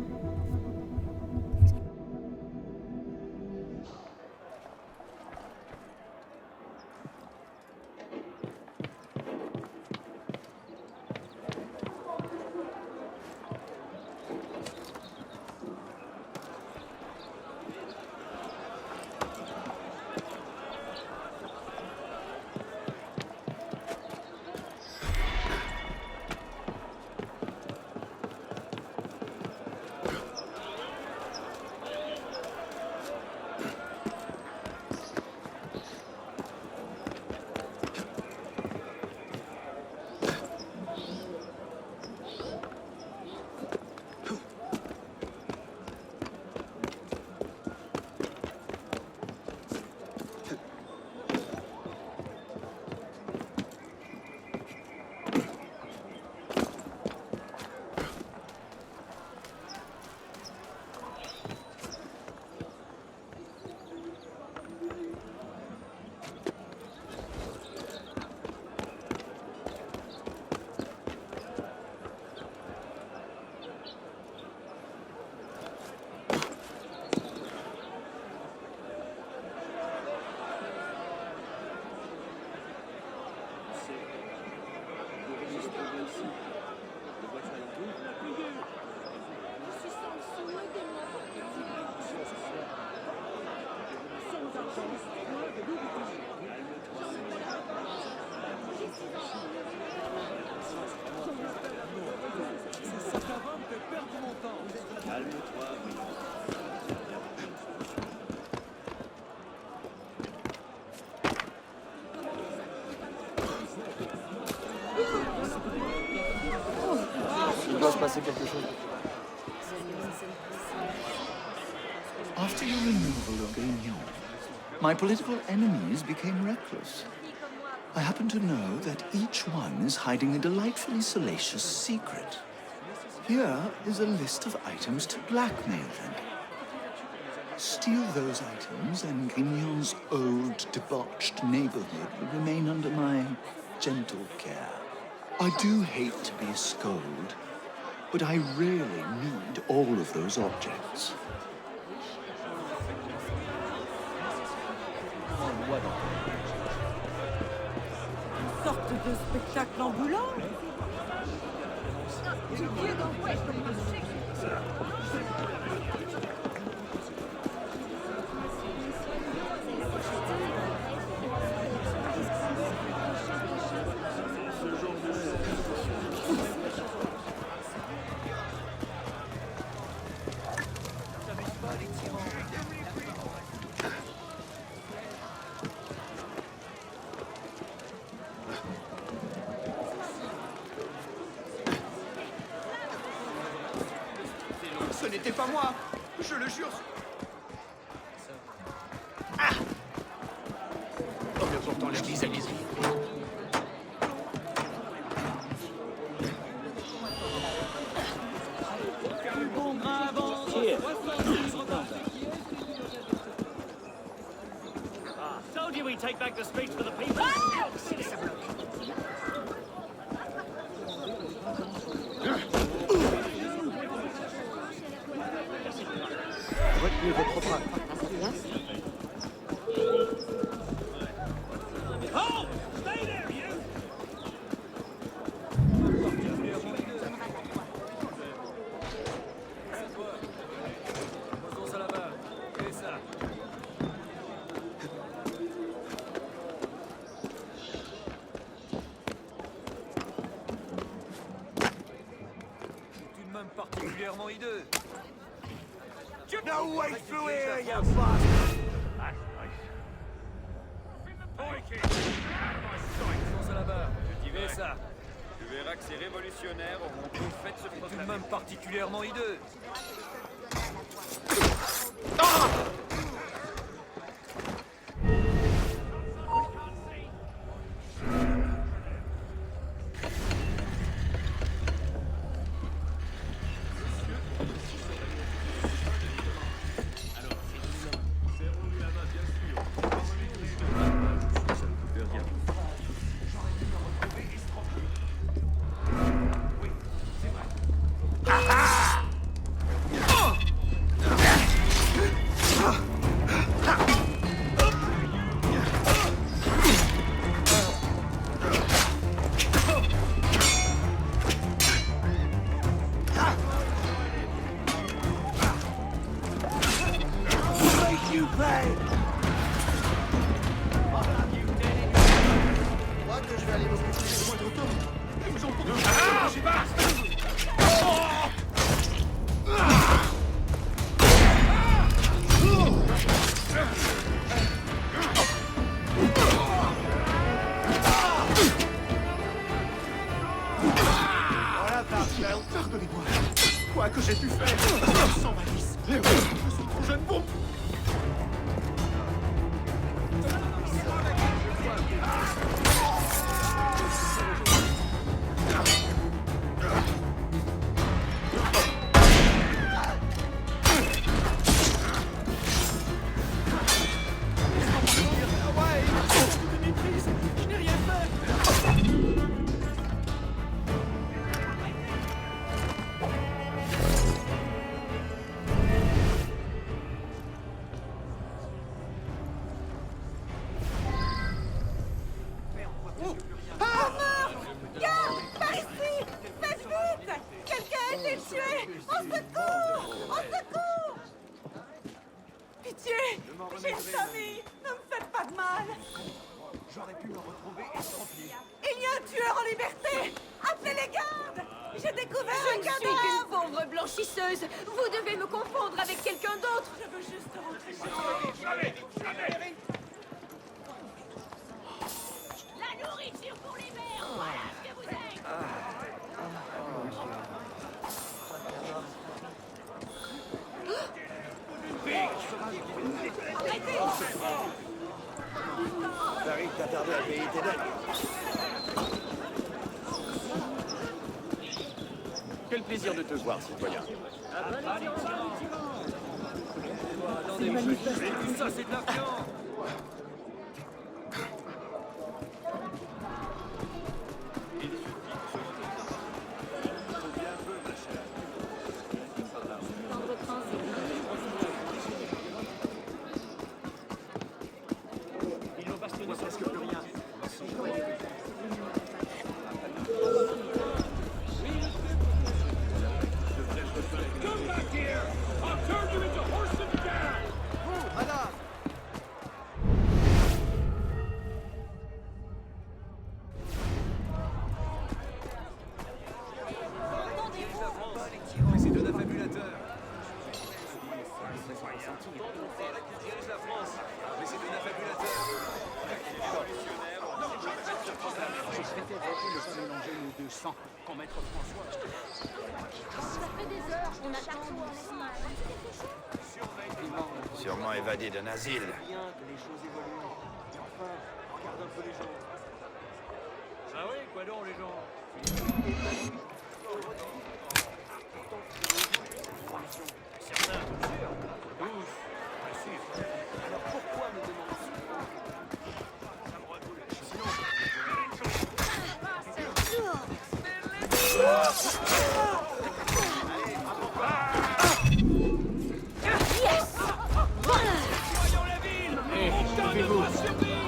c'est quelque chose. After your removal of Germain, my political enemies became reckless. I happen to know that each one is hiding a delightfully salacious secret. Here is a list of items to blackmail them. Steal those items, and Germain's old, debauched neighborhood will remain under my gentle care. I do hate to be a scold, but I really need all of those objects. Une sorte de spectacle ambulant. Ce n'était pas moi, je le jure. Ah! Tant mieux pourtant l'église à Lisieux. Told you we'd take back the speech for the people. Retenez votre bras. Hold! Stay there, you! Posons ça là-bas. Fais ça. Tout de même particulièrement hideux. No way through here, you bastard! That's nice. Posons ça là-bas. Cultivez ça. Tu verras que ces révolutionnaires auront peu fait de se proclamer. Tout de même particulièrement hideux. Pardonnez-moi. Quoi que j'ai pu faire, sans malice. Je suis trop jeune pour... Je n'ai rien fait. J'ai une famille. Ne me faites pas de mal. J'aurais pu me retrouver tranquille. Il y a un tueur en liberté. Appelez les gardes. J'ai découvert Je un ne suis cadavre. qu'une pauvre blanchisseuse. Vous devez me confondre avec quelqu'un d'autre. Je veux juste rentrer chez moi. La nourriture pour les vers. Voilà ce que vous êtes. Quel plaisir de te voir, citoyen. Tout ça, c'est de la viande. Sûrement évadé d'un asile. Ah oui, quoi donc, les gens? Certains, bien sûr. Tous, bien sûr. Alors pourquoi me demander ça me retourne. Voyons la ville. Donne-moi survivre.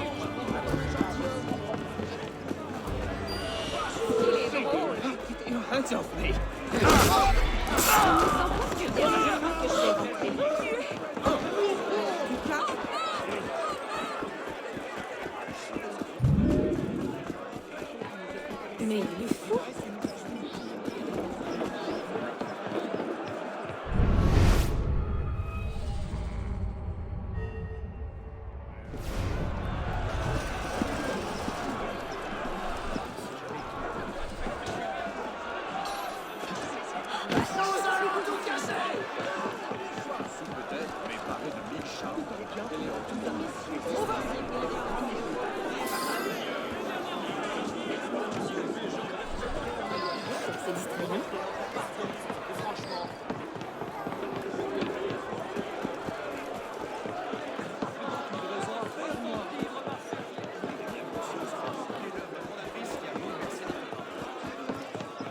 Hands off me! Mais il est fou. C'est distrayant.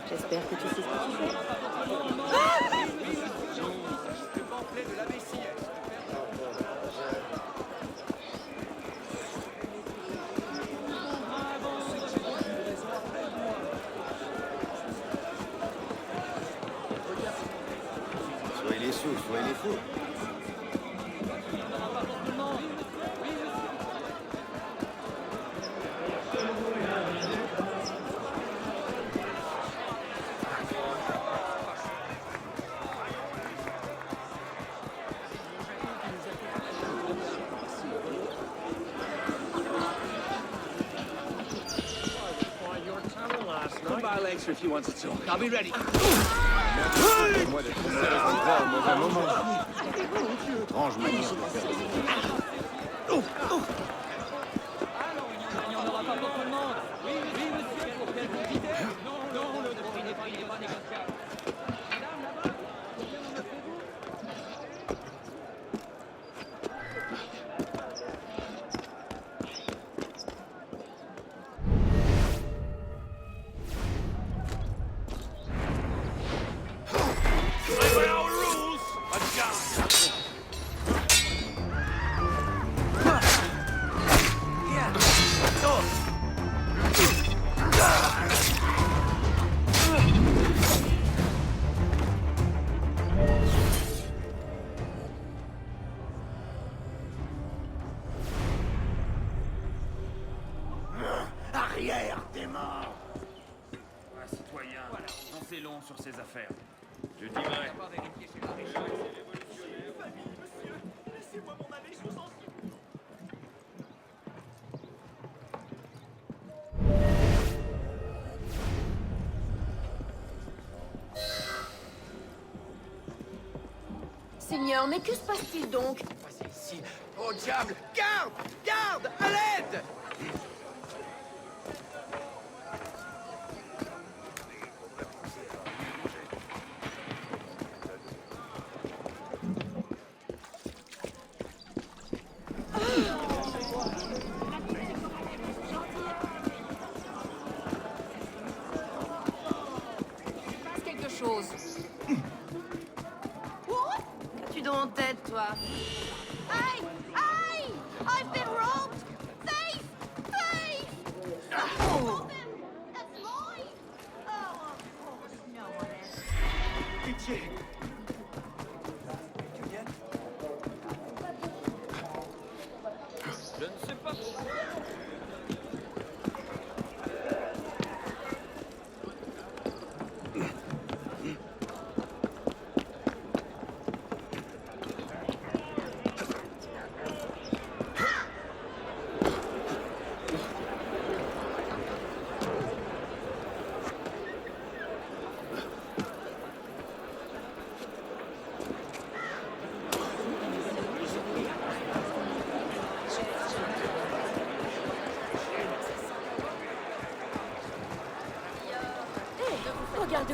J'espère que tu sais ce que tu fais. Le pamphlet de l'abbé Sieyès. Soit il est sous, soit il est fou. Come by Lancer if you want to talk. I'll be ready. Moi d'être endroit au mauvais moment. Étrange manière de faire des Il n'y en aura pas pour tout le monde. Oui, oui, monsieur. Pour quelle quantité? Non, non, le droit, il n'est pas négociable. Madame, là-bas, combien en offrez-vous? By our rules, a gun. Arrière, t'es mort. Citoyen, j'en sais long sur ces affaires. Je dirais. Laissez-moi mon aller, je vous en supplie. Seigneur, mais que se passe-t-il donc? Ici. Oh diable! Garde! Garde! À l'aide!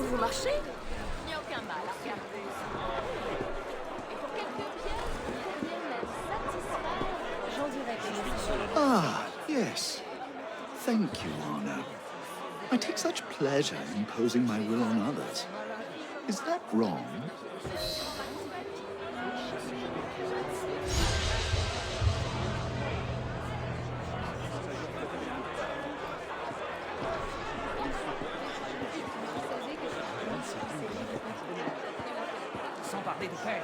Vous marchez? Il n'y a aucun mal à regarder. Et pour quelques pièces, vous pourriez même satisfaire. J'en dirais que Ah, yes. Thank you, Arno. I take such pleasure in imposing my will on others. Is that wrong? Sans parler de père.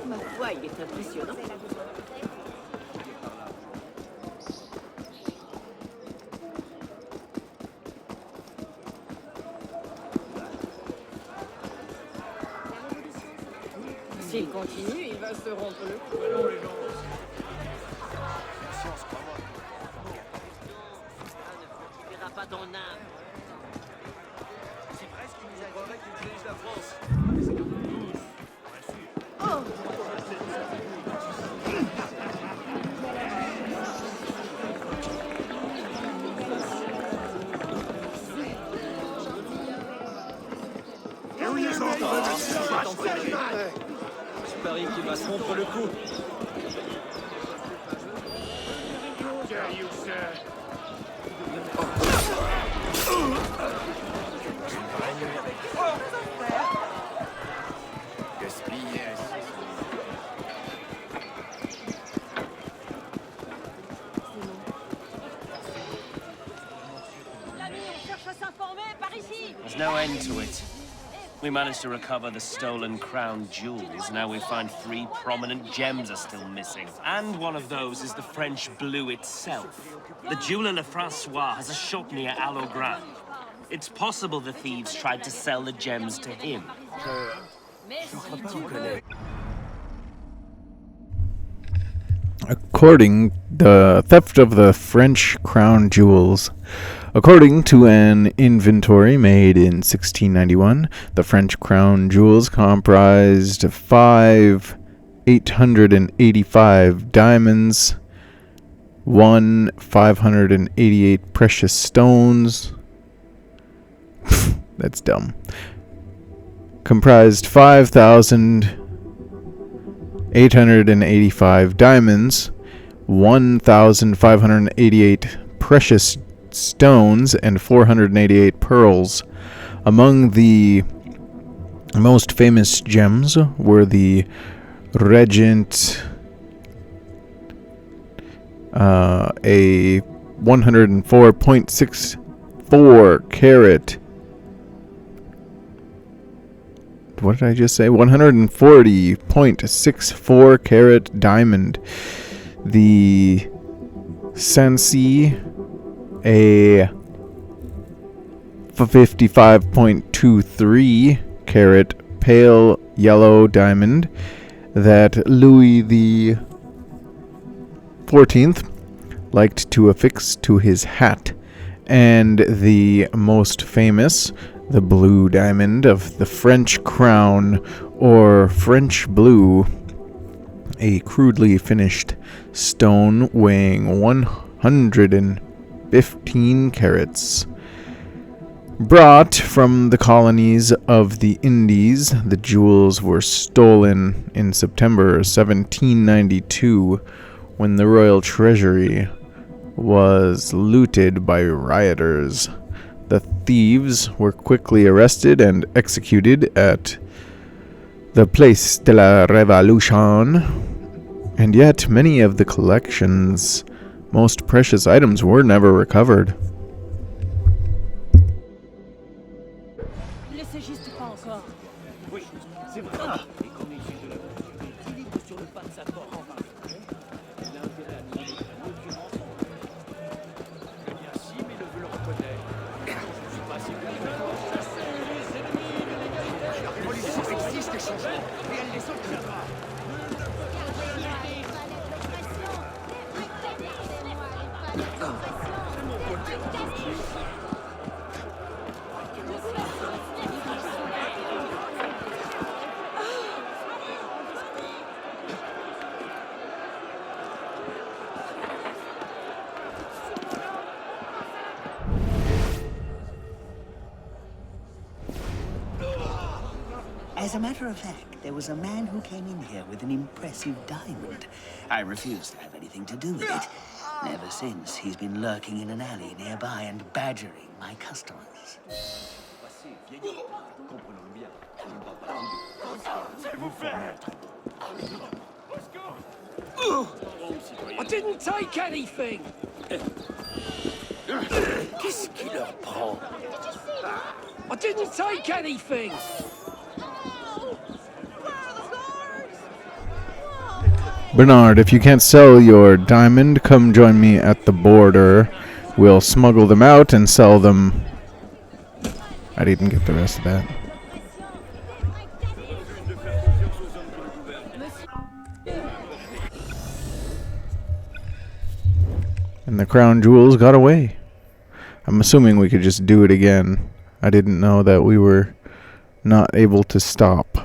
Ma foi, il est impressionnant. S'il continue, il va se rompre le cou. Tu verras pas ton âme. C'est presque une mise à croire qu'il dirige la France. Je parie qu'il va se rompre le cou. L'ami, on cherche à s'informer par ici. There's no end to it. We managed to recover the stolen crown jewels. Now we find 3 prominent gems are still missing. And one of those is the French blue itself. The jeweler Lefrancois has a shop near Allogran. It's possible the thieves tried to sell the gems to him. The theft of the French crown jewels. According to an inventory made in 1691, the French crown jewels comprised 885 diamonds, 588 precious stones. That's dumb. Comprised 5,885 diamonds, 1,588 precious stones, and 488 pearls. Among the most famous gems were the Regent, a 104.64 carat. What did I just say? 140.64 carat diamond. The Sancy, a 55.23 carat pale yellow diamond that Louis the 14th liked to affix to his hat, and the most famous, the blue diamond of the French crown, or French blue, a crudely finished stone weighing 115 carats. Brought from the colonies of the Indies, the jewels were stolen in September 1792 when the royal treasury was looted by rioters. The thieves were quickly arrested and executed at the Place de la Révolution, and yet many of the collection's most precious items were never recovered. Laissez juste pas encore. Oui, c'est vrai. Et qu'on est issu de la équilibre sur le pas de sa porte en bas. Il a intérêt à nier la l'occurrence. Eh bien si, mais le veulent As a matter of fact, there was a man who came in here with an impressive diamond. I refused to have anything to do with it. Ever since, he's been lurking in an alley nearby and badgering my customers. I didn't take anything! Qu'est-ce qui leur prend? I didn't take anything! Bernard, if you can't sell your diamond, come join me at the border. We'll smuggle them out and sell them. I didn't get the rest of that. And the crown jewels got away. I'm assuming we could just do it again. I didn't know that we were not able to stop.